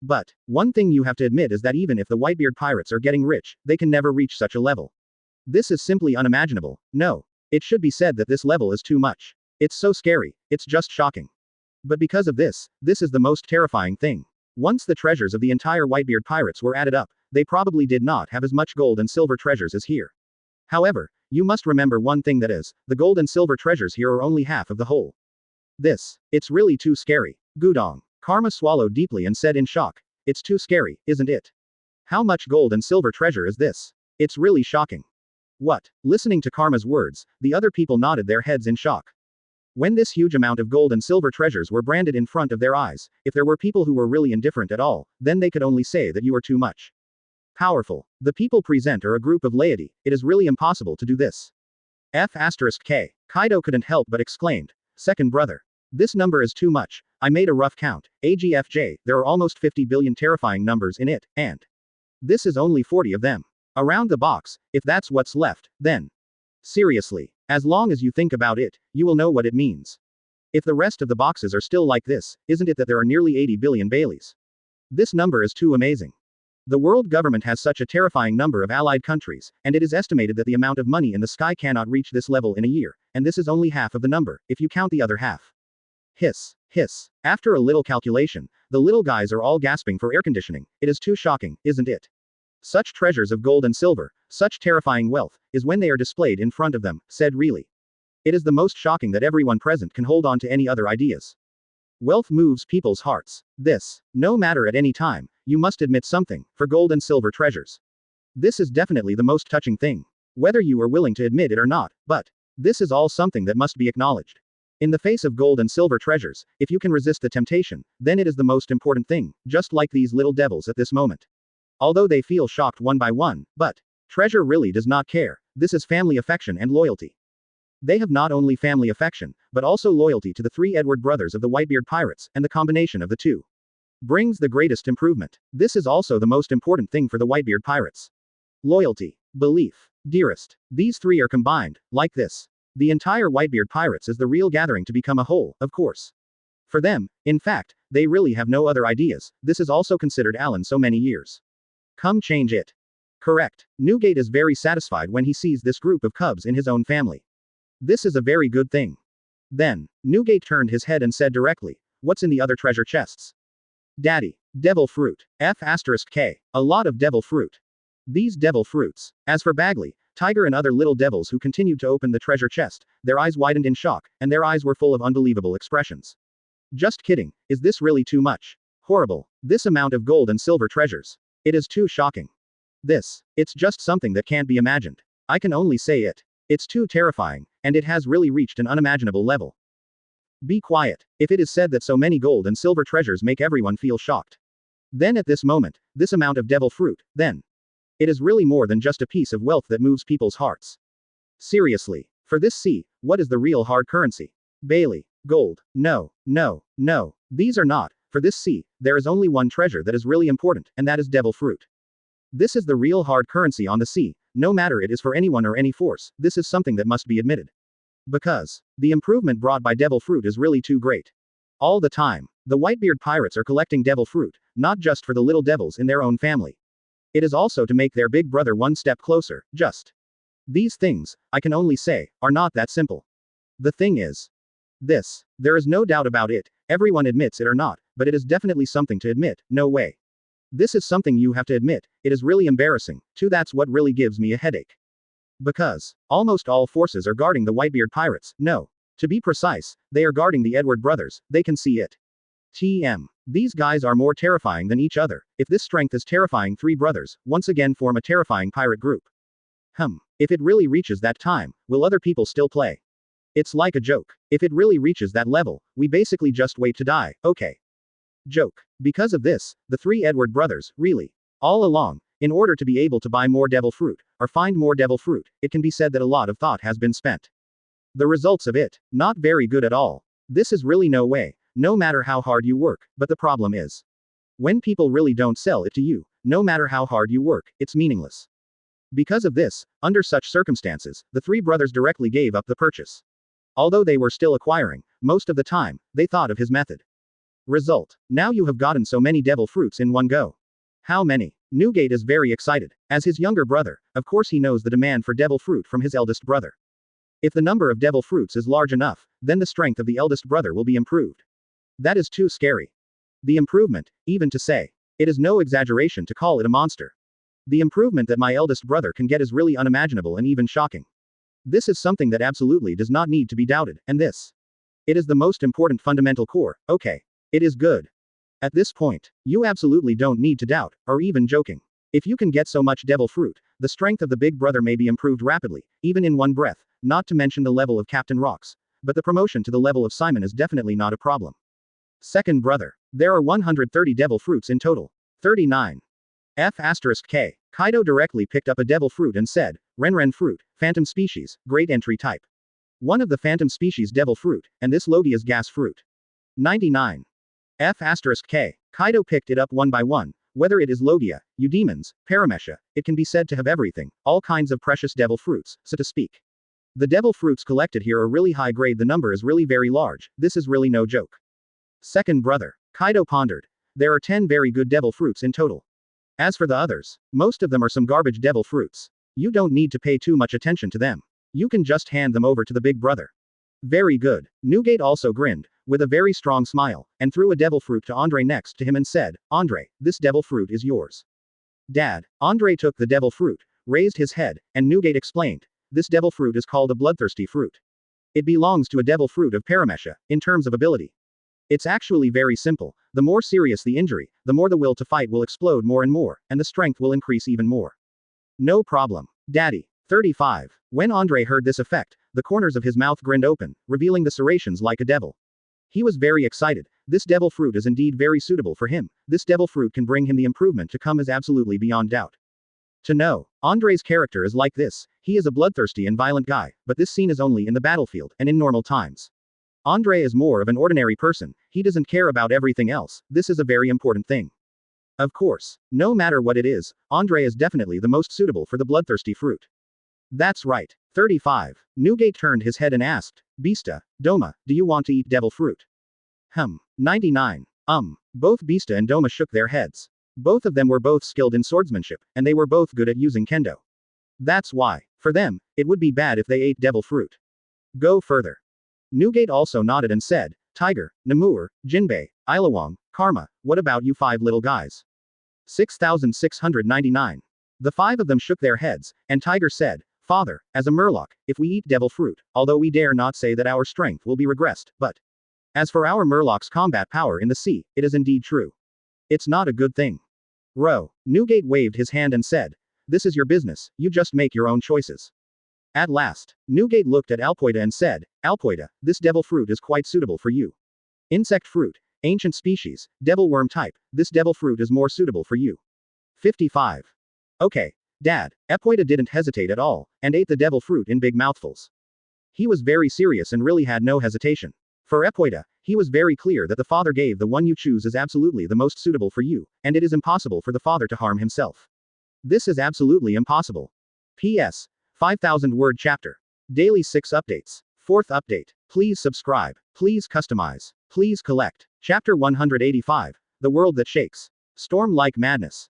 But, one thing you have to admit is that even if the Whitebeard Pirates are getting rich, they can never reach such a level. This is simply unimaginable. No. It should be said that this level is too much. It's so scary, it's just shocking. But because of this is the most terrifying thing. Once the treasures of the entire Whitebeard Pirates were added up, they probably did not have as much gold and silver treasures as here. However, you must remember one thing, that is, the gold and silver treasures here are only half of the whole. It's really too scary. Gudong. Karma swallowed deeply and said in shock, it's too scary, isn't it? How much gold and silver treasure is this? It's really shocking. What? Listening to Karma's words, the other people nodded their heads in shock. When this huge amount of gold and silver treasures were branded in front of their eyes, if there were people who were really indifferent at all, then they could only say that you are too much powerful. The people present are a group of laity. It is really impossible to do this. F*K. Kaido couldn't help but exclaimed, second brother. This number is too much. I made a rough count. AGFJ, there are almost 50 billion terrifying numbers in it, and this is only 40 of them. Around the box, if that's what's left, then. Seriously, as long as you think about it, you will know what it means. If the rest of the boxes are still like this, isn't it that there are nearly 80 billion Baileys? This number is too amazing. The world government has such a terrifying number of allied countries, and it is estimated that the amount of money in the sky cannot reach this level in a year, and this is only half of the number, if you count the other half. Hiss, hiss. After a little calculation, the little guys are all gasping for air conditioning. It is too shocking, isn't it? Such treasures of gold and silver, such terrifying wealth, is when they are displayed in front of them, said really. It is the most shocking that everyone present can hold on to any other ideas. Wealth moves people's hearts. No matter at any time, you must admit something, for gold and silver treasures. This is definitely the most touching thing. Whether you are willing to admit it or not, but this is all something that must be acknowledged. In the face of gold and silver treasures, if you can resist the temptation, then it is the most important thing, just like these little devils at this moment. Although they feel shocked one by one, but treasure really does not care. This is family affection and loyalty. They have not only family affection, but also loyalty to the 3 Edward brothers of the Whitebeard Pirates, and the combination of the two brings the greatest improvement. This is also the most important thing for the Whitebeard Pirates. Loyalty, belief, dearest. These 3 are combined, like this. The entire Whitebeard Pirates is the real gathering to become a whole, of course. For them, in fact, they really have no other ideas. This is also considered Alan so many years. Come change it. Correct. Newgate is very satisfied when he sees this group of cubs in his own family. This is a very good thing. Then, Newgate turned his head and said directly, what's in the other treasure chests? Daddy. Devil fruit. F*K. A lot of devil fruit. These devil fruits. As for Bagley, Tiger and other little devils who continued to open the treasure chest, their eyes widened in shock, and their eyes were full of unbelievable expressions. Just kidding. Is this really too much? Horrible. This amount of gold and silver treasures. It is too shocking. It's just something that can't be imagined. I can only say it. It's too terrifying, and it has really reached an unimaginable level. Be quiet. If it is said that so many gold and silver treasures make everyone feel shocked, then at this moment, this amount of devil fruit, then it is really more than just a piece of wealth that moves people's hearts. Seriously. For this sea, what is the real hard currency? Bailey. Gold. No. These are not. For this sea, there is only one treasure that is really important, and that is devil fruit. This is the real hard currency on the sea, no matter it is for anyone or any force, this is something that must be admitted. Because the improvement brought by devil fruit is really too great. All the time, the Whitebeard Pirates are collecting devil fruit, not just for the little devils in their own family. It is also to make their big brother one step closer, just. These things, I can only say, are not that simple. The thing is, there is no doubt about it, Everyone admits it or not, but it is definitely something to admit, no way. This is something you have to admit, it is really embarrassing, too. That's what really gives me a headache. Because almost all forces are guarding the Whitebeard Pirates, no. To be precise, they are guarding the Edward brothers, they can see it. TM. These guys are more terrifying than each other. If this strength is terrifying, three brothers, once again form a terrifying pirate group. If it really reaches that time, will other people still play? It's like a joke. If it really reaches that level, we basically just wait to die, okay. Joke. Because of this, the three Edward brothers, really, all along, in order to be able to buy more devil fruit, or find more devil fruit, it can be said that a lot of thought has been spent. The results of it, not very good at all. This is really no way, no matter how hard you work, but the problem is, when people really don't sell it to you, no matter how hard you work, it's meaningless. Because of this, under such circumstances, the three brothers directly gave up the purchase. Although they were still acquiring, most of the time, they thought of his method. Result. Now you have gotten so many devil fruits in one go. How many? Newgate is very excited. As his younger brother, of course he knows the demand for devil fruit from his eldest brother. If the number of devil fruits is large enough, then the strength of the eldest brother will be improved. That is too scary. The improvement, even to say. It is no exaggeration to call it a monster. The improvement that my eldest brother can get is really unimaginable and even shocking. This is something that absolutely does not need to be doubted, and this. It is the most important fundamental core, okay. It is good. At this point, you absolutely don't need to doubt, or even joking. If you can get so much devil fruit, the strength of the big brother may be improved rapidly, even in one breath, not to mention the level of Captain Rocks. But the promotion to the level of Simon is definitely not a problem. Second brother. There are 130 devil fruits in total. 39. F*K. Kaido directly picked up a devil fruit and said, Renren fruit, phantom species, great entry type. One of the phantom species devil fruit, and this Logia's gas fruit. 99. F*K. Kaido picked it up one by one, whether it is Logia, Eudemons, Paramesha, it can be said to have everything, all kinds of precious devil fruits, so to speak. The devil fruits collected here are really high grade, the number is really very large, this is really no joke. Second brother. Kaido pondered. There are 10 very good devil fruits in total. As for the others, most of them are some garbage devil fruits. You don't need to pay too much attention to them. You can just hand them over to the big brother. Very good. Newgate also grinned, with a very strong smile, and threw a devil fruit to Andre next to him and said, Andre, this devil fruit is yours. Dad. Andre took the devil fruit, raised his head, and Newgate explained, this devil fruit is called a bloodthirsty fruit. It belongs to a devil fruit of Paramesha, in terms of ability. It's actually very simple. The more serious the injury, the more the will to fight will explode more and more, and the strength will increase even more. No problem. Daddy. 35. When Andre heard this effect, the corners of his mouth grinned open, revealing the serrations like a devil. He was very excited. This devil fruit is indeed very suitable for him. This devil fruit can bring him the improvement to come is absolutely beyond doubt. To know, Andre's character is like this. He is a bloodthirsty and violent guy, but this scene is only in the battlefield, and in normal times. Andre is more of an ordinary person, he doesn't care about everything else, this is a very important thing. Of course, no matter what it is, Andre is definitely the most suitable for the bloodthirsty fruit. That's right. 35. Newgate turned his head and asked, Beasta, Doma, do you want to eat devil fruit? 99. Both Beasta and Doma shook their heads. Both of them were both skilled in swordsmanship, and they were both good at using kendo. That's why, for them, it would be bad if they ate devil fruit. Go further. Newgate also nodded and said, Tiger, Namur, Jinbei, Ilawang, Karma, what about you five little guys? 6,699. The five of them shook their heads, and Tiger said, Father, as a Murloc, if we eat devil fruit, although we dare not say that our strength will be regressed, but as for our Murloc's combat power in the sea, it is indeed true. It's not a good thing. Row. Newgate waved his hand and said, This is your business, you just make your own choices. At last, Newgate looked at Alpoida and said, Alpoida, this devil fruit is quite suitable for you. Insect fruit, ancient species, devil worm type, this devil fruit is more suitable for you. 55. Okay, Dad. Alpoida didn't hesitate at all, and ate the devil fruit in big mouthfuls. He was very serious and really had no hesitation. For Alpoida, he was very clear that the father gave the one you choose is absolutely the most suitable for you, and it is impossible for the father to harm himself. This is absolutely impossible. P.S. 5,000 word chapter. Daily 6 updates. 4th update. Please subscribe. Please customize. Please collect. Chapter 185. The World That Shakes. Storm like madness.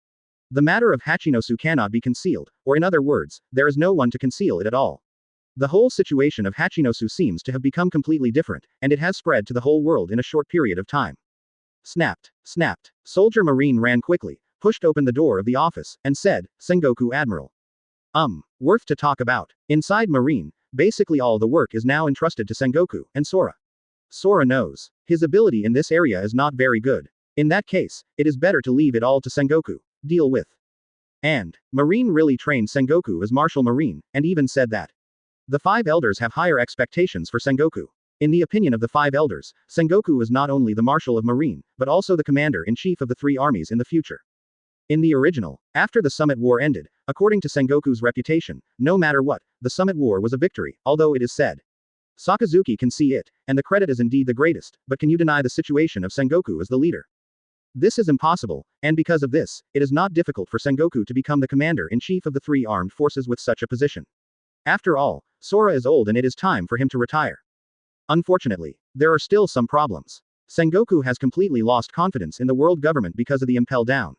The matter of Hachinosu cannot be concealed, or in other words, there is no one to conceal it at all. The whole situation of Hachinosu seems to have become completely different, and it has spread to the whole world in a short period of time. Snapped. Snapped. Soldier Marine ran quickly, pushed open the door of the office, and said, Sengoku Admiral. Worth to talk about. Inside Marine, basically all the work is now entrusted to Sengoku, and Sora. Sora knows. His ability in this area is not very good. In that case, it is better to leave it all to Sengoku. Deal with. And, Marine really trained Sengoku as Martial Marine, and even said that the 5 elders have higher expectations for Sengoku. In the opinion of the 5 elders, Sengoku is not only the Marshal of Marine, but also the Commander-in-Chief of the 3 armies in the future. In the original, after the Summit War ended, according to Sengoku's reputation, no matter what, the Summit War was a victory, although it is said Sakazuki can see it, and the credit is indeed the greatest, but can you deny the situation of Sengoku as the leader? This is impossible, and because of this, it is not difficult for Sengoku to become the Commander-in-Chief of the 3 armed forces with such a position. After all, Sora is old and it is time for him to retire. Unfortunately, there are still some problems. Sengoku has completely lost confidence in the world government because of the Impel Down.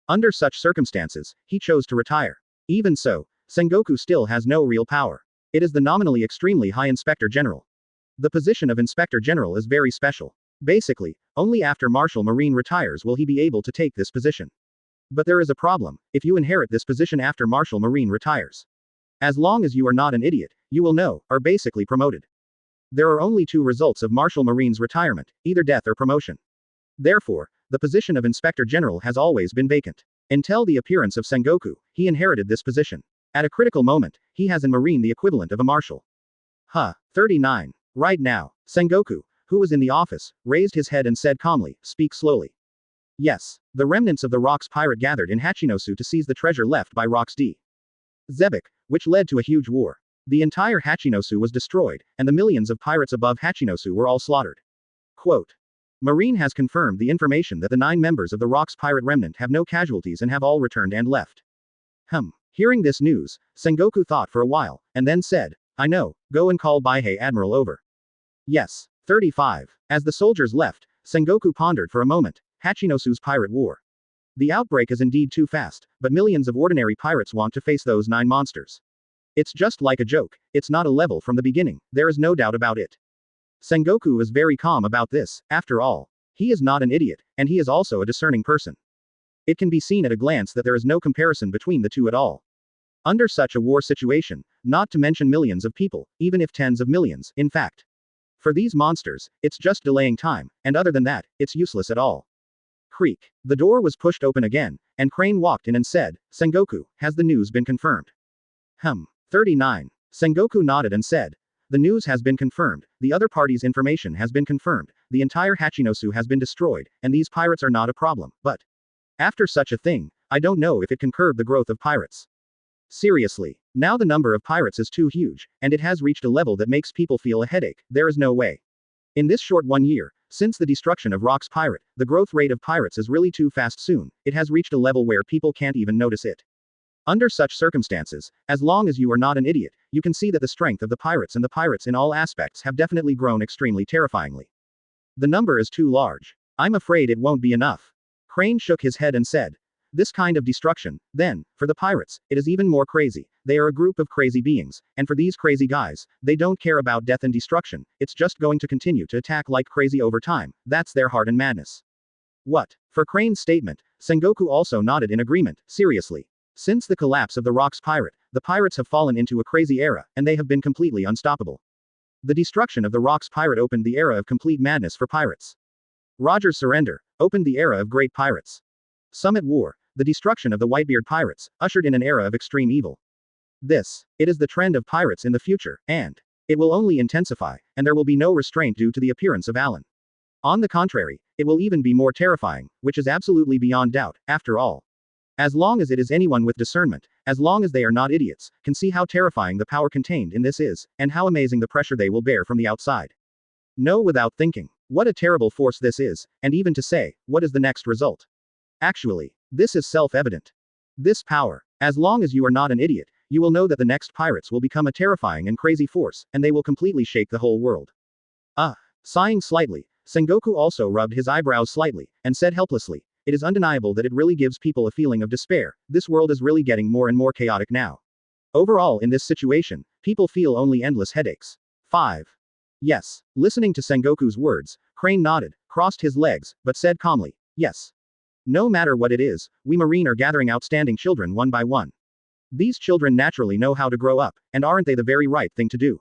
Under such circumstances, he chose to retire. Even so, Sengoku still has no real power. It is the nominally extremely high Inspector General. The position of Inspector General is very special. Basically, only after Marshal Marine retires will he be able to take this position. But there is a problem: if you inherit this position after Marshal Marine retires, as long as you are not an idiot, you will know, are basically promoted. There are only 2 results of Marshal Marine's retirement, either death or promotion. Therefore, the position of Inspector General has always been vacant. Until the appearance of Sengoku, he inherited this position. At a critical moment, he has in Marine the equivalent of a Marshal. 39. Right now, Sengoku, who was in the office, raised his head and said calmly, speak slowly. Yes, the remnants of the Rocks pirate gathered in Hachinosu to seize the treasure left by Rocks D. Zebek, which led to a huge war. The entire Hachinosu was destroyed, and the millions of pirates above Hachinosu were all slaughtered. Quote. Marine has confirmed the information that the 9 members of the Rocks pirate remnant have no casualties and have all returned and left. Hearing this news, Sengoku thought for a while, and then said, I know, go and call Baihei Admiral over. Yes. 35. As the soldiers left, Sengoku pondered for a moment. Hachinosu's pirate war. The outbreak is indeed too fast, but millions of ordinary pirates want to face those 9 monsters. It's just like a joke, it's not a level from the beginning, there is no doubt about it. Sengoku is very calm about this, after all. He is not an idiot, and he is also a discerning person. It can be seen at a glance that there is no comparison between the 2 at all. Under such a war situation, not to mention millions of people, even if tens of millions, in fact. For these monsters, it's just delaying time, and other than that, it's useless at all. Creak. The door was pushed open again, and Crane walked in and said, Sengoku, has the news been confirmed? 39. Sengoku nodded and said, the news has been confirmed, the other party's information has been confirmed, the entire Hachinosu has been destroyed, and these pirates are not a problem, but after such a thing, I don't know if it can curb the growth of pirates. Seriously, now the number of pirates is too huge, and it has reached a level that makes people feel a headache, there is no way. In this short 1 year, since the destruction of Rock's pirate, the growth rate of pirates is really too fast soon, it has reached a level where people can't even notice it. Under such circumstances, as long as you are not an idiot, you can see that the strength of the pirates and the pirates in all aspects have definitely grown extremely terrifyingly. The number is too large. I'm afraid it won't be enough. Crane shook his head and said, this kind of destruction, then, for the pirates, it is even more crazy. They are a group of crazy beings, and for these crazy guys, they don't care about death and destruction, it's just going to continue to attack like crazy over time, that's their heart and madness. What? For Crane's statement, Sengoku also nodded in agreement, seriously. Since the collapse of the Rocks pirate, the pirates have fallen into a crazy era, and they have been completely unstoppable. The destruction of the Rocks pirate opened the era of complete madness for pirates. Roger's surrender opened the era of great pirates. Summit War, the destruction of the Whitebeard Pirates, ushered in an era of extreme evil. It is the trend of pirates in the future, and it will only intensify, and there will be no restraint due to the appearance of Alan. On the contrary, it will even be more terrifying, which is absolutely beyond doubt, after all. As long as it is anyone with discernment, as long as they are not idiots, can see how terrifying the power contained in this is, and how amazing the pressure they will bear from the outside. Know without thinking, what a terrible force this is, and even to say, what is the next result? Actually, this is self-evident. This power, as long as you are not an idiot, you will know that the next pirates will become a terrifying and crazy force, and they will completely shake the whole world. Sighing slightly, Sengoku also rubbed his eyebrows slightly, and said helplessly, it is undeniable that it really gives people a feeling of despair, this world is really getting more and more chaotic now. Overall in this situation, people feel only endless headaches. 5. Yes. Listening to Sengoku's words, Crane nodded, crossed his legs, but said calmly, yes. No matter what it is, we Marine are gathering outstanding children one by one. These children naturally know how to grow up, and aren't they the very right thing to do?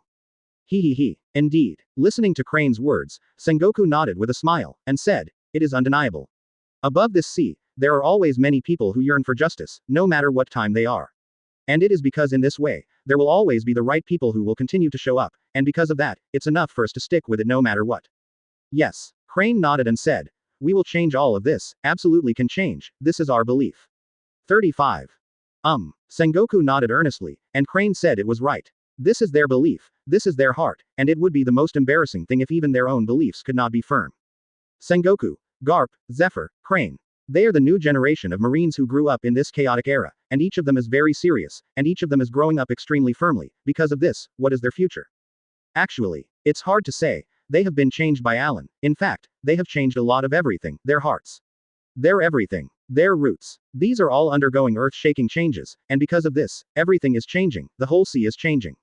He. Indeed. Listening to Crane's words, Sengoku nodded with a smile, and said, it is undeniable. Above this sea, there are always many people who yearn for justice, no matter what time they are. And it is because in this way, there will always be the right people who will continue to show up, and because of that, it's enough for us to stick with it no matter what. Yes. Crane nodded and said, we will change all of this, absolutely can change, this is our belief. 35. Sengoku nodded earnestly, and Crane said it was right. This is their belief, this is their heart, and it would be the most embarrassing thing if even their own beliefs could not be firm. Sengoku, Garp, Zephyr, Crane. They are the new generation of Marines who grew up in this chaotic era, and each of them is very serious, and each of them is growing up extremely firmly. Because of this, what is their future? Actually, it's hard to say. They have been changed by Alan. In fact, they have changed a lot of everything, their hearts. Their everything. Their roots. These are all undergoing earth-shaking changes, and because of this, everything is changing, the whole sea is changing.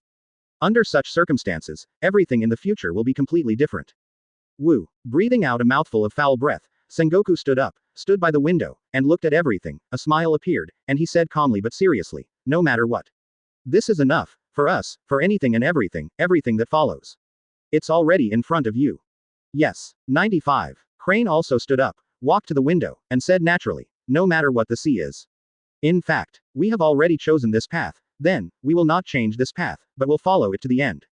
Under such circumstances, everything in the future will be completely different. Woo. Breathing out a mouthful of foul breath, Sengoku stood up, stood by the window, and looked at everything. A smile appeared, and he said calmly but seriously, no matter what. This is enough, for us, for anything and everything that follows. It's already in front of you. Yes. 95. Crane also stood up, walked to the window, and said naturally, no matter what the sea is. In fact, we have already chosen this path, then, we will not change this path, but will follow it to the end.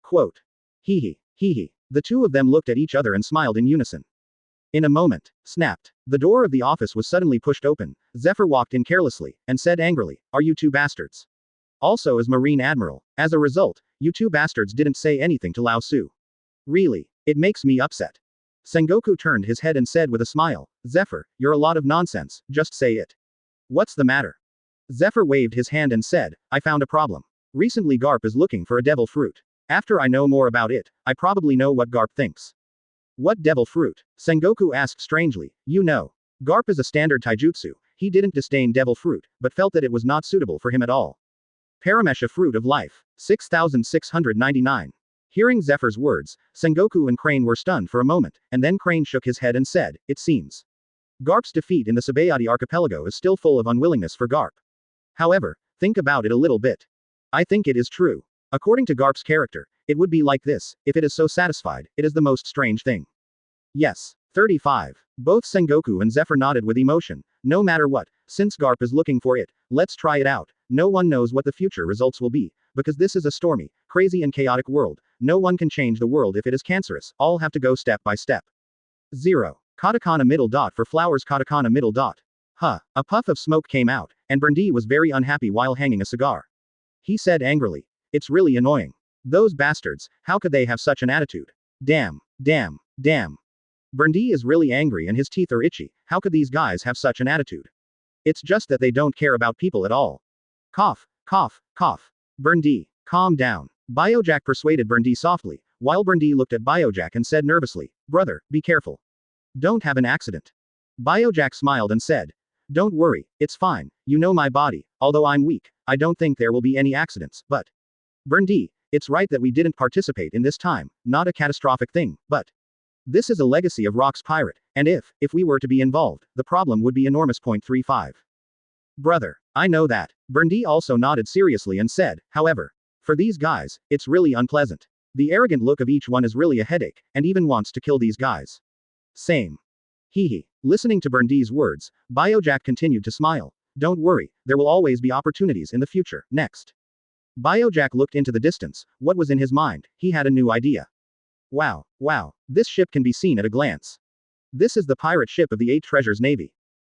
Quote. He. The two of them looked at each other and smiled in unison. In a moment, snapped. The door of the office was suddenly pushed open. Zephyr walked in carelessly, and said angrily, are you two bastards? Also as Marine Admiral. As a result, you two bastards didn't say anything to Laozi. Really, it makes me upset. Sengoku turned his head and said with a smile, Zephyr, you're a lot of nonsense, just say it. What's the matter? Zephyr waved his hand and said, I found a problem. Recently Garp is looking for a devil fruit. After I know more about it, I probably know what Garp thinks. What devil fruit? Sengoku asked strangely, you know. Garp is a standard taijutsu, he didn't disdain devil fruit, but felt that it was not suitable for him at all. Paramesha fruit of life. 6699. Hearing Zephyr's words, Sengoku and Crane were stunned for a moment, and then Crane shook his head and said, it seems. Garp's defeat in the Sabayati archipelago is still full of unwillingness for Garp. However, think about it a little bit. I think it is true. According to Garp's character, it would be like this, if it is so satisfied, it is the most strange thing. Yes. 35. Both Sengoku and Zephyr nodded with emotion. No matter what, since Garp is looking for it, let's try it out. No one knows what the future results will be, because this is a stormy, crazy and chaotic world. No one can change the world if it is cancerous, all have to go step by step. 0. Katakana middle dot for flowers katakana middle dot. Huh. A puff of smoke came out, and Berndi was very unhappy while hanging a cigar. He said angrily, it's really annoying. Those bastards, how could they have such an attitude? Damn. Berndi is really angry and his teeth are itchy, how could these guys have such an attitude? It's just that they don't care about people at all. Cough. Berndi, calm down. Biojack persuaded Berndi softly, while Berndi looked at Biojack and said nervously, brother, be careful. Don't have an accident. Biojack smiled and said, don't worry, it's fine, you know my body, although I'm weak, I don't think there will be any accidents, but. Berndi, it's right that we didn't participate in this time, not a catastrophic thing, but. This is a legacy of Rock's pirate, and if we were to be involved, the problem would be enormous. 35. Brother, I know that. Berndi also nodded seriously and said, however, for these guys, it's really unpleasant. The arrogant look of each one is really a headache, and even wants to kill these guys. Same. Listening to Berndi's words, Biojack continued to smile. Don't worry, there will always be opportunities in the future. Next. Biojack looked into the distance. What was in his mind? He had a new idea. Wow. This ship can be seen at a glance. This is the pirate ship of the 8 Treasures Navy.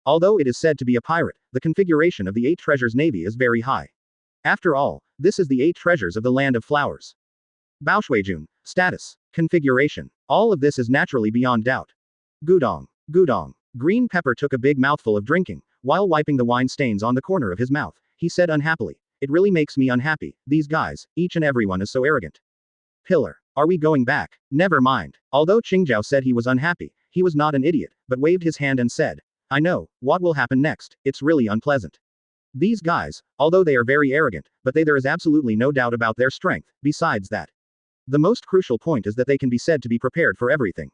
Although it is said to be a pirate, the configuration of the 8 Treasures Navy is very high. After all, this is the 8 treasures of the Land of Flowers. Baoshuijun, status, configuration. All of this is naturally beyond doubt. Gudong. Green Pepper took a big mouthful of drinking, while wiping the wine stains on the corner of his mouth. He said unhappily, it really makes me unhappy, these guys, each and everyone is so arrogant. Pillar. Are we going back? Never mind. Although Qingjiao said he was unhappy, he was not an idiot, but waved his hand and said, I know, what will happen next, it's really unpleasant. These guys, although they are very arrogant, but there is absolutely no doubt about their strength. Besides that, the most crucial point is that they can be said to be prepared for everything.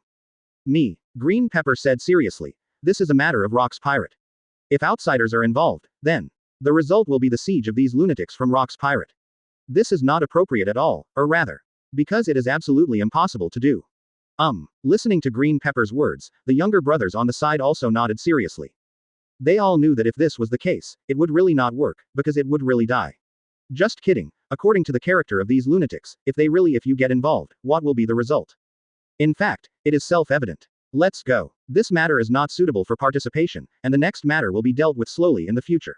Me, Green Pepper said seriously. This is a matter of Rock's Pirate. If outsiders are involved, then the result will be the siege of these lunatics from Rock's Pirate. This is not appropriate at all, or rather, because it is absolutely impossible to do. Listening to Green Pepper's words, the younger brothers on the side also nodded seriously. They all knew that if this was the case, it would really not work, because it would really die. Just kidding, according to the character of these lunatics, if you get involved, what will be the result? In fact, it is self-evident. Let's go. This matter is not suitable for participation, and the next matter will be dealt with slowly in the future.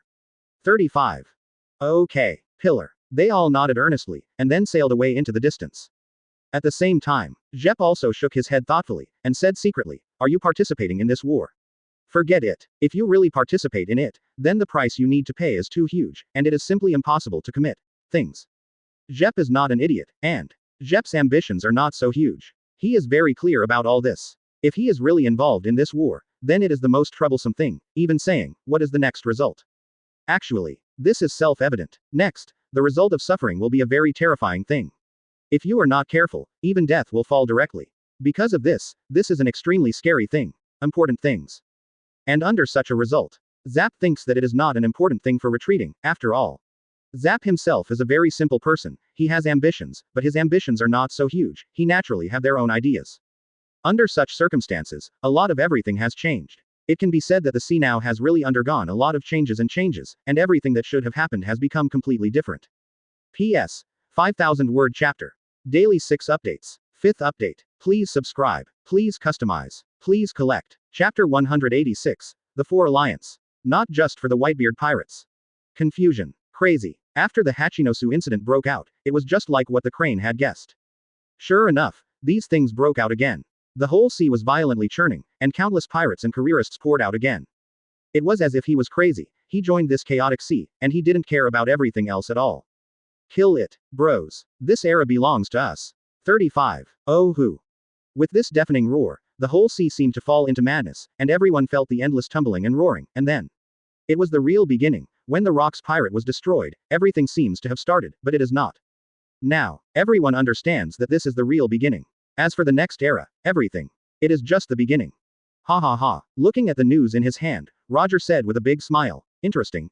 35. Okay, Pillar. They all nodded earnestly, and then sailed away into the distance. At the same time, Jep also shook his head thoughtfully, and said secretly, "Are you participating in this war? Forget it. If you really participate in it, then the price you need to pay is too huge, and it is simply impossible to commit things." Jep is not an idiot, and Jep's ambitions are not so huge. He is very clear about all this. If he is really involved in this war, then it is the most troublesome thing, even saying, what is the next result? Actually, this is self-evident. Next, the result of suffering will be a very terrifying thing. If you are not careful, even death will fall directly. Because of this is an extremely scary thing. Important things. And under such a result, Zap thinks that it is not an important thing for retreating, after all. Zap himself is a very simple person, he has ambitions, but his ambitions are not so huge, he naturally have their own ideas. Under such circumstances, a lot of everything has changed. It can be said that the sea now has really undergone a lot of changes, and everything that should have happened has become completely different. P.S. 5,000 word chapter. Daily 6 updates. 5th update. Please subscribe. Please customize. Please collect. Chapter 186. The Four Alliance. Not just for the Whitebeard Pirates. Confusion. Crazy. After the Hachinosu incident broke out, it was just like what the Crane had guessed. Sure enough, these things broke out again. The whole sea was violently churning, and countless pirates and careerists poured out again. It was as if he was crazy, he joined this chaotic sea, and he didn't care about everything else at all. Kill it, bros. This era belongs to us. 35. Oh who. With this deafening roar, the whole sea seemed to fall into madness, and everyone felt the endless tumbling and roaring, and then. It was the real beginning. When the Rock's Pirate was destroyed, everything seems to have started, but it is not. Now, everyone understands that this is the real beginning. As for the next era, everything. It is just the beginning. Ha ha ha. Looking at the news in his hand, Roger said with a big smile, interesting.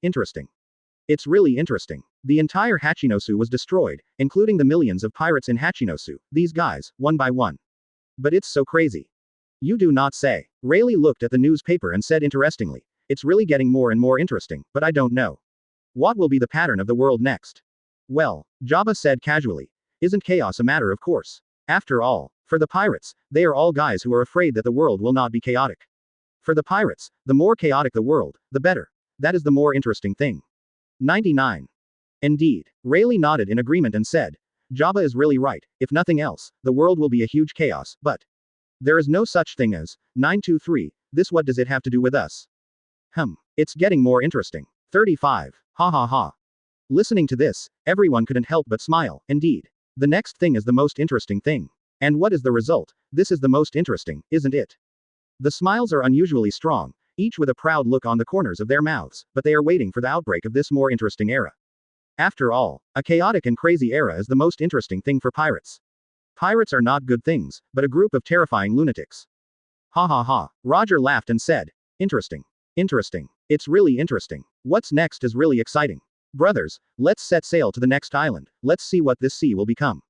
It's really interesting. The entire Hachinosu was destroyed, including the millions of pirates in Hachinosu, these guys, one by one. But it's so crazy. You do not say. Rayleigh looked at the newspaper and said interestingly, it's really getting more and more interesting, but I don't know. What will be the pattern of the world next? Well, Jabba said casually, isn't chaos a matter of course? After all, for the pirates, they are all guys who are afraid that the world will not be chaotic. For the pirates, the more chaotic the world, the better. That is the more interesting thing. 99. Indeed. Rayleigh nodded in agreement and said, Jabba is really right, if nothing else, the world will be a huge chaos, but there is no such thing as 923, this what does it have to do with us? It's getting more interesting. 35. Ha ha ha. Listening to this, everyone couldn't help but smile, indeed. The next thing is the most interesting thing. And what is the result? This is the most interesting, isn't it? The smiles are unusually strong, each with a proud look on the corners of their mouths, but they are waiting for the outbreak of this more interesting era. After all, a chaotic and crazy era is the most interesting thing for pirates. Pirates are not good things, but a group of terrifying lunatics. Ha ha ha. Roger laughed and said, interesting. It's really interesting. What's next is really exciting. Brothers, let's set sail to the next island, let's see what this sea will become.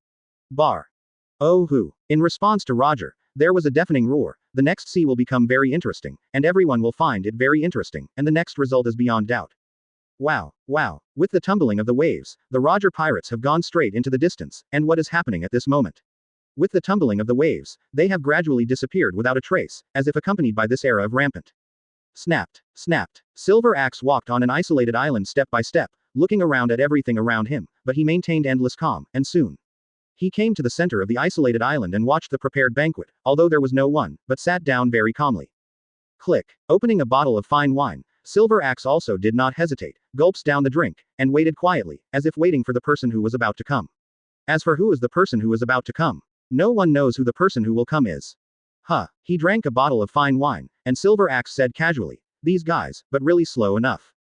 Bar. Oh who. In response to Roger, there was a deafening roar, the next sea will become very interesting, and everyone will find it very interesting, and the next result is beyond doubt. Wow. With the tumbling of the waves, the Roger pirates have gone straight into the distance, and what is happening at this moment? With the tumbling of the waves, they have gradually disappeared without a trace, as if accompanied by this era of rampant. Snapped. Silver Axe walked on an isolated island step by step, looking around at everything around him, but he maintained endless calm, and soon. He came to the center of the isolated island and watched the prepared banquet, although there was no one, but sat down very calmly. Click. Opening a bottle of fine wine, Silver Axe also did not hesitate, gulps down the drink, and waited quietly, as if waiting for the person who was about to come. As for who is the person who is about to come? No one knows who the person who will come is. He drank a bottle of fine wine, and Silver Axe said casually, these guys, but really slow enough.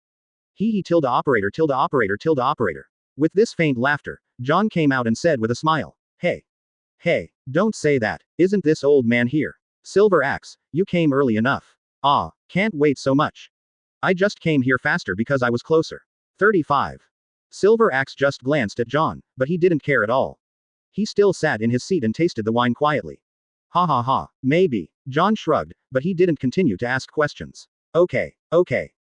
He tilde operator tilde operator tilde operator. With this faint laughter, John came out and said with a smile, Hey. Hey, don't say that, isn't this old man here? Silver Axe, you came early enough. Ah, can't wait so much. I just came here faster because I was closer. 35. Silver Axe just glanced at John, but he didn't care at all. He still sat in his seat and tasted the wine quietly. Ha ha ha, maybe. John shrugged, but he didn't continue to ask questions. Okay,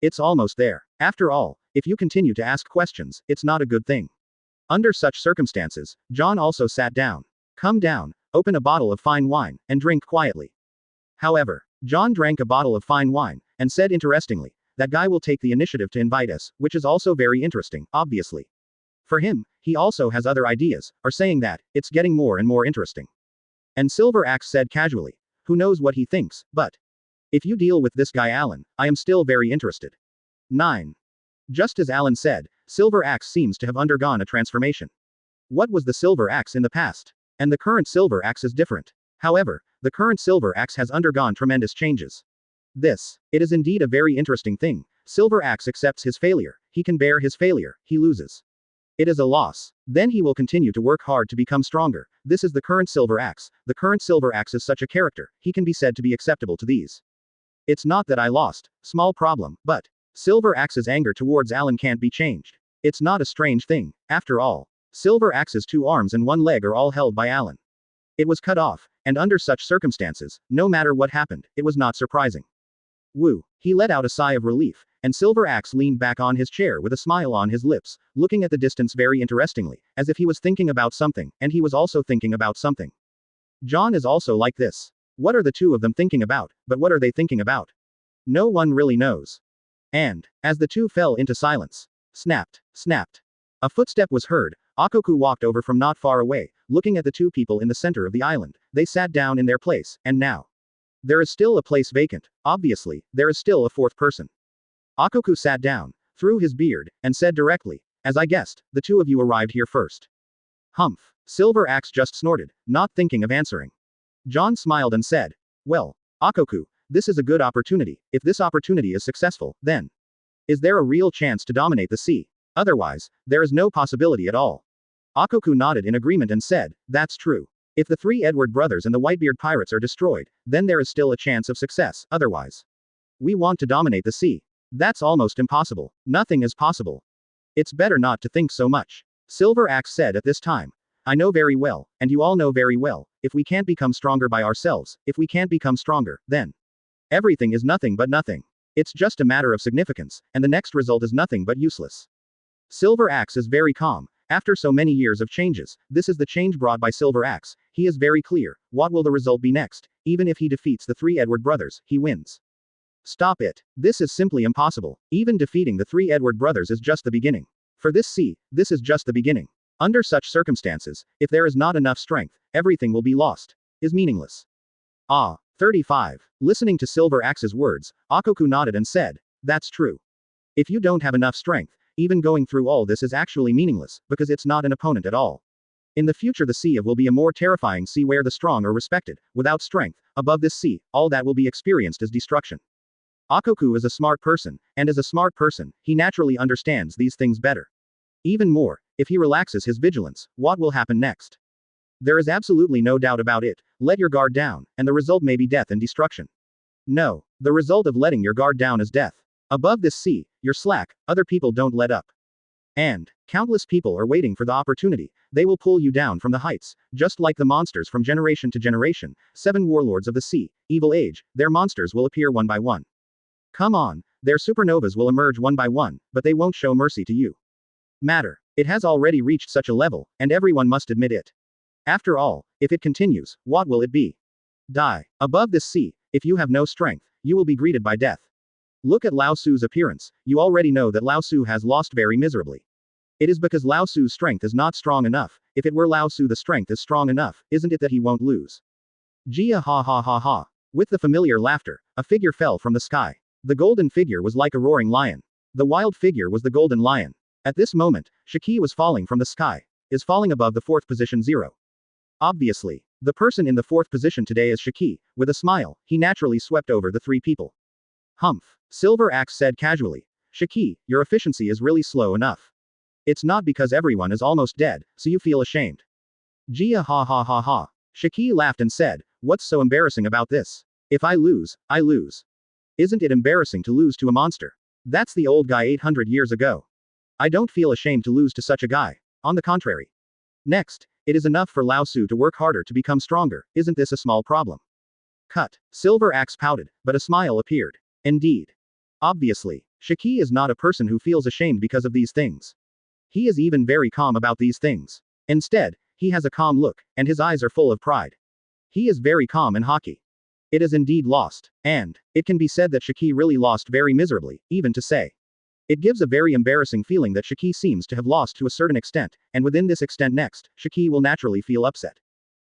it's almost there. After all, if you continue to ask questions, it's not a good thing. Under such circumstances, John also sat down. Come down, open a bottle of fine wine, and drink quietly. However, John drank a bottle of fine wine, and said interestingly, that guy will take the initiative to invite us, which is also very interesting, obviously. For him, he also has other ideas, or saying that, it's getting more and more interesting. And Silver Axe said casually, who knows what he thinks, but if you deal with this guy Alan, I am still very interested. 9. Just as Alan said, Silver Axe seems to have undergone a transformation. What was the Silver Axe in the past? And the current Silver Axe is different. However, the current Silver Axe has undergone tremendous changes. It is indeed a very interesting thing. Silver Axe accepts his failure, he can bear his failure, he loses. It is a loss. Then he will continue to work hard to become stronger. This is the current Silver Axe. The current Silver Axe is such a character, he can be said to be acceptable to these. It's not that I lost, small problem, but Silver Axe's anger towards Alan can't be changed. It's not a strange thing, after all. Silver Axe's 2 arms and 1 leg are all held by Alan. It was cut off, and under such circumstances, no matter what happened, it was not surprising. Woo! He let out a sigh of relief, and Silver Axe leaned back on his chair with a smile on his lips, looking at the distance very interestingly, as if he was thinking about something, and he was also thinking about something. John is also like this. What are the two of them thinking about, but what are they thinking about? No one really knows. And, as the two fell into silence, snapped. A footstep was heard. Akoku walked over from not far away, looking at the 2 people in the center of the island. They sat down in their place, and now there is still a place vacant. Obviously, there is still a 4th person. Akoku sat down, threw his beard, and said directly, as I guessed, the 2 of you arrived here first. Humph. Silver Axe just snorted, not thinking of answering. John smiled and said, well, Akoku, this is a good opportunity. If this opportunity is successful, then is there a real chance to dominate the sea? Otherwise, there is no possibility at all. Akoku nodded in agreement and said, that's true. If the 3 Edward brothers and the Whitebeard Pirates are destroyed, then there is still a chance of success, otherwise. We want to dominate the sea. That's almost impossible. Nothing is possible. It's better not to think so much. Silver Axe said at this time. I know very well, and you all know very well, if we can't become stronger by ourselves, if we can't become stronger, then everything is nothing but nothing. It's just a matter of significance, and the next result is nothing but useless. Silver Axe is very calm. After so many years of changes, this is the change brought by Silver Axe. He is very clear. What will the result be next? Even if he defeats the 3 Edward brothers, he wins. Stop it. This is simply impossible. Even defeating the 3 Edward brothers is just the beginning. For this sea, this is just the beginning. Under such circumstances, if there is not enough strength, everything will be lost. Is meaningless. 35. Listening to Silver Axe's words, Akoku nodded and said, that's true. If you don't have enough strength, even going through all this is actually meaningless, because it's not an opponent at all. In the future the sea will be a more terrifying sea where the strong are respected. Without strength, above this sea, all that will be experienced is destruction. Akoku is a smart person, and as a smart person, he naturally understands these things better. Even more, if he relaxes his vigilance, what will happen next? There is absolutely no doubt about it. Let your guard down, and the result may be death and destruction. No, the result of letting your guard down is death. Above this sea, you're slack, other people don't let up. And countless people are waiting for the opportunity. They will pull you down from the heights, just like the monsters from generation to generation. 7 warlords of the sea, evil age, their monsters will appear one by one. Come on, their supernovas will emerge one by one, but they won't show mercy to you. It has already reached such a level, and everyone must admit it. After all, if it continues, what will it be? Die. Above this sea, if you have no strength, you will be greeted by death. Look at Laozi's appearance. You already know that Laozi has lost very miserably. It is because Laozi's strength is not strong enough. If it were Laozi the strength is strong enough, isn't it that he won't lose? Jia ha ha ha ha. With the familiar laughter, a figure fell from the sky. The golden figure was like a roaring lion. The wild figure was the golden lion. At this moment, Shiki was falling from the sky. Is falling above the 4th position 0. Obviously, the person in the 4th position today is Shiki. With a smile, he naturally swept over the 3 people. Humph. Silver Axe said casually. Shiki, your efficiency is really slow enough. It's not because everyone is almost dead, so you feel ashamed. Jia ha ha ha ha. Shiki laughed and said, what's so embarrassing about this? If I lose, I lose. Isn't it embarrassing to lose to a monster? That's the old guy 800 years ago. I don't feel ashamed to lose to such a guy. On the contrary. Next, it is enough for Laozi to work harder to become stronger, isn't this a small problem? Cut. Silver Axe pouted, but a smile appeared. Indeed. Obviously, Shiki is not a person who feels ashamed because of these things. He is even very calm about these things. Instead, he has a calm look, and his eyes are full of pride. He is very calm in hockey. It is indeed lost, and it can be said that Shiki really lost very miserably, even to say. It gives a very embarrassing feeling that Shiki seems to have lost to a certain extent, and within this extent next, Shiki will naturally feel upset.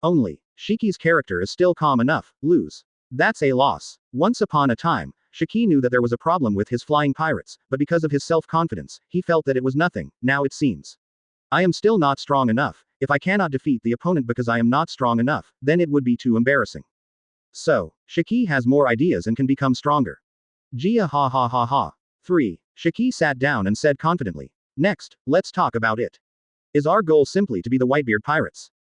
Only, Shiki's character is still calm enough, lose. That's a loss. Once upon a time, Shiki knew that there was a problem with his flying pirates, but because of his self-confidence, he felt that it was nothing, now it seems. I am still not strong enough. If I cannot defeat the opponent because I am not strong enough, then it would be too embarrassing. So, Shiki has more ideas and can become stronger. Jia ha ha ha ha. 3. Shiki sat down and said confidently. Next, let's talk about it. Is our goal simply to be the Whitebeard Pirates?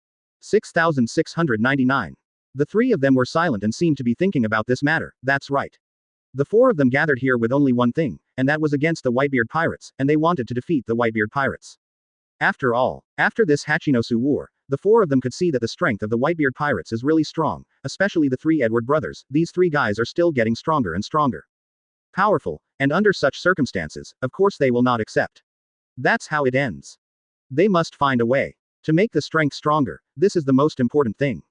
6,699. The three of them were silent and seemed to be thinking about this matter, that's right. The four of them gathered here with only one thing, and that was against the Whitebeard Pirates, and they wanted to defeat the Whitebeard Pirates. After all, after this Hachinosu war, the four of them could see that the strength of the Whitebeard Pirates is really strong, especially the three Edward brothers. These three guys are still getting stronger and stronger. Powerful, and under such circumstances, of course they will not accept. That's how it ends. They must find a way to make the strength stronger. This is the most important thing.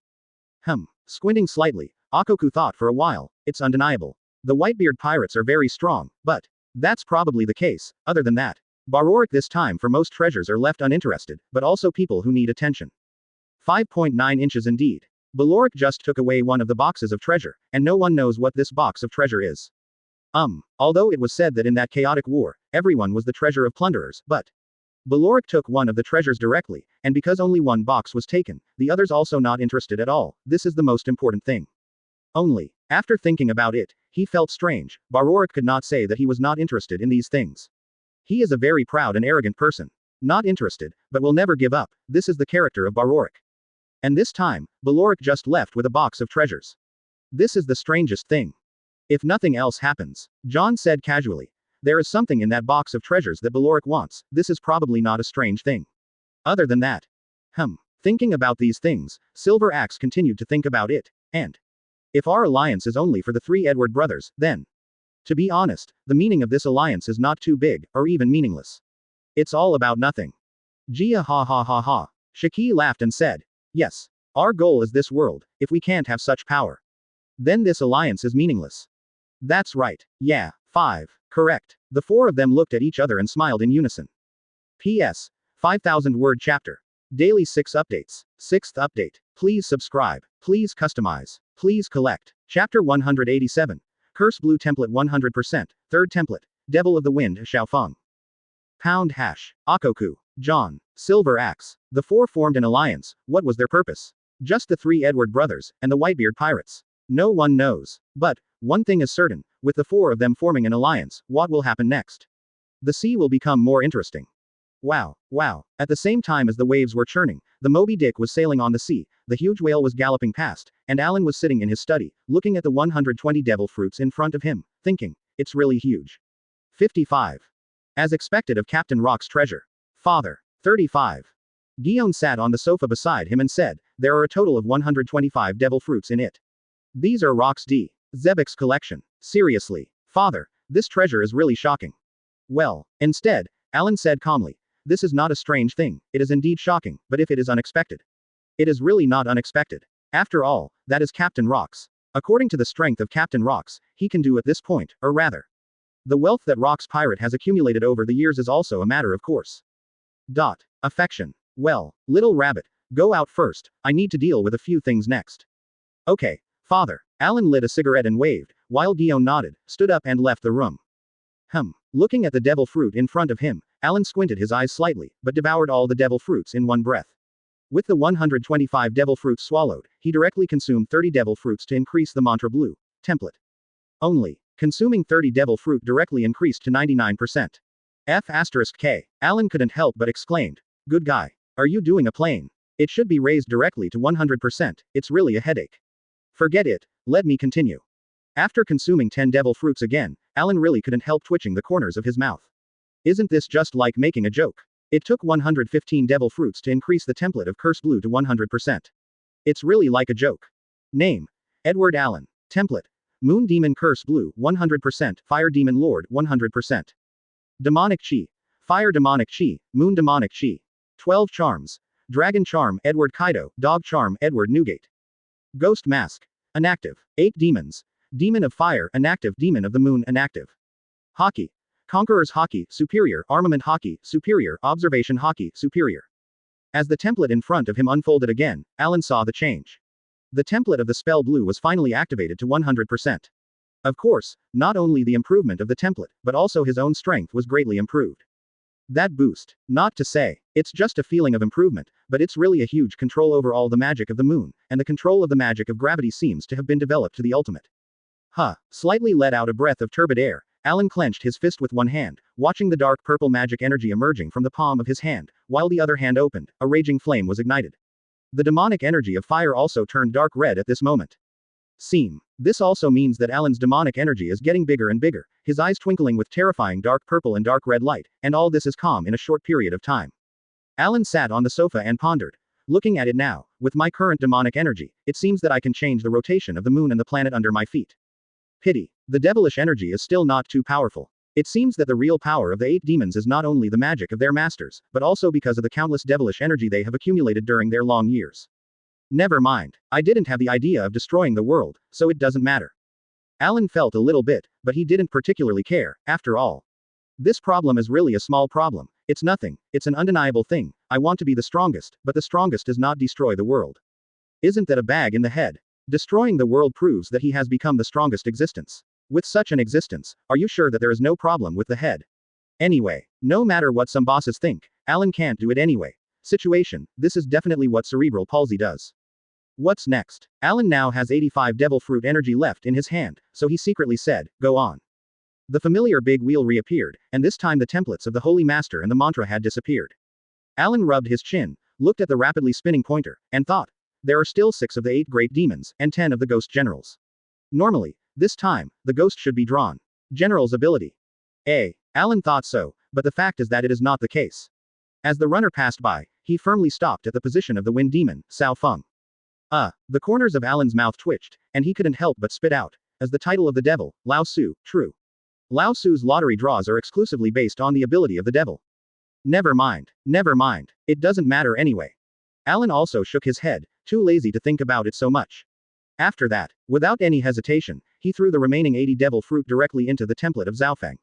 Squinting slightly, Akoku thought for a while. It's undeniable. The Whitebeard Pirates are very strong, but that's probably the case. Other than that, Baroric this time for most treasures are left uninterested, but also people who need attention. 5.9 inches indeed. Baloric just took away one of the boxes of treasure, and no one knows what this box of treasure is. Although it was said that in that chaotic war, everyone was the treasure of plunderers, but Baloric took one of the treasures directly, and because only one box was taken, the others also not interested at all. This is the most important thing. Only, after thinking about it, he felt strange. Baroric could not say that he was not interested in these things. He is a very proud and arrogant person. Not interested, but will never give up. This is the character of Baroric. And this time, Baloric just left with a box of treasures. This is the strangest thing. If nothing else happens, John said casually, there is something in that box of treasures that Baloric wants. This is probably not a strange thing. Other than that. Thinking about these things, Silver Axe continued to think about it, and if our alliance is only for the three Edward brothers, then, to be honest, the meaning of this alliance is not too big, or even meaningless. It's all about nothing. Jia ha ha ha ha. Shiki laughed and said, yes. Our goal is this world. If we can't have such power, then this alliance is meaningless. That's right. Yeah. 5. Correct. The four of them looked at each other and smiled in unison. P.S. 5,000 word chapter. Daily 6 updates. 6th update. Please subscribe. Please customize. Please collect. Chapter 187. Curse Blue Template 100%. 3rd template. Devil of the Wind Xiaofeng. Pound hash. Akoku. John. Silver Axe. The four formed an alliance. What was their purpose? Just the three Edward brothers, and the Whitebeard Pirates. No one knows. But, one thing is certain, with the four of them forming an alliance, what will happen next? The sea will become more interesting. Wow. At the same time as the waves were churning, the Moby Dick was sailing on the sea, the huge whale was galloping past, and Alan was sitting in his study, looking at the 120 devil fruits in front of him, thinking, it's really huge. 55. As expected of Captain Rock's treasure. Father. 35. Guillaume sat on the sofa beside him and said, there are a total of 125 devil fruits in it. These are Rock's D. Zebek's collection. Seriously. Father, this treasure is really shocking. Well, instead, Alan said calmly, this is not a strange thing, it is indeed shocking, but if it is unexpected. It is really not unexpected. After all, that is Captain Rock's. According to the strength of Captain Rock's, he can do at this point, or rather. The wealth that Rock's pirate has accumulated over the years is also a matter of course. Affection. Well, little rabbit, go out first, I need to deal with a few things next. Okay, father. Alan lit a cigarette and waved, while Guillaume nodded, stood up and left the room. Looking at the devil fruit in front of him, Alan squinted his eyes slightly, but devoured all the devil fruits in one breath. With the 125 devil fruits swallowed, he directly consumed 30 devil fruits to increase the mantra blue template. Only, Consuming 30 devil fruit directly increased to 99%. F*K. Alan couldn't help but exclaimed. Good guy. Are you doing a plane? It should be raised directly to 100%, it's really a headache. Forget it, let me continue. After consuming 10 devil fruits again, Alan really couldn't help twitching the corners of his mouth. Isn't this just like making a joke? It took 115 devil fruits to increase the template of Curse Blue to 100%. It's really like a joke. Name: Edward Allen. Template: Moon Demon Curse Blue 100%, Fire Demon Lord 100%. Demonic Chi: Fire Demonic Chi, Moon Demonic Chi. 12 Charms: Dragon Charm Edward Kaido, Dog Charm Edward Newgate. Ghost Mask: Inactive. 8 Demons: Demon of Fire inactive, Demon of the Moon inactive. Hockey: Conqueror's Hockey superior, Armament Hockey superior, Observation Hockey superior. As the template in front of him unfolded again, Alan saw the change. The template of the spell blue was finally activated to 100%. Of course, not only the improvement of the template, but also his own strength was greatly improved. That boost, not to say, it's just a feeling of improvement, but it's really a huge control over all the magic of the moon, and the control of the magic of gravity seems to have been developed to the ultimate. Slightly let out a breath of turbid air, Alan clenched his fist with one hand, watching the dark purple magic energy emerging from the palm of his hand, while the other hand opened, a raging flame was ignited. The demonic energy of fire also turned dark red at this moment. This also means that Alan's demonic energy is getting bigger and bigger, his eyes twinkling with terrifying dark purple and dark red light, and all this is calm in a short period of time. Alan sat on the sofa and pondered. Looking at it now, with my current demonic energy, it seems that I can change the rotation of the moon and the planet under my feet. Pity. The devilish energy is still not too powerful. It seems that the real power of the 8 demons is not only the magic of their masters, but also because of the countless devilish energy they have accumulated during their long years. Never mind. I didn't have the idea of destroying the world, so it doesn't matter. Alan felt a little bit, but he didn't particularly care, after all. This problem is really a small problem. It's nothing, it's an undeniable thing. I want to be the strongest, but the strongest does not destroy the world. Isn't that a bag in the head? Destroying the world proves that he has become the strongest existence. With such an existence, are you sure that there is no problem with the head? Anyway, no matter what some bosses think, Alan can't do it anyway. Situation, this is definitely what cerebral palsy does. What's next? Alan now has 85 devil fruit energy left in his hand, so he secretly said, go on. The familiar big wheel reappeared, and this time the templates of the Holy Master and the mantra had disappeared. Alan rubbed his chin, looked at the rapidly spinning pointer, and thought, there are still 6 of the 8 great demons, and 10 of the ghost generals. Normally, this time, the ghost should be drawn. General's ability. Alan thought so, but the fact is that it is not the case. As the runner passed by, he firmly stopped at the position of the wind demon, Sao Feng. The corners of Alan's mouth twitched, and he couldn't help but spit out, as the title of the devil, Lao Su, true. Lao Su's lottery draws are exclusively based on the ability of the devil. Never mind, it doesn't matter anyway. Alan also shook his head, too lazy to think about it so much. After that, without any hesitation, he threw the remaining 80 devil fruit directly into the template of Zhaofeng.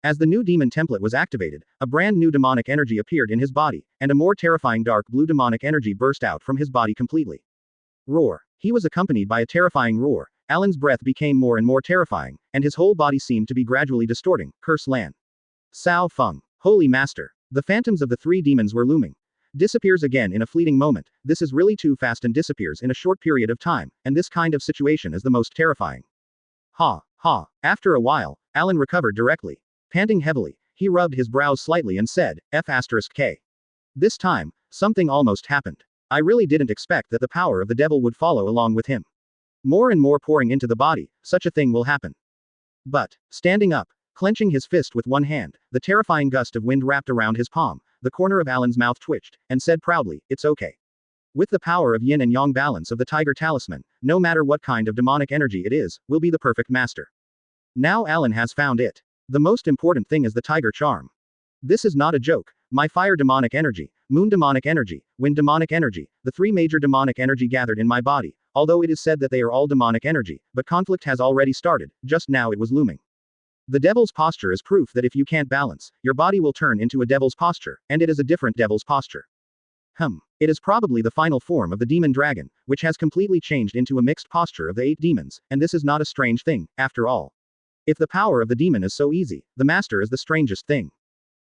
As the new demon template was activated, a brand new demonic energy appeared in his body, and a more terrifying dark blue demonic energy burst out from his body completely. Roar. He was accompanied by a terrifying roar. Alan's breath became more and more terrifying, and his whole body seemed to be gradually distorting. Curse Lan. Sao Feng. Holy Master. The phantoms of the 3 demons were looming. Disappears again in a fleeting moment. This is really too fast and disappears in a short period of time, and this kind of situation is the most terrifying. After a while, Alan recovered directly. Panting heavily, he rubbed his brows slightly and said, F*K. This time, something almost happened. I really didn't expect that the power of the devil would follow along with him. More and more pouring into the body, such a thing will happen. But, standing up, clenching his fist with one hand, the terrifying gust of wind wrapped around his palm, the corner of Alan's mouth twitched, and said proudly, it's okay. With the power of yin and yang balance of the tiger talisman, no matter what kind of demonic energy it is, will be the perfect master. Now Alan has found it. The most important thing is the tiger charm. This is not a joke. My fire demonic energy, moon demonic energy, wind demonic energy, the 3 major demonic energy gathered in my body, although it is said that they are all demonic energy, but conflict has already started, just now it was looming. The devil's posture is proof that if you can't balance, your body will turn into a devil's posture, and it is a different devil's posture. It is probably the final form of the demon dragon, which has completely changed into a mixed posture of the 8 demons, and this is not a strange thing, after all. If the power of the demon is so easy, the master is the strangest thing.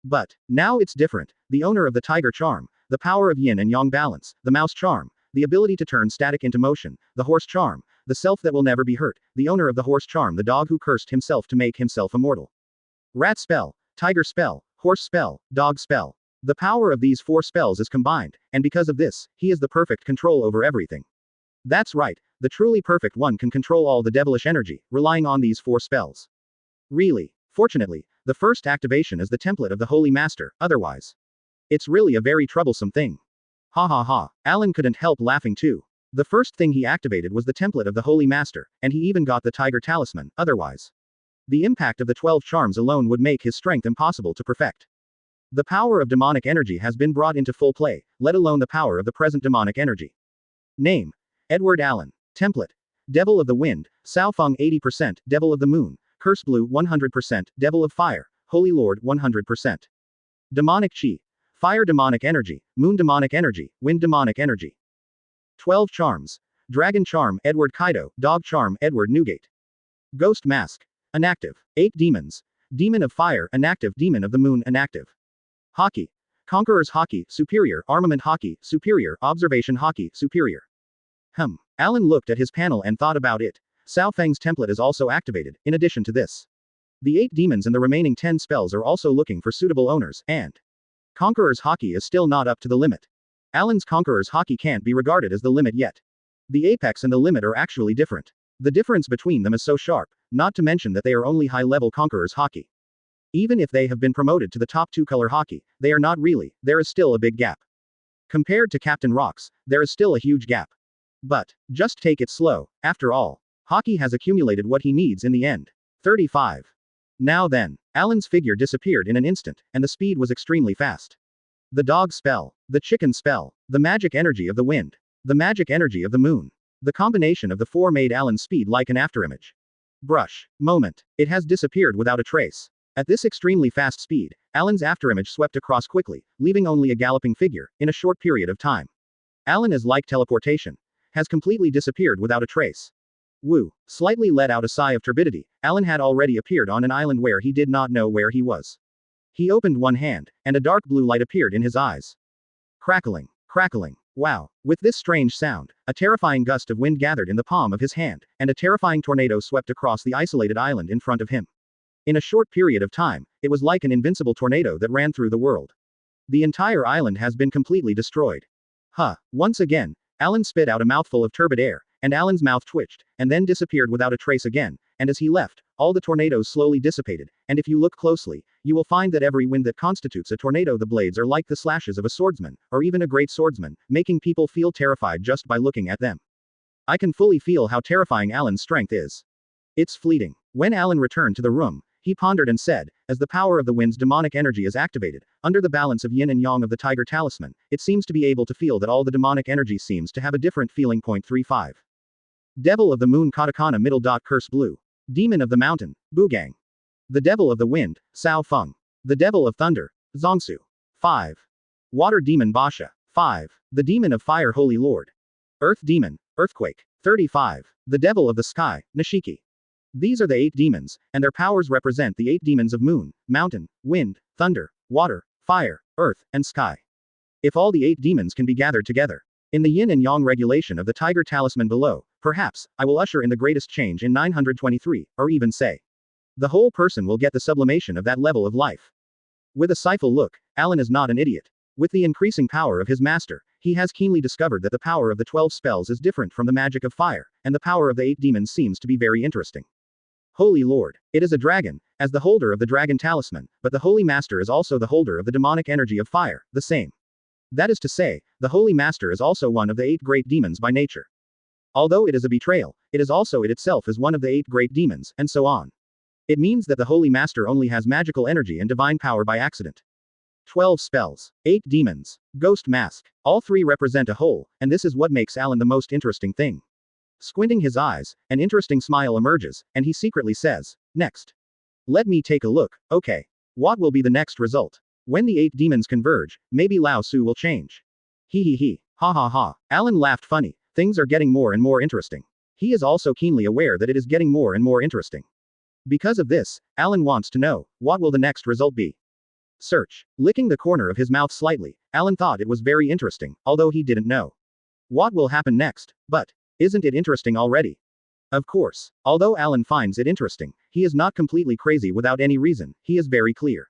But, now it's different. The owner of the tiger charm, the power of yin and yang balance, the mouse charm, the ability to turn static into motion, the horse charm, the self that will never be hurt, the owner of the horse charm, the dog who cursed himself to make himself immortal. Rat spell, tiger spell, horse spell, dog spell. The power of these 4 spells is combined, and because of this, he is the perfect control over everything. That's right, the truly perfect one can control all the devilish energy, relying on these 4 spells. Really. Fortunately, the first activation is the template of the Holy Master, otherwise. It's really a very troublesome thing. Ha ha ha, Alan couldn't help laughing too. The first thing he activated was the template of the Holy Master, and he even got the Tiger Talisman, otherwise. The impact of the 12 charms alone would make his strength impossible to perfect. The power of demonic energy has been brought into full play, let alone the power of the present demonic energy. Name: Edward Allen. Template: Devil of the Wind, Sao Feng 80%, Devil of the Moon, Curse Blue 100%, Devil of Fire, Holy Lord 100%. Demonic Chi: Fire demonic energy, Moon demonic energy, Wind demonic energy. 12 charms: Dragon charm, Edward Kaido, Dog charm, Edward Newgate. Ghost mask: Inactive. 8 demons: Demon of Fire, inactive, Demon of the Moon, inactive. Hockey: Conqueror's Hockey, superior, Armament Hockey, superior, Observation Hockey, superior. Alan looked at his panel and thought about it. Sao Feng's template is also activated, in addition to this. The 8 demons and the remaining 10 spells are also looking for suitable owners, and Conqueror's Hockey is still not up to the limit. Alan's Conqueror's Hockey can't be regarded as the limit yet. The apex and the limit are actually different. The difference between them is so sharp, not to mention that they are only high-level Conqueror's Hockey. Even if they have been promoted to the top 2-color hockey, they are not really, there is still a big gap. Compared to Captain Rock's, there is still a huge gap. But, just take it slow, after all. Hockey has accumulated what he needs in the end. 35. Now then, Alan's figure disappeared in an instant, and the speed was extremely fast. The dog spell, the chicken spell, the magic energy of the wind, the magic energy of the moon. The combination of the 4 made Alan's speed like an afterimage. Brush. Moment. It has disappeared without a trace. At this extremely fast speed, Alan's afterimage swept across quickly, leaving only a galloping figure, in a short period of time. Alan is like teleportation. Has completely disappeared without a trace. Woo. Slightly let out a sigh of turbidity, Alan had already appeared on an island where he did not know where he was. He opened one hand, and a dark blue light appeared in his eyes. Crackling. Crackling. Wow. With this strange sound, a terrifying gust of wind gathered in the palm of his hand, and a terrifying tornado swept across the isolated island in front of him. In a short period of time, it was like an invincible tornado that ran through the world. The entire island has been completely destroyed. Once again, Alan spit out a mouthful of turbid air, and Alan's mouth twitched, and then disappeared without a trace again, and as he left, all the tornadoes slowly dissipated, and if you look closely, you will find that every wind that constitutes a tornado, the blades are like the slashes of a swordsman, or even a great swordsman, making people feel terrified just by looking at them. I can fully feel how terrifying Alan's strength is. It's fleeting. When Alan returned to the room, he pondered and said, as the power of the wind's demonic energy is activated, under the balance of yin and yang of the tiger talisman, it seems to be able to feel that all the demonic energy seems to have a different feeling. 35. Devil of the Moon Katakana middle dot curse blue. Demon of the Mountain, Bugang. The Devil of the Wind, Sao Feng. The Devil of Thunder, Zongsu. 5. Water Demon Basha. 5. The Demon of Fire Holy Lord. Earth Demon, Earthquake. 35. The Devil of the Sky, Nishiki. These are the 8 demons, and their powers represent the 8 demons of moon, mountain, wind, thunder, water, fire, earth, and sky. If all the 8 demons can be gathered together, in the yin and yang regulation of the tiger talisman below, perhaps, I will usher in the greatest change in 923, or even say, the whole person will get the sublimation of that level of life. With a sighful look, Alan is not an idiot. With the increasing power of his master, he has keenly discovered that the power of the 12 spells is different from the magic of fire, and the power of the 8 demons seems to be very interesting. Holy Lord. It is a dragon, as the holder of the dragon talisman, but the Holy Master is also the holder of the demonic energy of fire, the same. That is to say, the Holy Master is also one of the 8 great demons by nature. Although it is a betrayal, it is also it itself is one of the 8 great demons, and so on. It means that the Holy Master only has magical energy and divine power by accident. 12 spells, 8 demons, ghost mask, all 3 represent a whole, and this is what makes Alan the most interesting thing. Squinting his eyes, an interesting smile emerges, and he secretly says, next. Let me take a look, okay. What will be the next result? When the 8 demons converge, maybe Laozi will change. He. Ha ha ha. Alan laughed funny, things are getting more and more interesting. He is also keenly aware that it is getting more and more interesting. Because of this, Alan wants to know, what will the next result be? Search. Licking the corner of his mouth slightly, Alan thought it was very interesting, although he didn't know what will happen next, but isn't it interesting already? Of course, although Alan finds it interesting, he is not completely crazy without any reason, he is very clear.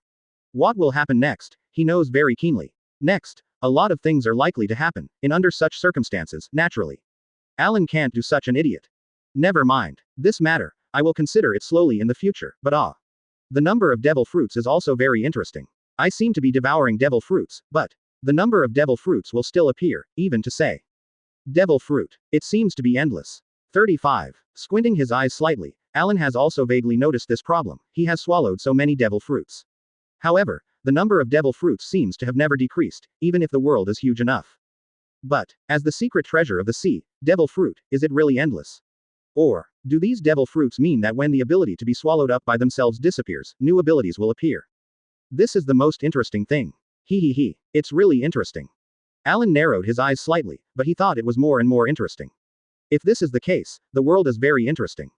What will happen next, he knows very keenly. Next, a lot of things are likely to happen, in under such circumstances, naturally. Alan can't do such an idiot. Never mind. This matter, I will consider it slowly in the future, but the number of devil fruits is also very interesting. I seem to be devouring devil fruits, but the number of devil fruits will still appear, even to say. Devil fruit. It seems to be endless. 35. Squinting his eyes slightly, Alan has also vaguely noticed this problem. He has swallowed so many devil fruits. However, the number of devil fruits seems to have never decreased, even if the world is huge enough. But, as the secret treasure of the sea, devil fruit, is it really endless? Or, do these devil fruits mean that when the ability to be swallowed up by themselves disappears, new abilities will appear? This is the most interesting thing. It's really interesting. Alan narrowed his eyes slightly, but he thought it was more and more interesting. If this is the case, the world is very interesting.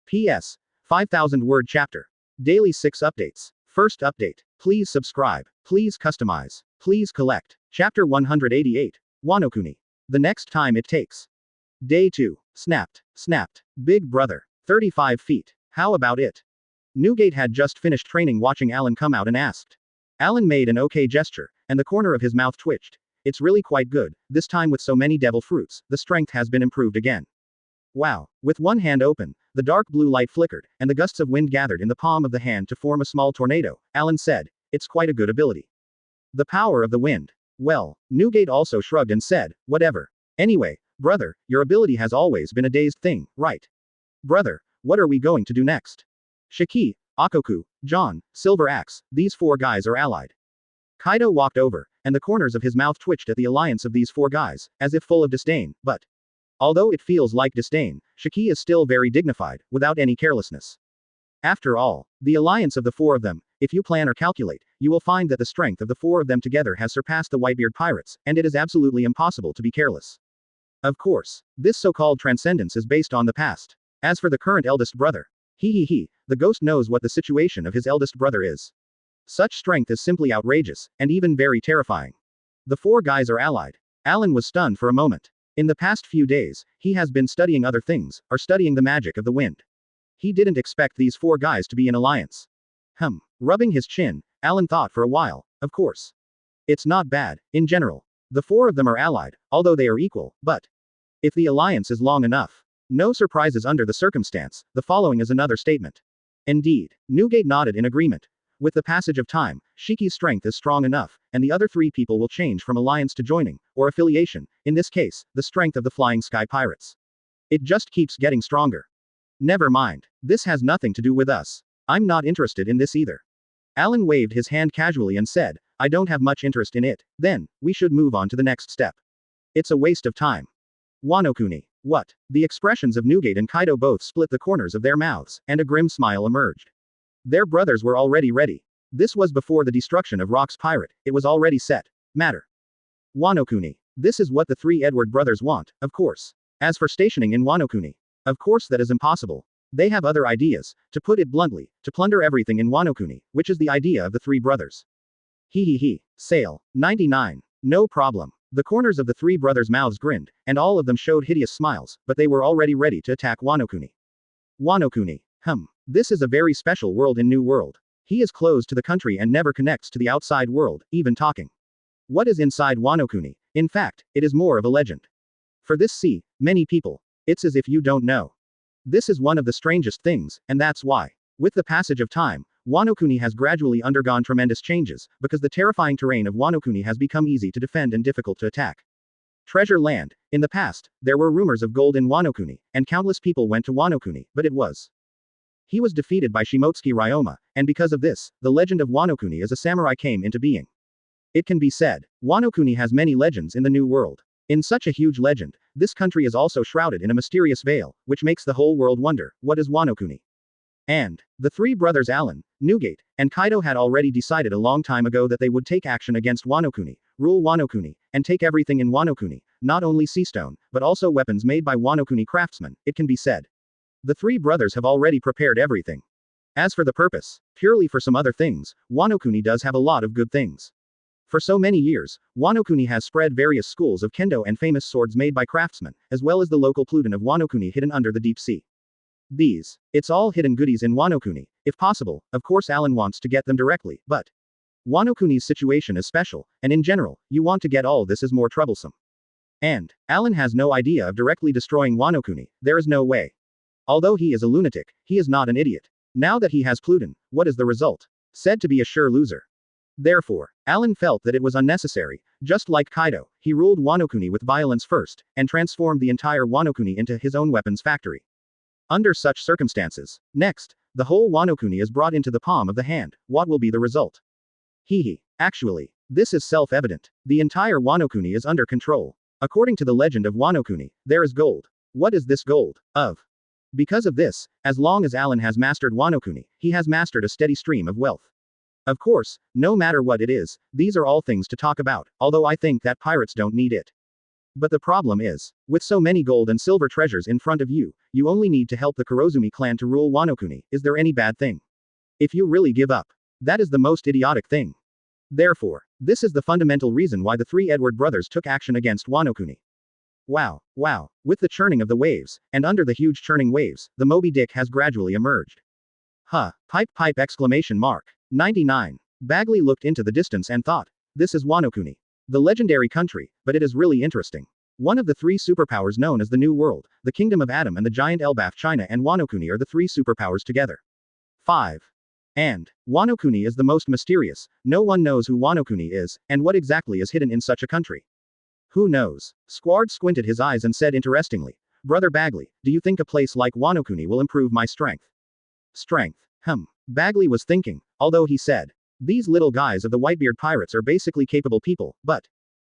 P.S. 5,000 word chapter. Daily 6 updates. First update. Please subscribe. Please customize. Please collect. Chapter 188. Wano-kuni. The next time it takes. Day 2. Snapped. Big brother. 35 feet. How about it? Newgate had just finished training watching Alan come out and asked. Alan made an okay gesture, and the corner of his mouth twitched. It's really quite good, this time with so many devil fruits, the strength has been improved again. Wow. With one hand open, the dark blue light flickered, and the gusts of wind gathered in the palm of the hand to form a small tornado. Alan said, it's quite a good ability. The power of the wind. Well, Newgate also shrugged and said, whatever. Anyway, brother, your ability has always been a dazed thing, right? Brother, what are we going to do next? Shiki, Akoku, John, Silver Axe, these 4 guys are allied. Kaido walked over, and the corners of his mouth twitched at the alliance of these 4 guys, as if full of disdain, but although it feels like disdain, Shiki is still very dignified, without any carelessness. After all, the alliance of the 4 of them, if you plan or calculate, you will find that the strength of the 4 of them together has surpassed the Whitebeard Pirates, and it is absolutely impossible to be careless. Of course, this so-called transcendence is based on the past. As for the current eldest brother, the ghost knows what the situation of his eldest brother is. Such strength is simply outrageous, and even very terrifying. The 4 guys are allied. Alan was stunned for a moment. In the past few days, he has been studying other things, or studying the magic of the wind. He didn't expect these 4 guys to be in alliance. Rubbing his chin, Alan thought for a while, of course. It's not bad, in general. The 4 of them are allied, although they are equal, but if the alliance is long enough, no surprises under the circumstance, the following is another statement. Indeed, Newgate nodded in agreement. With the passage of time, Shiki's strength is strong enough, and the other 3 people will change from alliance to joining, or affiliation, in this case, the strength of the Flying Sky Pirates. It just keeps getting stronger. Never mind. This has nothing to do with us. I'm not interested in this either. Alan waved his hand casually and said, I don't have much interest in it, then, we should move on to the next step. It's a waste of time. Wano-kuni. What? The expressions of Newgate and Kaido both split the corners of their mouths, and a grim smile emerged. Their brothers were already ready. This was before the destruction of Rock's pirate, it was already set. Matter. Wano-kuni. This is what the 3 Edward brothers want, of course. As for stationing in Wano-kuni, of course that is impossible. They have other ideas, to put it bluntly, to plunder everything in Wano-kuni, which is the idea of the 3 brothers. Sail. 99. No problem. The corners of the 3 brothers' mouths grinned, and all of them showed hideous smiles, but they were already ready to attack Wano-kuni. Wano-kuni. This is a very special world in New World. He is closed to the country and never connects to the outside world, even talking. What is inside Wano-kuni? In fact, it is more of a legend. For this sea, many people, it's as if you don't know. This is one of the strangest things, and that's why. With the passage of time, Wano-kuni has gradually undergone tremendous changes, because the terrifying terrain of Wano-kuni has become easy to defend and difficult to attack. Treasure land. In the past, there were rumors of gold in Wano-kuni, and countless people went to Wano-kuni, but he was defeated by Shimotsuki Ryoma, and because of this, the legend of Wano-kuni as a samurai came into being. It can be said, Wano-kuni has many legends in the New World. In such a huge legend, this country is also shrouded in a mysterious veil, which makes the whole world wonder, what is Wano-kuni? And the 3 brothers Alan, Newgate, and Kaido had already decided a long time ago that they would take action against Wano-kuni, rule Wano-kuni, and take everything in Wano-kuni, not only seastone, but also weapons made by Wano-kuni craftsmen, it can be said. The 3 brothers have already prepared everything. As for the purpose, purely for some other things, Wano-kuni does have a lot of good things. For so many years, Wano-kuni has spread various schools of kendo and famous swords made by craftsmen, as well as the local Pluton of Wano-kuni hidden under the deep sea. It's all hidden goodies in Wano Kuni. If possible, of course Alan wants to get them directly, but Wano Kuni's situation is special, and in general, you want to get all this is more troublesome. And Alan has no idea of directly destroying Wano Kuni, there is no way. Although he is a lunatic, he is not an idiot. Now that he has Pluton, what is the result? Said to be a sure loser. Therefore, Alan felt that it was unnecessary. Just like Kaido, he ruled Wano Kuni with violence first, and transformed the entire Wano Kuni into his own weapons factory. Under such circumstances, next, the whole Wano Kuni is brought into the palm of the hand. What will be the result? Actually, this is self-evident. The entire Wano Kuni is under control. According to the legend of Wano Kuni, there is gold. What is this gold? Because of this, as long as Alan has mastered Wano Kuni, he has mastered a steady stream of wealth. Of course, no matter what it is, these are all things to talk about, although I think that pirates don't need it. But the problem is, with so many gold and silver treasures in front of you, you only need to help the Kurozumi clan to rule Wano Kuni. Is there any bad thing? If you really give up, that is the most idiotic thing. Therefore, this is the fundamental reason why the three Edward brothers took action against Wano Kuni. Wow. With the churning of the waves, and under the huge churning waves, the Moby Dick has gradually emerged. Pipe! Exclamation mark. 99. Bagley looked into the distance and thought, this is Wano Kuni. The legendary country, but it is really interesting. One of the three superpowers known as the New World, the Kingdom of Adam and the giant Elbaf China and Wano Kuni are the three superpowers together. 5. And Wano Kuni is the most mysterious. No one knows who Wano Kuni is, and what exactly is hidden in such a country. Who knows? Squard squinted his eyes and said interestingly, Brother Bagley, do you think a place like Wano Kuni will improve my strength? Strength. Bagley was thinking, although he said, these little guys of the Whitebeard Pirates are basically capable people, but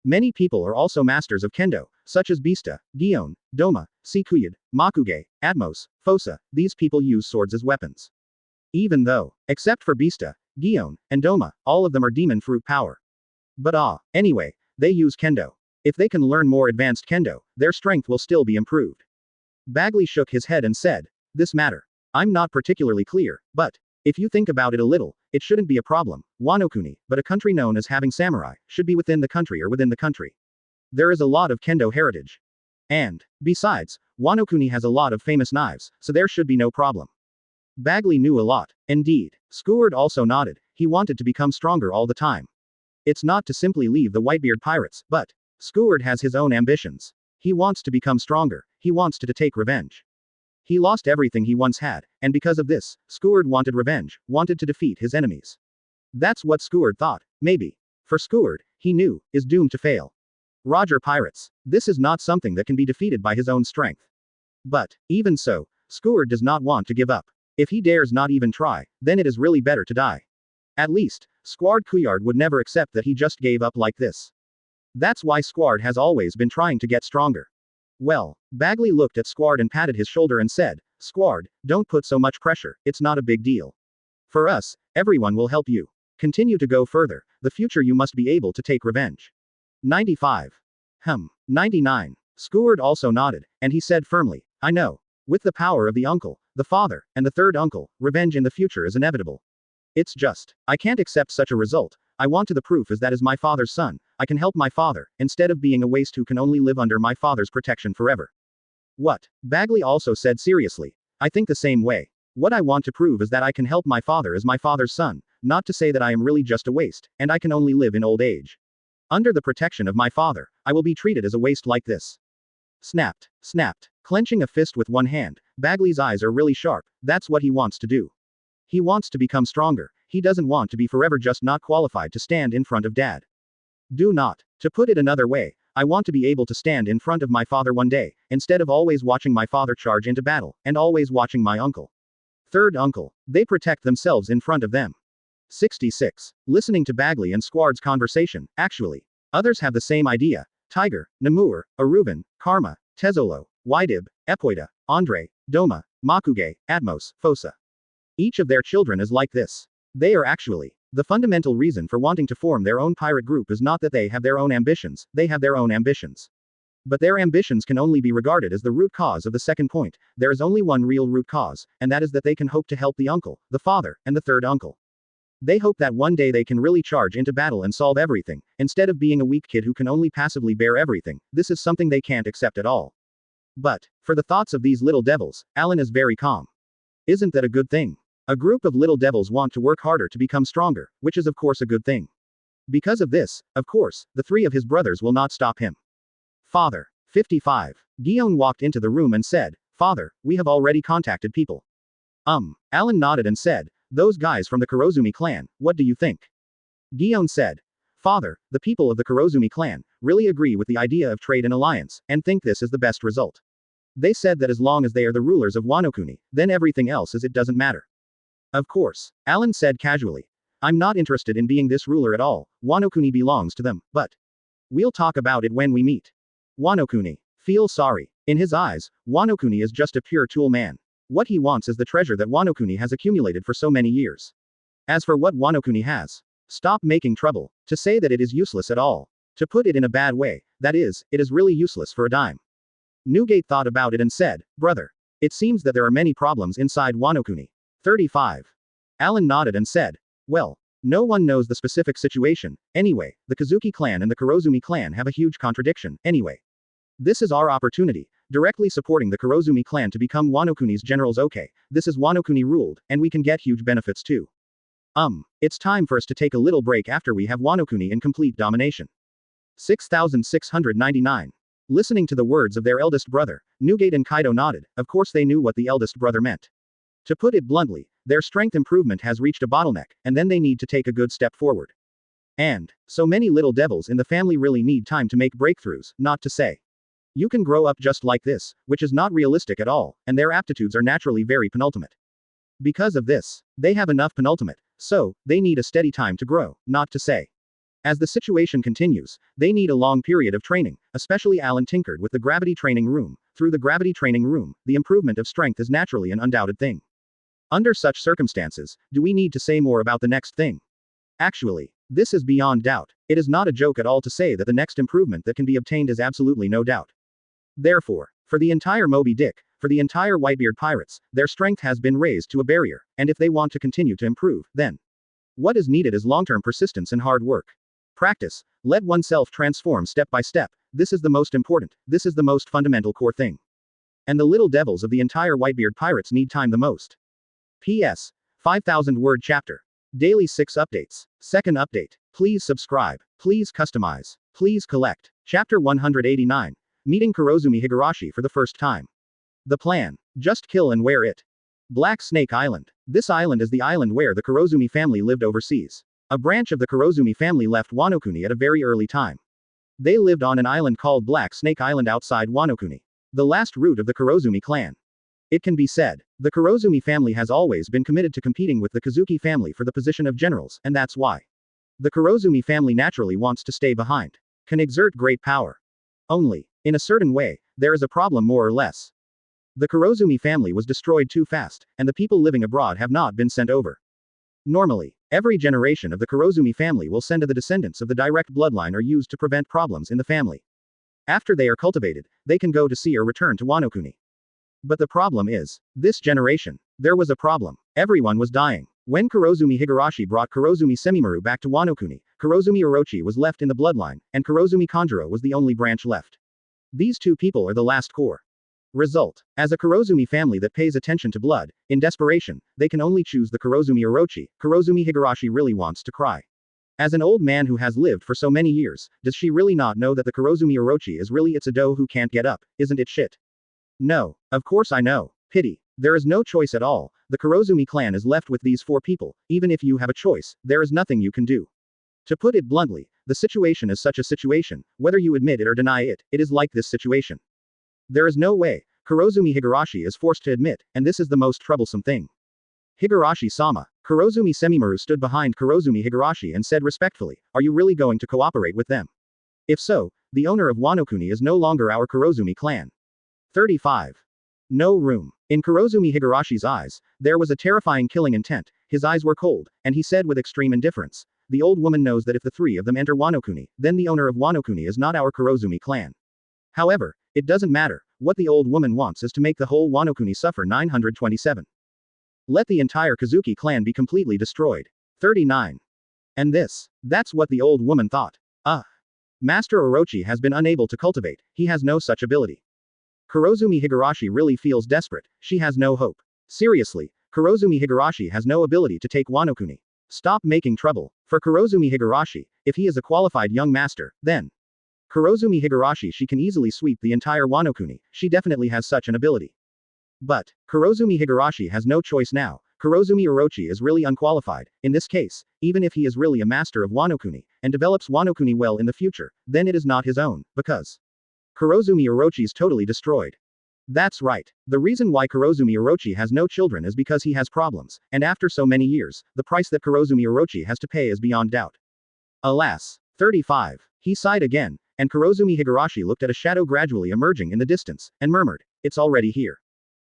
many people are also masters of kendo, such as Bista, Gion, Doma, Sikuyid, Makuge, Atmos, Fosa. These people use swords as weapons. Even though, except for Bista, Gion, and Doma, all of them are demon fruit power. But anyway, they use kendo. If they can learn more advanced kendo, their strength will still be improved. Bagley shook his head and said, this matter. I'm not particularly clear, but if you think about it a little, it shouldn't be a problem. Wano Kuni, but a country known as having samurai, should be within the country or within the country. There is a lot of kendo heritage. And, besides, Wano Kuni has a lot of famous knives, so there should be no problem. Bagley knew a lot. Indeed. Squard also nodded. He wanted to become stronger all the time. It's not to simply leave the Whitebeard Pirates, but Squard has his own ambitions. He wants to become stronger. He wants to take revenge. He lost everything he once had, and because of this, Squard wanted revenge, wanted to defeat his enemies. That's what Squard thought. Maybe. For Squard, he knew, is doomed to fail. Roger Pirates. This is not something that can be defeated by his own strength. But, even so, Squard does not want to give up. If he dares not even try, then it is really better to die. At least, Squard Couillard would never accept that he just gave up like this. That's why Squard has always been trying to get stronger. Well, Bagley looked at Squard and patted his shoulder and said, Squard, don't put so much pressure, it's not a big deal. For us, everyone will help you. Continue to go further, the future you must be able to take revenge. 95. 99. Squard also nodded, and he said firmly, I know. With the power of the uncle, the father, and the third uncle, revenge in the future is inevitable. It's just, I can't accept such a result. I want to the proof is that as my father's son, I can help my father, instead of being a waste who can only live under my father's protection forever. What? Bagley also said seriously. I think the same way. What I want to prove is that I can help my father as my father's son, not to say that I am really just a waste, and I can only live in old age. Under the protection of my father, I will be treated as a waste like this. Snapped. Clenching a fist with one hand, Bagley's eyes are really sharp, that's what he wants to do. He wants to become stronger, he doesn't want to be forever just not qualified to stand in front of Dad. To put it another way, I want to be able to stand in front of my father one day, instead of always watching my father charge into battle, and always watching my uncle. Third uncle, they protect themselves in front of them. 66. Listening to Bagley and Squard's conversation, actually. Others have the same idea. Tiger, Namur, Aruban, Karma, Tezolo, Wydib, Epoida, Andre, Doma, Makuge, Atmos, Fosa. Each of their children is like this. They are actually. The fundamental reason for wanting to form their own pirate group is not that they have their own ambitions, they have their own ambitions. But their ambitions can only be regarded as the root cause of the second point. There is only one real root cause, and that is that they can hope to help the uncle, the father, and the third uncle. They hope that one day they can really charge into battle and solve everything, instead of being a weak kid who can only passively bear everything. This is something they can't accept at all. But, for the thoughts of these little devils, Alan is very calm. Isn't that a good thing? A group of little devils want to work harder to become stronger, which is of course a good thing. Because of this, of course, the three of his brothers will not stop him. Father. 55. Guillaume walked into the room and said, Father, we have already contacted people. Alan nodded and said, those guys from the Kurozumi clan, what do you think? Guillaume said, Father, the people of the Kurozumi clan really agree with the idea of trade and alliance, and think this is the best result. They said that as long as they are the rulers of Wano Kuni, then everything else is it doesn't matter. Of course, Alan said casually. I'm not interested in being this ruler at all, Wano Kuni belongs to them, but we'll talk about it when we meet. Wano Kuni. Feel sorry. In his eyes, Wano Kuni is just a pure tool man. What he wants is the treasure that Wano Kuni has accumulated for so many years. As for what Wano Kuni has, stop making trouble. To say that it is useless at all. To put it in a bad way, that is, it is really useless for a dime. Newgate thought about it and said, Brother. It seems that there are many problems inside Wano Kuni. 35. Alan nodded and said, Well, no one knows the specific situation. Anyway, the Kazuki clan and the Kurozumi clan have a huge contradiction. Anyway. This is our opportunity, directly supporting the Kurozumi clan to become Wano Kuni's generals. Okay, this is Wano Kuni ruled, and we can get huge benefits too. It's time for us to take a little break after we have Wano Kuni in complete domination. 6699. Listening to the words of their eldest brother, Newgate and Kaido nodded. Of course they knew what the eldest brother meant. To put it bluntly, their strength improvement has reached a bottleneck, and then they need to take a good step forward. And, so many little devils in the family really need time to make breakthroughs, not to say. You can grow up just like this, which is not realistic at all, and their aptitudes are naturally very penultimate. Because of this, they have enough penultimate, so, they need a steady time to grow, not to say. As the situation continues, they need a long period of training, especially Alan tinkered with the gravity training room. Through the gravity training room, the improvement of strength is naturally an undoubted thing. Under such circumstances, do we need to say more about the next thing? Actually, this is beyond doubt. It is not a joke at all to say that the next improvement that can be obtained is absolutely no doubt. Therefore, for the entire Moby Dick, for the entire Whitebeard Pirates, their strength has been raised to a barrier, and if they want to continue to improve, then what is needed is long-term persistence and hard work. Practice, let oneself transform step by step, this is the most important, this is the most fundamental core thing. And the little devils of the entire Whitebeard Pirates need time the most. P.S. 5,000 word chapter. Daily 6 updates. Second update. Please subscribe. Please customize. Please collect. Chapter 189. Meeting Kurozumi Higurashi for the first time. The plan. Just kill and wear it. Black Snake Island. This island is the island where the Kurozumi family lived overseas. A branch of the Kurozumi family left Wano Kuni at a very early time. They lived on an island called Black Snake Island outside Wano Kuni. The last root of the Kurozumi clan. It can be said, the Kurozumi family has always been committed to competing with the Kazuki family for the position of generals, and that's why. The Kurozumi family naturally wants to stay behind. Can exert great power. Only, in a certain way, there is a problem more or less. The Kurozumi family was destroyed too fast, and the people living abroad have not been sent over. Normally, every generation of the Kurozumi family will send to the descendants of the direct bloodline are used to prevent problems in the family. After they are cultivated, they can go to sea or return to Wano Kuni. But the problem is, this generation, there was a problem. Everyone was dying. When Kurozumi Higurashi brought Kurozumi Semimaru back to Wano Kuni, Kurozumi Orochi was left in the bloodline, and Kurozumi Kanjuro was the only branch left. These two people are the last core. Result. As a Kurozumi family that pays attention to blood, in desperation, they can only choose the Kurozumi Orochi. Kurozumi Higurashi really wants to cry. As an old man who has lived for so many years, does she really not know that the Kurozumi Orochi is really it's a doe who can't get up, isn't it shit? No. Of course I know. Pity. There is no choice at all. The Kurozumi clan is left with these 4 people. Even if you have a choice, there is nothing you can do. To put it bluntly, the situation is such a situation, whether you admit it or deny it, it is like this situation. There is no way. Kurozumi Higurashi is forced to admit, and this is the most troublesome thing. Higurashi-sama. Kurozumi Semimaru stood behind Kurozumi Higurashi and said respectfully, are you really going to cooperate with them? If so, the owner of Wano Kuni is no longer our Kurozumi clan. 35. No room. In Kurozumi Higurashi's eyes, there was a terrifying killing intent. His eyes were cold, and he said with extreme indifference, the old woman knows that if the 3 of them enter Wano Kuni, then the owner of Wano Kuni is not our Kurozumi clan. However, it doesn't matter. What the old woman wants is to make the whole Wano Kuni suffer. 927. Let the entire Kazuki clan be completely destroyed. 39. And that's what the old woman thought. Master Orochi has been unable to cultivate, he has no such ability. Kurozumi Higurashi really feels desperate, she has no hope. Seriously, Kurozumi Higurashi has no ability to take Wano Kuni. Stop making trouble. For Kurozumi Higurashi, if he is a qualified young master, then Kurozumi Higurashi she can easily sweep the entire Wano Kuni, she definitely has such an ability. But, Kurozumi Higurashi has no choice now. Kurozumi Orochi is really unqualified. In this case, even if he is really a master of Wano Kuni, and develops Wano Kuni well in the future, then it is not his own, because Kurozumi Orochi's totally destroyed. That's right. The reason why Kurozumi Orochi has no children is because he has problems, and after so many years, the price that Kurozumi Orochi has to pay is beyond doubt. Alas. 35. He sighed again, and Kurozumi Higurashi looked at a shadow gradually emerging in the distance, and murmured, "It's already here.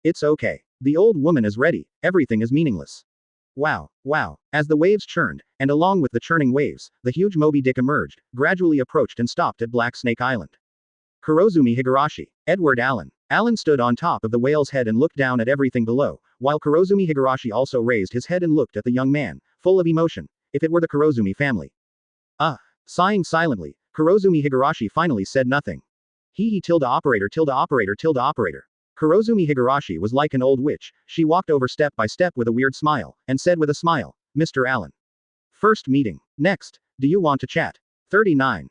It's okay. The old woman is ready, everything is meaningless." Wow, wow. As the waves churned, and along with the churning waves, the huge Moby Dick emerged, gradually approached and stopped at Black Snake Island. Kurozumi Higurashi. Edward Allen. Allen stood on top of the whale's head and looked down at everything below, while Kurozumi Higurashi also raised his head and looked at the young man, full of emotion. If it were the Kurozumi family. Sighing silently, Kurozumi Higurashi finally said nothing. Operator. Kurozumi Higurashi was like an old witch, she walked over step by step with a weird smile, and said with a smile, "Mr. Allen. First meeting. Next, do you want to chat?" 39.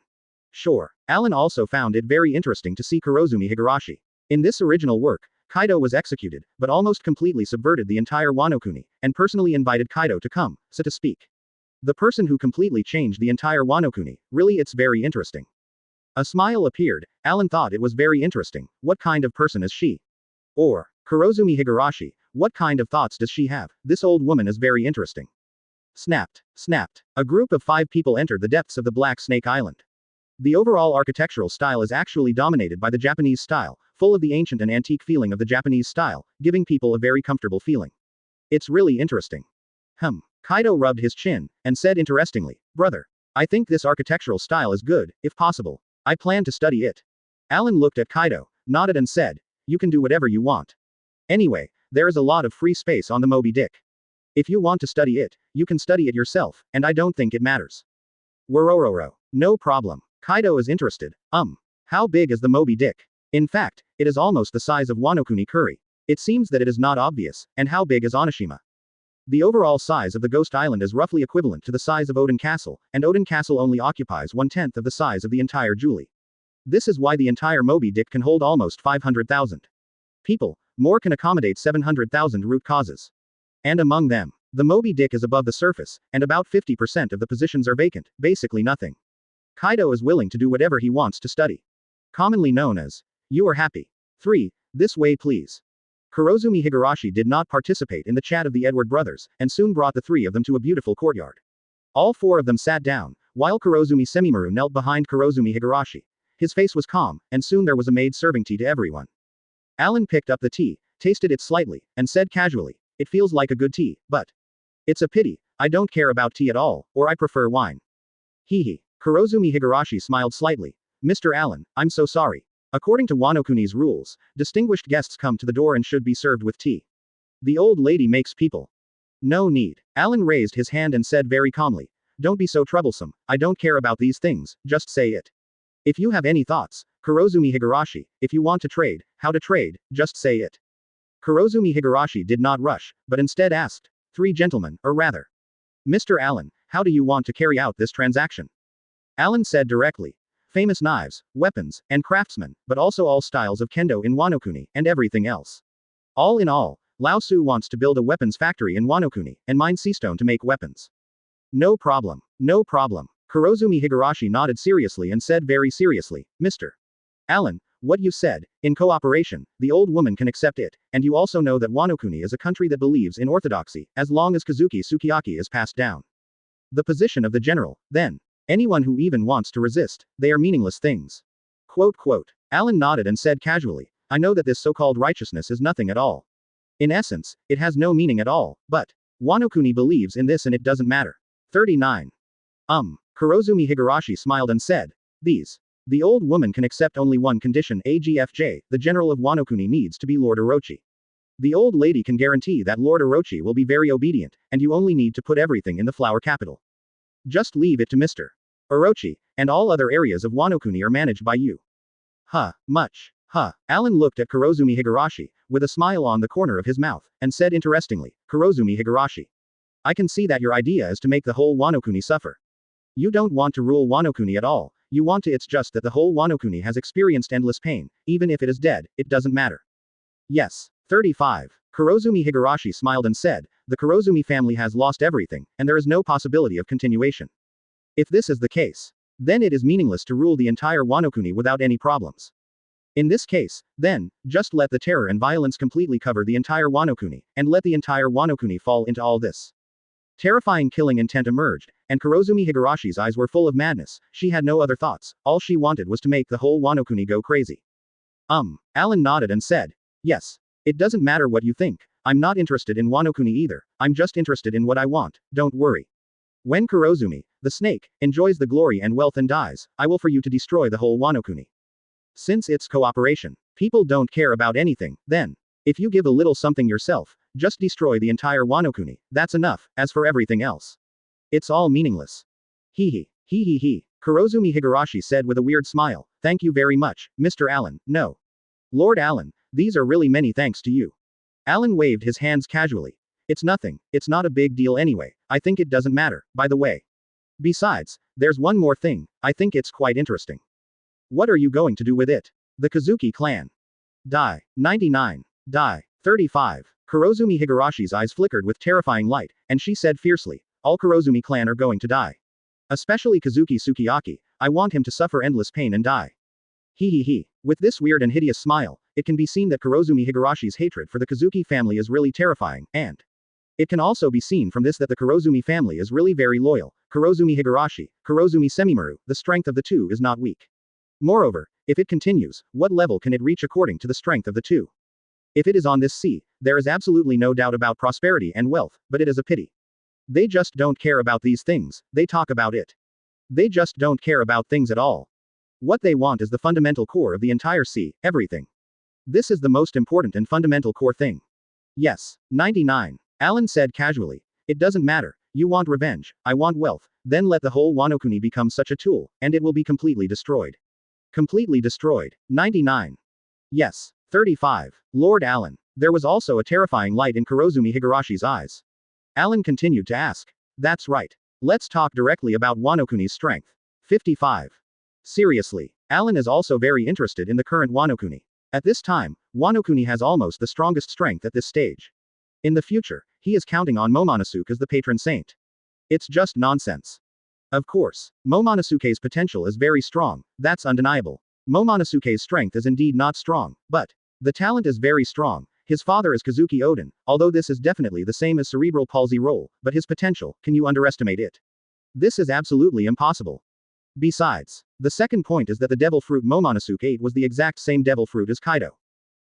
Sure. Allen also found it very interesting to see Kurozumi Higurashi. In this original work, Kaido was executed, but almost completely subverted the entire Wano Kuni, and personally invited Kaido to come, so to speak. The person who completely changed the entire Wano Kuni, really it's very interesting. A smile appeared, Allen thought it was very interesting, what kind of person is she? Or, Kurozumi Higurashi, what kind of thoughts does she have? This old woman is very interesting. Snapped. A group of 5 people entered the depths of the Black Snake Island. The overall architectural style is actually dominated by the Japanese style, full of the ancient and antique feeling of the Japanese style, giving people a very comfortable feeling. It's really interesting. Kaido rubbed his chin, and said interestingly, "Brother, I think this architectural style is good, if possible. I plan to study it." Allen looked at Kaido, nodded and said, "You can do whatever you want. Anyway, there is a lot of free space on the Moby Dick. If you want to study it, you can study it yourself, and I don't think it matters." Worororo. No problem. Kaido is interested. How big is the Moby Dick? In fact, it is almost the size of Wano Kuni Kuri. It seems that it is not obvious. And how big is Onishima? The overall size of the Ghost Island is roughly equivalent to the size of Odin Castle, and Odin Castle only occupies 1/10 of the size of the entire Julie. This is why the entire Moby Dick can hold almost 500,000 people. More can accommodate 700,000 root causes. And among them, the Moby Dick is above the surface, and about 50% of the positions are vacant, basically nothing. Kaido is willing to do whatever he wants to study. Commonly known as, "You are happy." 3. This way please. Kurozumi Higurashi did not participate in the chat of the Edward brothers, and soon brought the 3 of them to a beautiful courtyard. All 4 of them sat down, while Kurozumi Semimaru knelt behind Kurozumi Higurashi. His face was calm, and soon there was a maid serving tea to everyone. Allen picked up the tea, tasted it slightly, and said casually, "It feels like a good tea, but it's a pity, I don't care about tea at all, or I prefer wine." Kurozumi Higurashi smiled slightly. "Mr. Allen, I'm so sorry. According to Wano Kuni's rules, distinguished guests come to the door and should be served with tea. The old lady makes people. No need." Allen raised his hand and said very calmly, "Don't be so troublesome, I don't care about these things, just say it. If you have any thoughts, Kurozumi Higurashi, if you want to trade, how to trade, just say it." Kurozumi Higurashi did not rush, but instead asked, 3 gentlemen, or rather, "Mr. Allen, how do you want to carry out this transaction?" Allen said directly, "Famous knives, weapons, and craftsmen, but also all styles of kendo in Wano Kuni, and everything else. All in all, Laozi wants to build a weapons factory in Wano Kuni, and mine seastone to make weapons." No problem. Kurozumi Higurashi nodded seriously and said very seriously, "Mr. Allen, what you said, in cooperation, the old woman can accept it, and you also know that Wano Kuni is a country that believes in orthodoxy, as long as Kazuki Sukiyaki is passed down. The position of the general, then. Anyone who even wants to resist, they are meaningless things." Allen nodded and said casually, "I know that this so-called righteousness is nothing at all. In essence, it has no meaning at all, but Wano Kuni believes in this and it doesn't matter." 39. Kurozumi Higurashi smiled and said, The old woman can accept only one condition. AGFJ, the general of Wano Kuni needs to be Lord Orochi. The old lady can guarantee that Lord Orochi will be very obedient, and you only need to put everything in the flower capital. Just leave it to Mr. Orochi, and all other areas of Wano Kuni are managed by you." Much. Huh. Alan looked at Kurozumi Higurashi, with a smile on the corner of his mouth, and said interestingly, Kurozumi Higurashi. I can see that your idea is to make the whole Wano-kuni suffer. You don't want to rule Wano-kuni at all, you want to. It's just that the whole Wano-kuni has experienced endless pain, even if it is dead, it doesn't matter. Yes. 35. Kurozumi Higurashi smiled and said, the Kurozumi family has lost everything, and there is no possibility of continuation. If this is the case, then it is meaningless to rule the entire Wano-kuni without any problems. In this case, then, just let the terror and violence completely cover the entire Wano-kuni, and let the entire Wano-kuni fall into all this. Terrifying killing intent emerged, and Kurozumi Higurashi's eyes were full of madness. She had no other thoughts, all she wanted was to make the whole Wano-kuni go crazy. Alan nodded and said, yes. It doesn't matter what you think, I'm not interested in Wano-kuni either, I'm just interested in what I want, don't worry. When Kurozumi, the snake, enjoys the glory and wealth and dies, I will for you to destroy the whole Wano-kuni. Since it's cooperation, people don't care about anything, then. If you give a little something yourself, just destroy the entire Wano-kuni, that's enough. As for everything else, it's all meaningless. Hee hee. Kurozumi Higurashi said with a weird smile, thank you very much, Mr. Allen. No. Lord Allen, these are really many thanks to you. Allen waved his hands casually. It's nothing, it's not a big deal anyway, I think it doesn't matter, by the way. Besides, there's one more thing, I think it's quite interesting. What are you going to do with it? The Kazuki clan. Die. 99. Die. 35. Kurozumi Higurashi's eyes flickered with terrifying light, and she said fiercely, all Kurozumi clan are going to die. Especially Kazuki Sukiyaki, I want him to suffer endless pain and die. Hee. With this weird and hideous smile, it can be seen that Kurozumi Higurashi's hatred for the Kazuki family is really terrifying, and it can also be seen from this that the Kurozumi family is really very loyal. Kurozumi Higurashi, Kurozumi Semimaru, the strength of the two is not weak. Moreover, if it continues, what level can it reach according to the strength of the two? If it is on this sea, there is absolutely no doubt about prosperity and wealth, but it is a pity. They just don't care about these things, they talk about it. They just don't care about things at all. What they want is the fundamental core of the entire sea, everything. This is the most important and fundamental core thing. Yes. 99. Alan said casually. It doesn't matter, you want revenge, I want wealth, then let the whole Wano-kuni become such a tool, and it will be completely destroyed. Completely destroyed. 99. Yes. 35. Lord Allen. There was also a terrifying light in Kurozumi Higurashi's eyes. Alan continued to ask. That's right. Let's talk directly about Wano-kuni's strength. 55. Seriously. Alan is also very interested in the current Wano-kuni. At this time, Wano-kuni has almost the strongest strength at this stage. In the future, he is counting on Momonosuke as the patron saint. It's just nonsense. Of course, Momonosuke's potential is very strong, that's undeniable. Momonosuke's strength is indeed not strong, but the talent is very strong. His father is Kazuki Oden, although this is definitely the same as cerebral palsy role, but his potential, can you underestimate it? This is absolutely impossible. Besides, the second point is that the devil fruit Momonosuke ate was the exact same devil fruit as Kaido.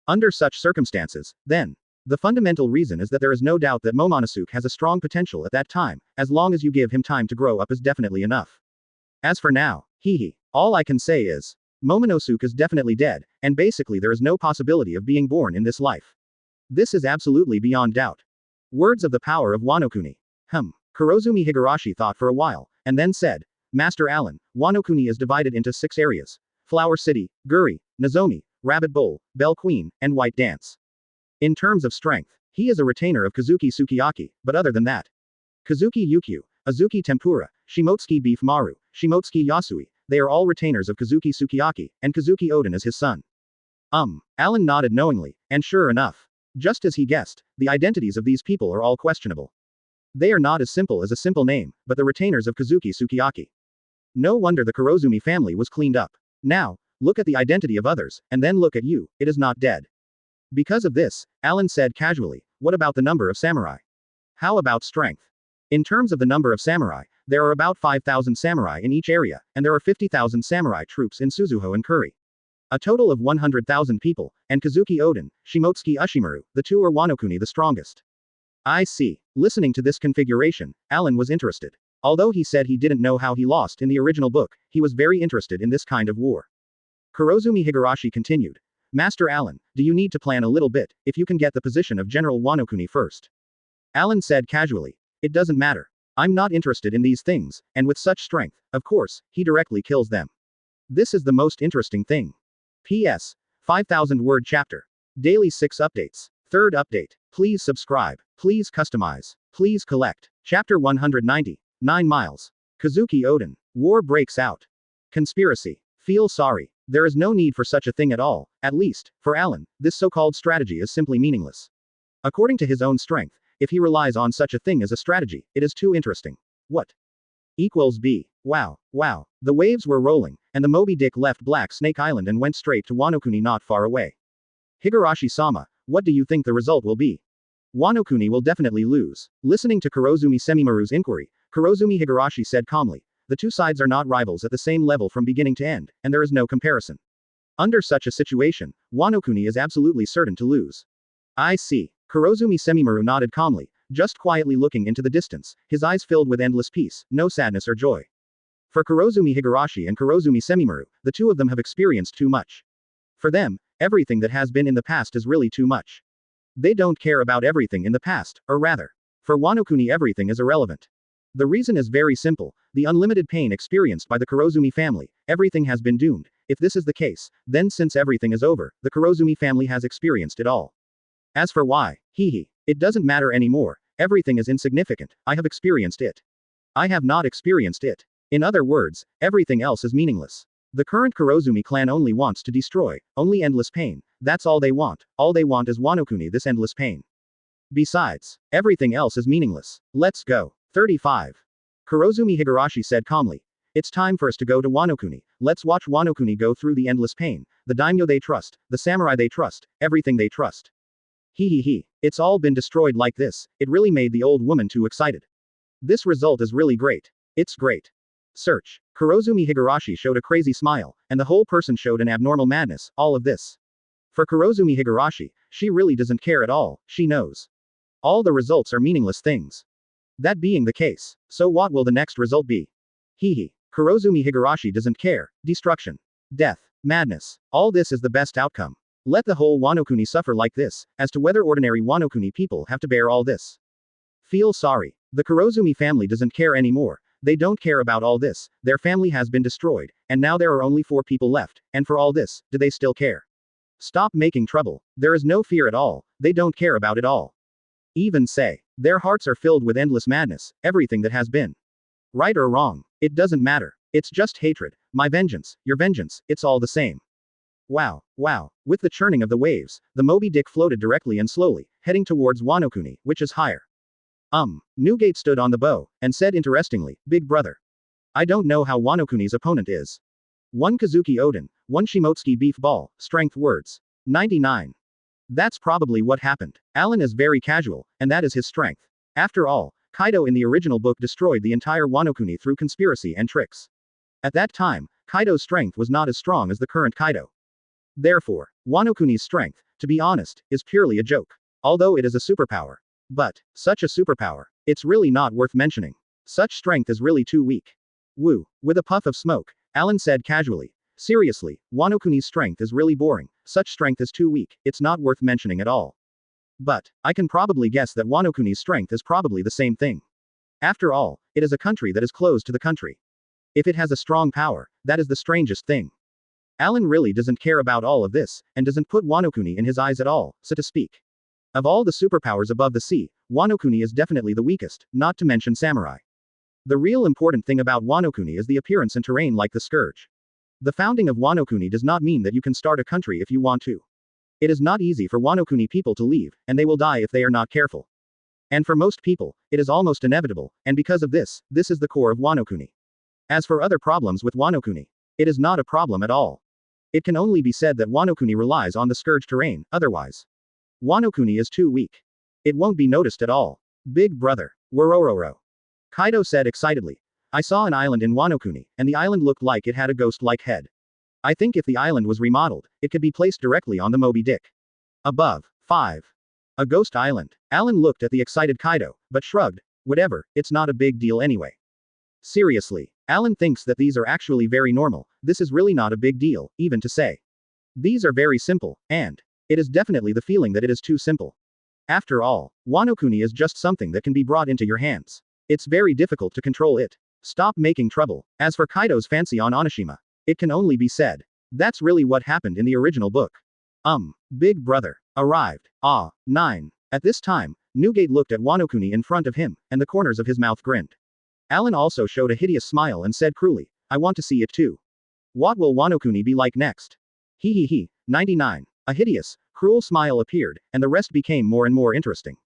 Under such circumstances, then, the fundamental reason is that there is no doubt that Momonosuke has a strong potential at that time, as long as you give him time to grow up is definitely enough. As for now, all I can say is, Momonosuke is definitely dead, and basically there is no possibility of being born in this life. This is absolutely beyond doubt. Words of the power of Wano-kuni. Kurozumi Higurashi thought for a while, and then said, Master Allen, Wano-kuni is divided into 6 areas. Flower City, Guri, Nozomi, Rabbit Bowl, Bell Queen, and White Dance. In terms of strength, he is a retainer of Kazuki Sukiyaki, but other than that, Kazuki Yukyu, Azuki Tempura, Shimotsuki Beef Maru, Shimotsuki Yasui, they are all retainers of Kazuki Sukiyaki, and Kazuki Oden is his son. Alan nodded knowingly, and sure enough, just as he guessed, the identities of these people are all questionable. They are not as simple as a simple name, but the retainers of Kazuki Sukiyaki. No wonder the Kurozumi family was cleaned up. Now, look at the identity of others, and then look at you, it is not dead. Because of this, Alan said casually, what about the number of samurai? How about strength? In terms of the number of samurai, there are about 5,000 samurai in each area, and there are 50,000 samurai troops in Suzuho and Kuri. A total of 100,000 people, and Kazuki Oden, Shimotsuki Ushimaru, the two are Wano-kuni the strongest. I see. Listening to this configuration, Alan was interested. Although he said he didn't know how he lost in the original book, he was very interested in this kind of war. Kurozumi Higurashi continued. Master Alan, do you need to plan a little bit, if you can get the position of General Wano-kuni first? Alan said casually. It doesn't matter. I'm not interested in these things, and with such strength, of course, he directly kills them. This is the most interesting thing. P.S. 5,000-word chapter. Daily 6 updates. Third update. Please subscribe. Please customize. Please collect. Chapter 190. 9 miles. Kazuki Odin. War breaks out. Conspiracy. Feel sorry. There is no need for such a thing at all. At least, for Alan, this so-called strategy is simply meaningless. According to his own strength, if he relies on such a thing as a strategy, it is too interesting. What? Equals B. Wow. Wow. The waves were rolling, and the Moby Dick left Black Snake Island and went straight to Wano-kuni not far away. Higurashi-sama, what do you think the result will be? Wano-kuni will definitely lose. Listening to Kurozumi Semimaru's inquiry, Kurozumi Higurashi said calmly, the two sides are not rivals at the same level from beginning to end, and there is no comparison. Under such a situation, Wano-kuni is absolutely certain to lose. I see. Kurozumi Semimaru nodded calmly, just quietly looking into the distance, his eyes filled with endless peace, no sadness or joy. For Kurozumi Higurashi and Kurozumi Semimaru, the two of them have experienced too much. For them, everything that has been in the past is really too much. They don't care about everything in the past, or rather, for Wano-kuni everything is irrelevant. The reason is very simple, the unlimited pain experienced by the Kurozumi family, everything has been doomed. If this is the case, then since everything is over, the Kurozumi family has experienced it all. As for why, it doesn't matter anymore, everything is insignificant, I have experienced it. I have not experienced it. In other words, everything else is meaningless. The current Kurozumi clan only wants to destroy, only endless pain, that's all they want is Wano-kuni this endless pain. Besides, everything else is meaningless. Let's go. 35. Kurozumi Higurashi said calmly. It's time for us to go to Wano-kuni, let's watch Wano-kuni go through the endless pain, the daimyo they trust, the samurai they trust, everything they trust. It's all been destroyed like this, it really made the old woman too excited. This result is really great. It's great. Search. Kurozumi Higurashi showed a crazy smile, and the whole person showed an abnormal madness, all of this. For Kurozumi Higurashi, she really doesn't care at all, she knows. All the results are meaningless things. That being the case, so what will the next result be? Kurozumi Higurashi doesn't care, destruction. Death. Madness. All this is the best outcome. Let the whole Wano-kuni suffer like this, as to whether ordinary Wano-kuni people have to bear all this. Feel sorry. The Kurozumi family doesn't care anymore, they don't care about all this, their family has been destroyed, and now there are only 4 people left, and for all this, do they still care? Stop making trouble. There is no fear at all, they don't care about it all. Even say, their hearts are filled with endless madness, everything that has been. Right or wrong, it doesn't matter, it's just hatred, my vengeance, your vengeance, it's all the same. Wow. With the churning of the waves, the Moby Dick floated directly and slowly, heading towards Wano-kuni, which is higher. Newgate stood on the bow, and said interestingly, Big brother. I don't know how Wano-kuni's opponent is. 1 Kazuki Odin, 1 Shimotsuki beef ball, strength words. 99. That's probably what happened. Alan is very casual, and that is his strength. After all, Kaido in the original book destroyed the entire Wano-kuni through conspiracy and tricks. At that time, Kaido's strength was not as strong as the current Kaido. Therefore, Wano-kuni's strength, to be honest, is purely a joke. Although it is a superpower. But, such a superpower, it's really not worth mentioning. Such strength is really too weak. Woo. With a puff of smoke, Alan said casually. Seriously, Wano-kuni's strength is really boring, such strength is too weak, it's not worth mentioning at all. But, I can probably guess that Wano-kuni's strength is probably the same thing. After all, it is a country that is closed to the country. If it has a strong power, that is the strangest thing. Alan really doesn't care about all of this, and doesn't put Wano-kuni in his eyes at all, so to speak. Of all the superpowers above the sea, Wano-kuni is definitely the weakest, not to mention samurai. The real important thing about Wano-kuni is the appearance and terrain like the scourge. The founding of Wano-kuni does not mean that you can start a country if you want to. It is not easy for Wano-kuni people to leave, and they will die if they are not careful. And for most people, it is almost inevitable, and because of this is the core of Wano-kuni. As for other problems with Wano-kuni, it is not a problem at all. It can only be said that Wano-kuni relies on the scourge terrain, otherwise. Wano-kuni is too weak. It won't be noticed at all. Big brother. Worororo. Kaido said excitedly. I saw an island in Wano-kuni, and the island looked like it had a ghost-like head. I think if the island was remodeled, it could be placed directly on the Moby Dick. Above. 5. A ghost island. Alan looked at the excited Kaido, but shrugged. Whatever, it's not a big deal anyway. Seriously. Alan thinks that these are actually very normal, this is really not a big deal, even to say. These are very simple, and it is definitely the feeling that it is too simple. After all, Wano-kuni is just something that can be brought into your hands. It's very difficult to control it. Stop making trouble. As for Kaido's fancy on Onishima, it can only be said. That's really what happened in the original book. Big brother. Arrived. 9. At this time, Newgate looked at Wanokuni in front of him, and the corners of his mouth grinned. Alan also showed a hideous smile and said cruelly, I want to see it too. What will Wanokuni be like next? He. 99. A hideous, cruel smile appeared, and the rest became more and more interesting.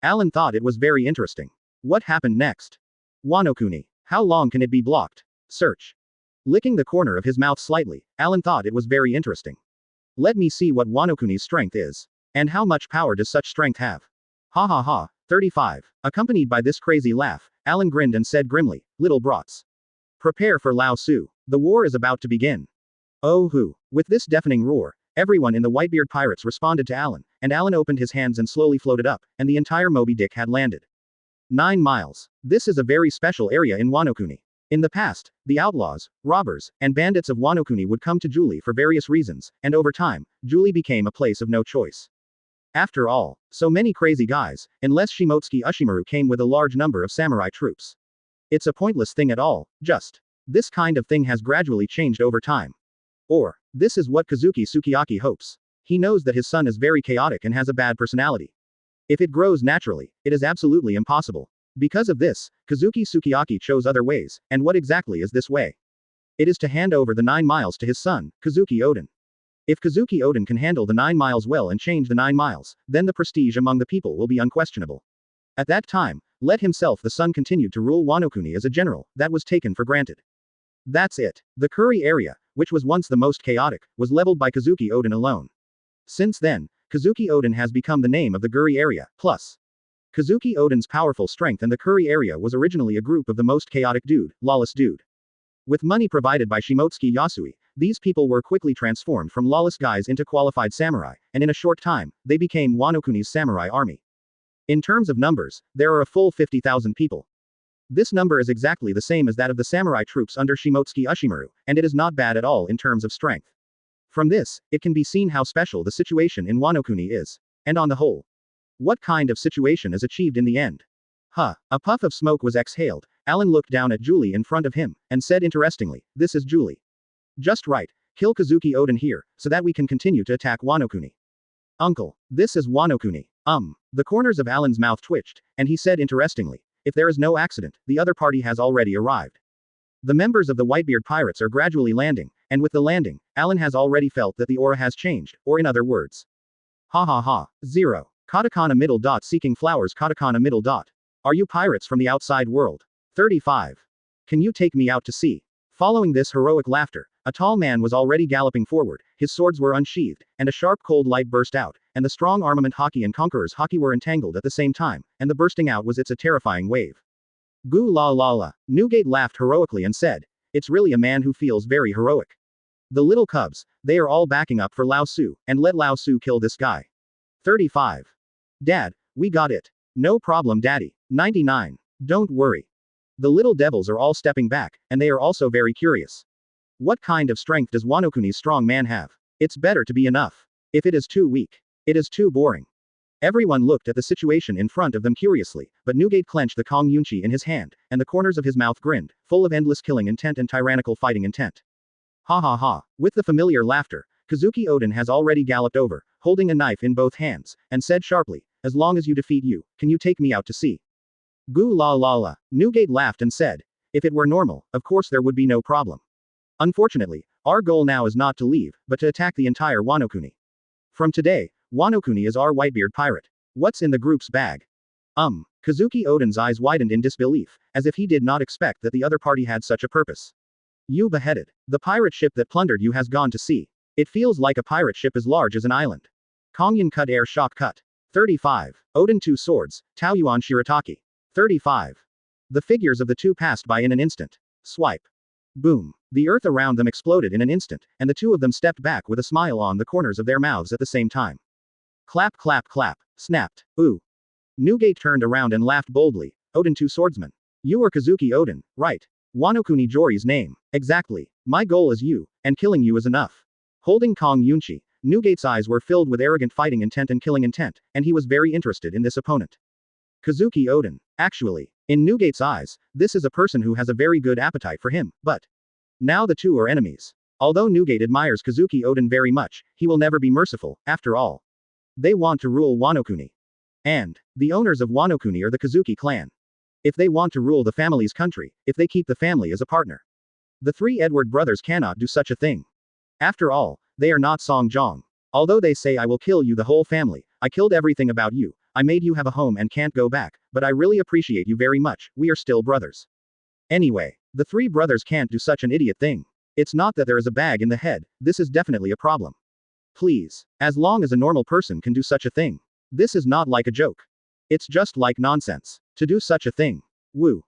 Alan thought it was very interesting. What happened next? Wanokuni. How long can it be blocked? Search. Licking the corner of his mouth slightly, Alan thought it was very interesting. Let me see what Wanokuni's strength is. And how much power does such strength have? Ha ha ha. 35. Accompanied by this crazy laugh, Alan grinned and said grimly, Little brats. Prepare for Laozi. The war is about to begin. Oh hoo. With this deafening roar, everyone in the Whitebeard Pirates responded to Alan, and Alan opened his hands and slowly floated up, and the entire Moby Dick had landed. 9 miles. This is a very special area in Wanokuni. In the past, the outlaws, robbers, and bandits of Wanokuni would come to Julie for various reasons, and over time, Julie became a place of no choice. After all, so many crazy guys, unless Shimotsuki Ushimaru came with a large number of samurai troops. It's a pointless thing at all, just. This kind of thing has gradually changed over time. Or, this is what Kazuki Sukiyaki hopes. He knows that his son is very chaotic and has a bad personality. If it grows naturally, it is absolutely impossible. Because of this, Kazuki Sukiyaki chose other ways, and what exactly is this way? It is to hand over the 9 miles to his son, Kazuki Oden. If Kazuki Oden can handle the 9 miles well and change the 9 miles, then the prestige among the people will be unquestionable. At that time, let himself the son continued to rule Wanokuni as a general, that was taken for granted. That's it. The Kuri area, which was once the most chaotic, was leveled by Kazuki Oden alone. Since then, Kazuki Oden has become the name of the Kuri area, plus Kazuki Oden's powerful strength, and the Kuri area was originally a group of the most chaotic dude, lawless dude. With money provided by Shimotsuki Yasui, these people were quickly transformed from lawless guys into qualified samurai, and in a short time, they became Wanokuni's samurai army. In terms of numbers, there are a full 50,000 people. This number is exactly the same as that of the samurai troops under Shimotsuki Ushimaru, and it is not bad at all in terms of strength. From this, it can be seen how special the situation in Wanokuni is. And on the whole, what kind of situation is achieved in the end? A puff of smoke was exhaled. Alan looked down at Julie in front of him, and said interestingly, This is Julie. Just right. Kill Kazuki Oden here, so that we can continue to attack Wanokuni. Uncle, this is Wanokuni. The corners of Alan's mouth twitched, and he said interestingly, If there is no accident, the other party has already arrived. The members of the Whitebeard Pirates are gradually landing, and with the landing, Alan has already felt that the aura has changed, or in other words. Ha ha ha. 0. Katakana middle dot seeking flowers katakana middle dot. Are you pirates from the outside world? 35. Can you take me out to sea? Following this heroic laughter, a tall man was already galloping forward, his swords were unsheathed, and a sharp cold light burst out, and the strong armament hockey and conqueror's hockey were entangled at the same time, and the bursting out was a terrifying wave. Goo la la la. Newgate laughed heroically and said, It's really a man who feels very heroic. The little cubs, they are all backing up for Laozi, and let Laozi kill this guy. 35. Dad, we got it. No problem, Daddy. 99. Don't worry. The little devils are all stepping back, and they are also very curious. What kind of strength does Wanokuni's strong man have? It's better to be enough. If it is too weak, it is too boring. Everyone looked at the situation in front of them curiously, but Newgate clenched the Kong Yunchi in his hand, and the corners of his mouth grinned, full of endless killing intent and tyrannical fighting intent. Ha ha ha. With the familiar laughter, Kazuki Oden has already galloped over, holding a knife in both hands, and said sharply, As long as you defeat you, can you take me out to sea? Goo la la la. Newgate laughed and said, If it were normal, of course there would be no problem. Unfortunately, our goal now is not to leave, but to attack the entire Wanokuni. From today, Wanokuni is our Whitebeard pirate. What's in the group's bag? Kazuki Oden's eyes widened in disbelief, as if he did not expect that the other party had such a purpose. You beheaded. The pirate ship that plundered you has gone to sea. It feels like a pirate ship as large as an island. Kongyan cut air shock cut. 35. Oden 2 swords, Taoyuan Shirataki. 35. The figures of the two passed by in an instant. Swipe. Boom. The earth around them exploded in an instant, and the two of them stepped back with a smile on the corners of their mouths at the same time. Clap clap clap. Snapped. Ooh. Newgate turned around and laughed boldly. Oden 2 swordsman. You are Kazuki Oden, right? Wanokuni Jori's name. Exactly. My goal is you, and killing you is enough. Holding Kong Yunchi, Newgate's eyes were filled with arrogant fighting intent and killing intent, and he was very interested in this opponent. Kazuki Oden. Actually, in Newgate's eyes, this is a person who has a very good appetite for him, but now the two are enemies. Although Newgate admires Kazuki Oden very much, he will never be merciful, after all. They want to rule Wano-kuni. And the owners of Wano-kuni are the Kazuki clan. If they want to rule the family's country, if they keep the family as a partner. The three Edward brothers cannot do such a thing. After all, they are not Song Jong. Although they say I will kill you the whole family, I killed everything about you, I made you have a home and can't go back, but I really appreciate you very much, we are still brothers. Anyway, the three brothers can't do such an idiot thing. It's not that there is a bag in the head, this is definitely a problem. Please. As long as a normal person can do such a thing. This is not like a joke. It's just like nonsense. To do such a thing. Woo.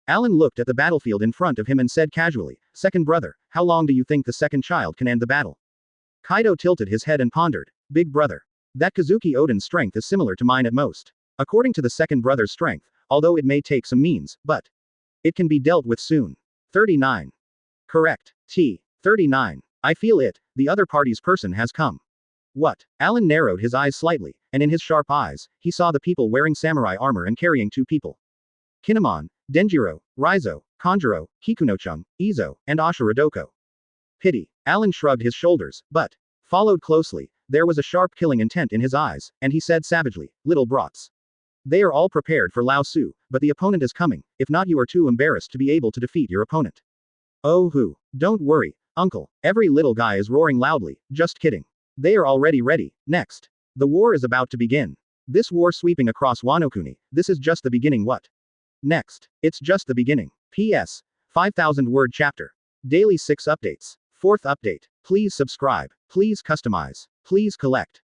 Alan looked at the battlefield in front of him and said casually, "Second brother, how long do you think the second child can end the battle?" Kaido tilted his head and pondered, "Big brother. That Kazuki Oden's strength is similar to mine at most. According to the second brother's strength, although it may take some means, but it can be dealt with soon. 39. Correct. 39. I feel it, the other party's person has come." What? Alan narrowed his eyes slightly, and in his sharp eyes, he saw the people wearing samurai armor and carrying two people. Kinemon, Denjiro, Raizo, Kanjuro, Kikunochung, Izo, and Ashura Doko. Pity. Alan shrugged his shoulders, but followed closely, there was a sharp killing intent in his eyes, and he said savagely, "Little brats. They are all prepared for Laozi, but the opponent is coming, if not you are too embarrassed to be able to defeat your opponent." "Oh who? Don't worry, uncle, every little guy is roaring loudly, just kidding. They are already ready, next. The war is about to begin. This war sweeping across Wano-kuni, this is just the beginning what? Next. It's just the beginning. P.S. 5,000 word chapter. Daily 6 updates. 4th update. Please subscribe. Please customize. Please collect.